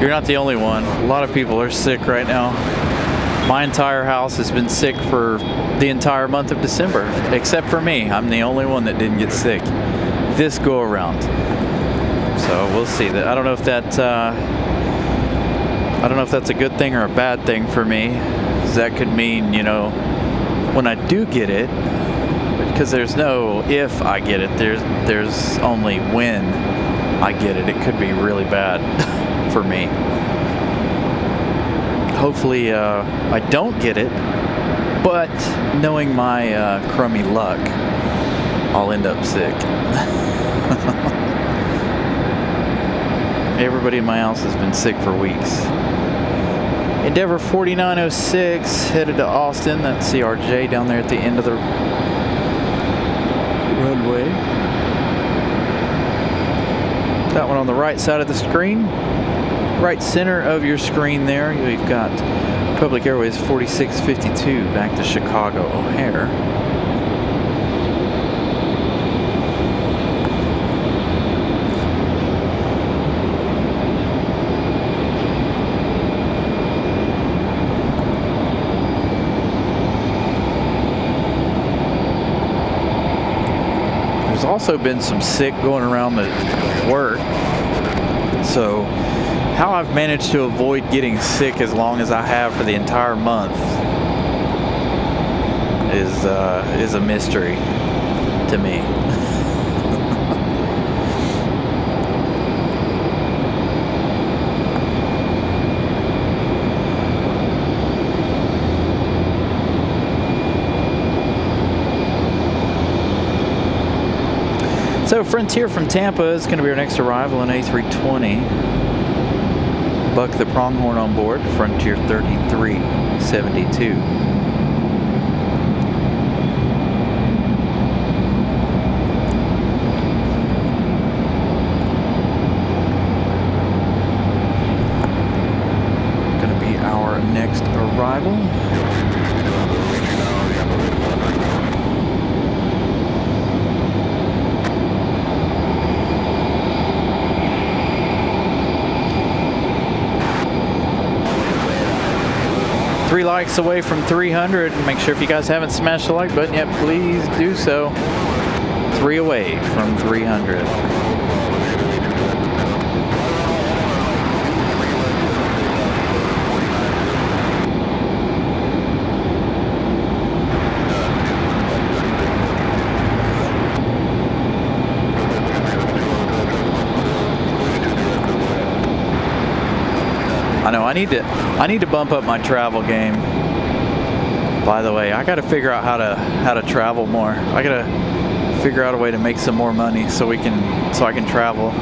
you're not the only one. A lot of people are sick right now. My entire house has been sick for the entire month of December, except for me. I'm the only one that didn't get sick this go around. So we'll see. That I don't know if that's a good thing or a bad thing for me. 'Cause that could mean, you know, when I do get it, because there's no if I get it, there's only when I get it. It could be really bad for me. Hopefully I don't get it, but knowing my crummy luck, I'll end up sick. Everybody in my house has been sick for weeks. Endeavor 4906 headed to Austin. That's CRJ down there at the end of the runway. That one on the right side of the screen. Right center of your screen there, you've got Public Airways 4652 back to Chicago O'Hare. There's also been some sick going around at work, so how I've managed to avoid getting sick as long as I have for the entire month is a mystery to me. So Frontier from Tampa is going to be our next arrival on A320. Buck the pronghorn on board, Frontier 3372. Going to be our next arrival. 3 likes away from 300. Make sure if you guys haven't smashed the like button yet, please do so. 3 away from 300. I know I need to bump up my travel game. By the way, I got to figure out how to travel more. I got to figure out a way to make some more money so I can travel.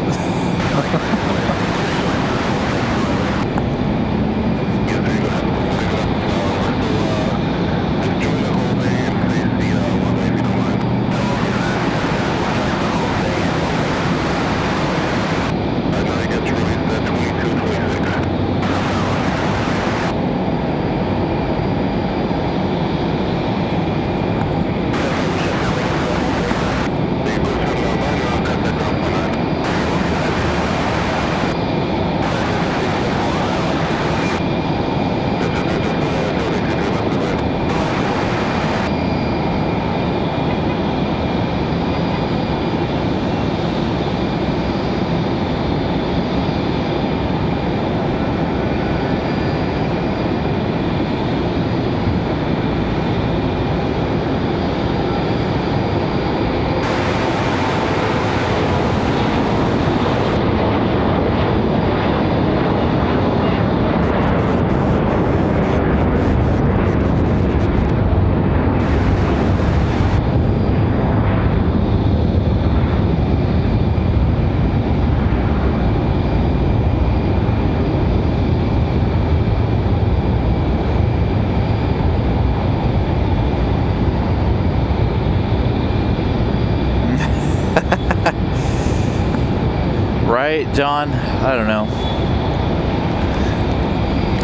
Right, John? I don't know.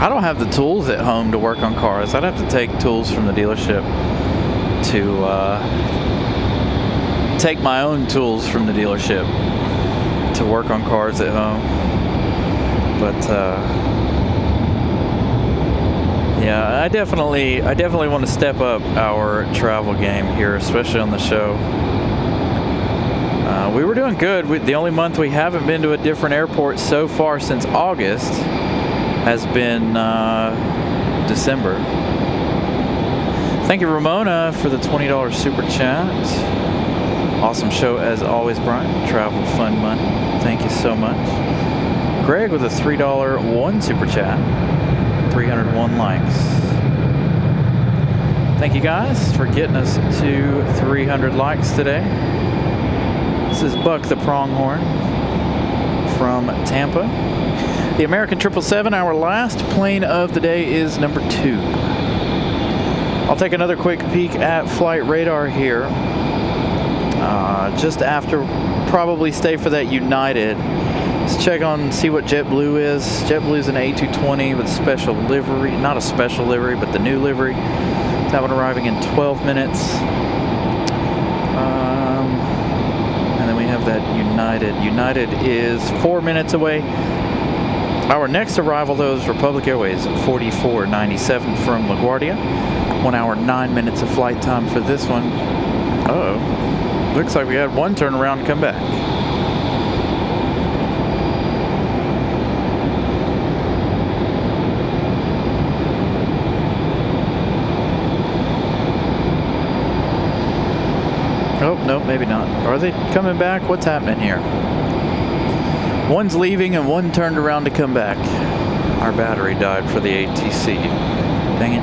I don't have the tools at home to work on cars. I'd have to take tools from the dealership to take my own tools from the dealership to work on cars at home. But Yeah, I definitely want to step up our travel game here, especially on the show. We were doing good. The only month we haven't been to a different airport so far since August has been December. Thank you, Ramona, for the $20 super chat. Awesome show as always, Brian. Travel, fun, money. Thank you so much. Greg with a $3 one super chat. 301 likes. Thank you guys for getting us to 300 likes today. This is Buck the Pronghorn from Tampa. The American 777, our last plane of the day, is number 2. I'll take another quick peek at flight radar here. Just after, probably stay for that United. Let's check on, see what JetBlue is. JetBlue is an A220 with special livery. Not a special livery, but the new livery. That one arriving in 12 minutes. And then we have that United. United is 4 minutes away. Our next arrival, though, is Republic Airways at 44:97 from LaGuardia. 1 hour, 9 minutes of flight time for this one. Uh-oh. Looks like we had one turnaround and come back. Oh, no, maybe not. Are they coming back? What's happening here? One's leaving and one turned around to come back. Our battery died for the ATC. Dang it.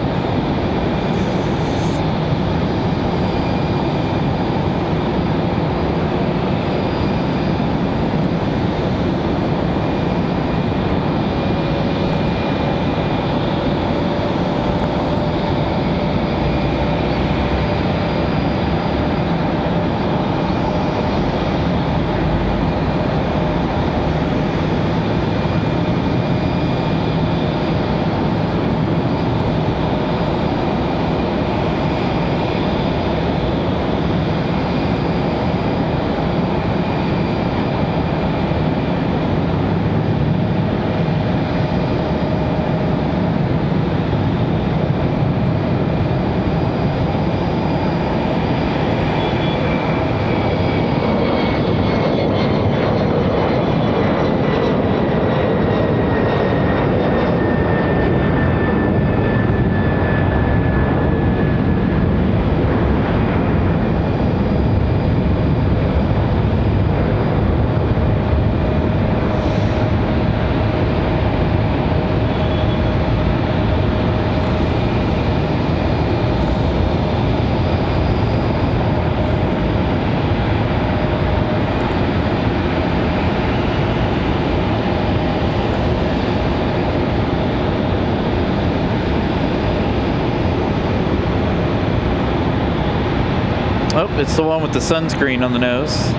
Oh, it's the one with the sunscreen on the nose.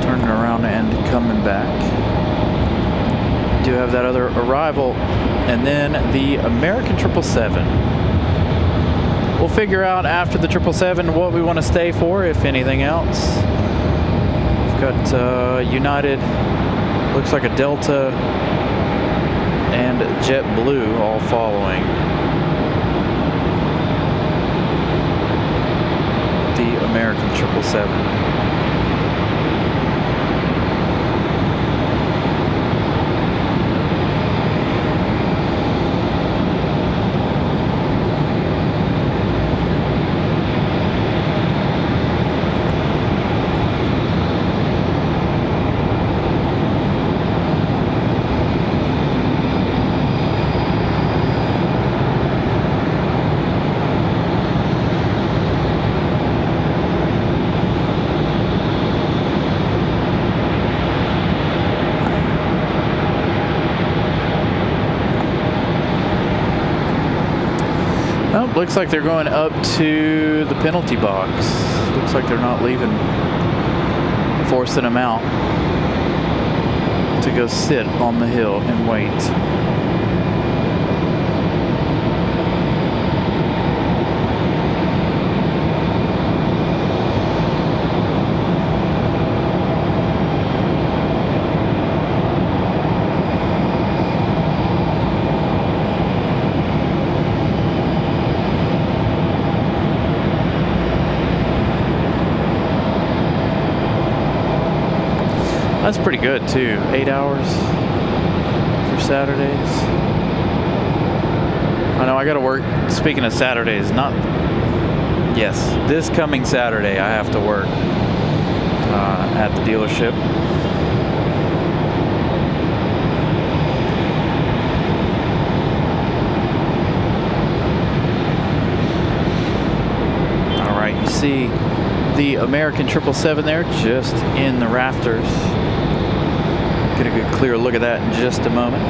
Turning around and coming back. Do have that other arrival. And then the American 777. We'll figure out after the 777 what we want to stay for, if anything else. We've got United, looks like a Delta, and JetBlue all following. The American 777. Looks like they're going up to the penalty box. Looks like they're not leaving, forcing them out to go sit on the hill and wait. That's pretty good too. 8 hours for Saturdays. I know I gotta work. Speaking of Saturdays, yes, this coming Saturday I have to work at the dealership. All right, you see the American 777 there, just in the rafters. Get a good clear look at that in just a moment.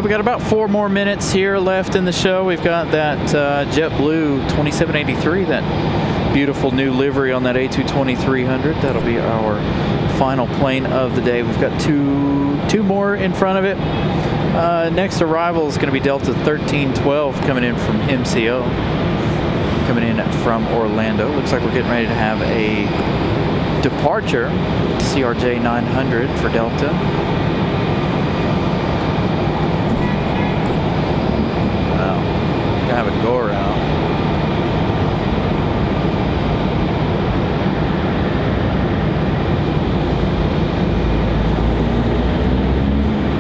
So we got about 4 more minutes here left in the show. We've got that JetBlue 2783, that beautiful new livery on that A220-300. That'll be our final plane of the day. We've got two more in front of it. Next arrival is going to be Delta 1312 coming in from MCO, coming in from Orlando. Looks like we're getting ready to have a departure, CRJ 900 for Delta. Wow, gonna have a go around.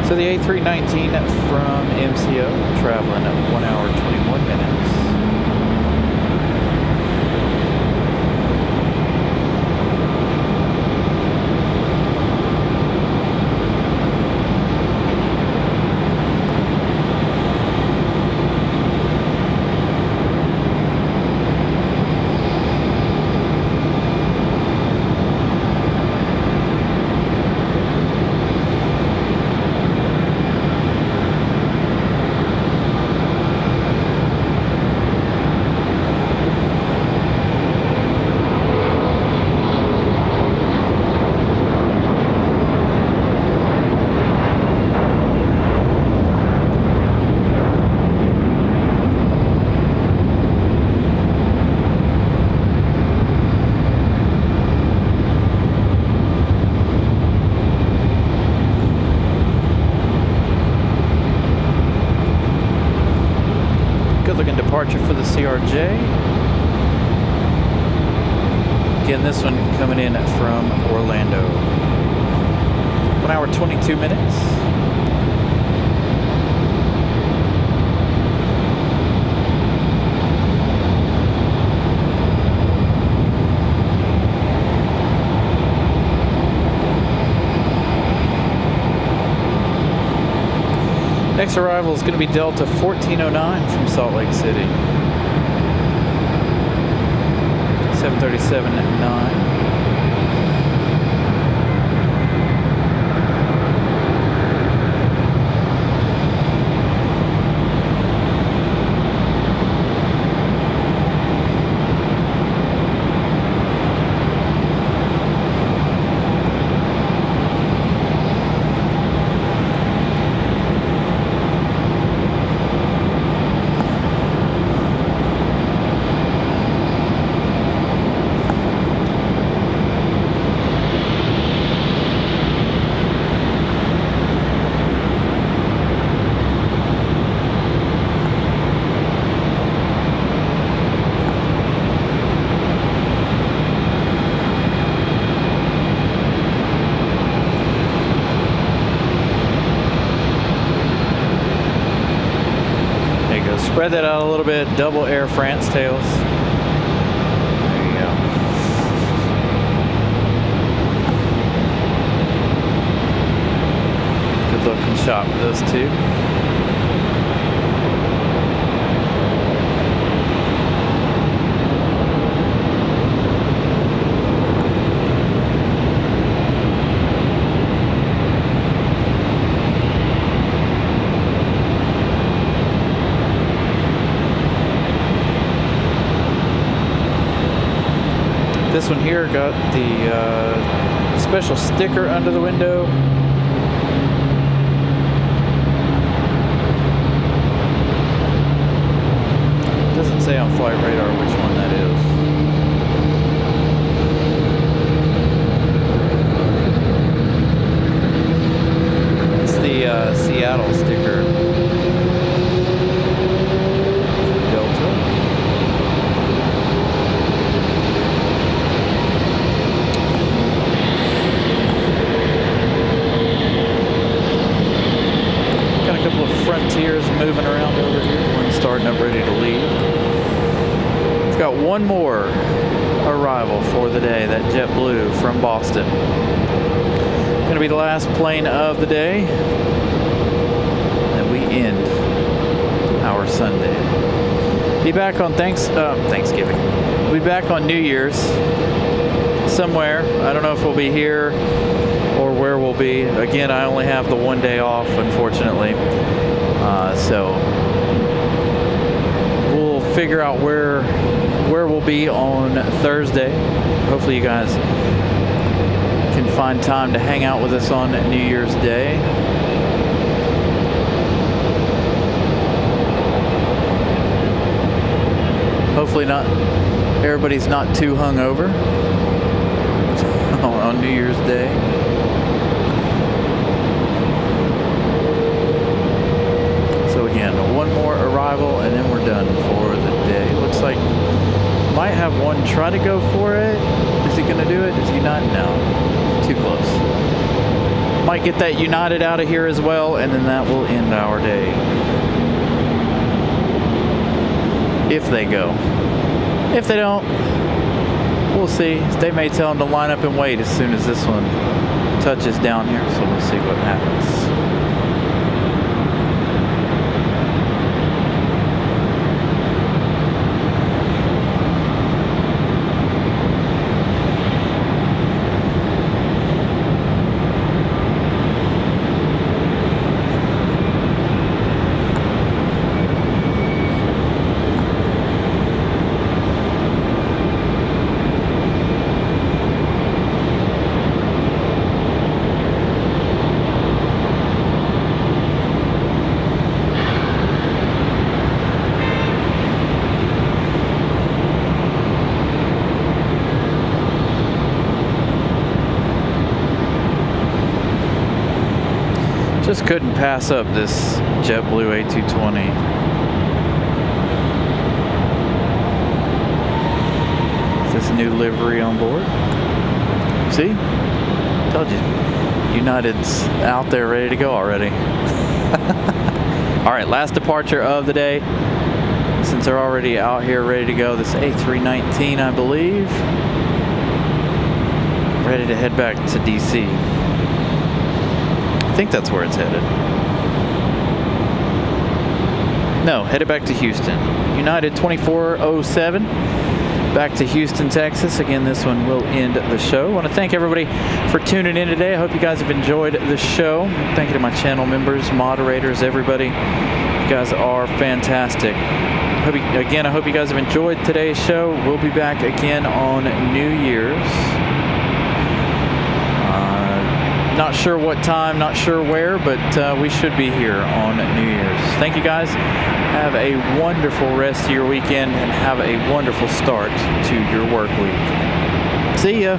So the A319 from MCO traveling at 1 hour 21 minutes. Departure for the CRJ. Again, this one coming in from Orlando. 1 hour 22 minutes. Next arrival is going to be Delta 1409 from Salt Lake City. 737-9. Spread that out a little bit, double Air France tails. There you go. Good looking shot with those two. This one here got the special sticker under the window. It doesn't say on flight radar which one that is. It's the Seattle sticker. Delta. Frontiers moving around over here. One starting up ready to leave. We've got one more arrival for the day, that JetBlue from Boston. Going to be the last plane of the day. And we end our Sunday. Be back on Thanksgiving. We'll be back on New Year's somewhere. I don't know if we'll be here or where we'll be. Again, I only have the one day off, unfortunately. So we'll figure out where we'll be on Thursday. Hopefully you guys can find time to hang out with us on New Year's Day. Hopefully everybody's not too hungover on New Year's Day. So again, one more arrival and then we're done for the day. Looks like might have one try to go for it. Is he gonna do it? Is he not? No, too close. Might get that United out of here as well, and then that will end our day. If they go. If they don't, we'll see. They may tell them to line up and wait as soon as this one touches down here, so we'll see what happens. Just couldn't pass up this JetBlue A220. This new livery on board. See? Told you. United's out there ready to go already. All right, last departure of the day. Since they're already out here ready to go, this A319, I believe. Ready to head back to DC. I think that's where it's headed. No, headed back to Houston. United 2407, back to Houston, Texas. Again, this one will end the show. I want to thank everybody for tuning in today. I hope you guys have enjoyed the show. Thank you to my channel members, moderators, everybody. You guys are fantastic. I hope you guys have enjoyed today's show. We'll be back again on New Year's. Not sure what time, not sure where, but we should be here on New Year's. Thank you guys. Have a wonderful rest of your weekend and have a wonderful start to your work week. See ya.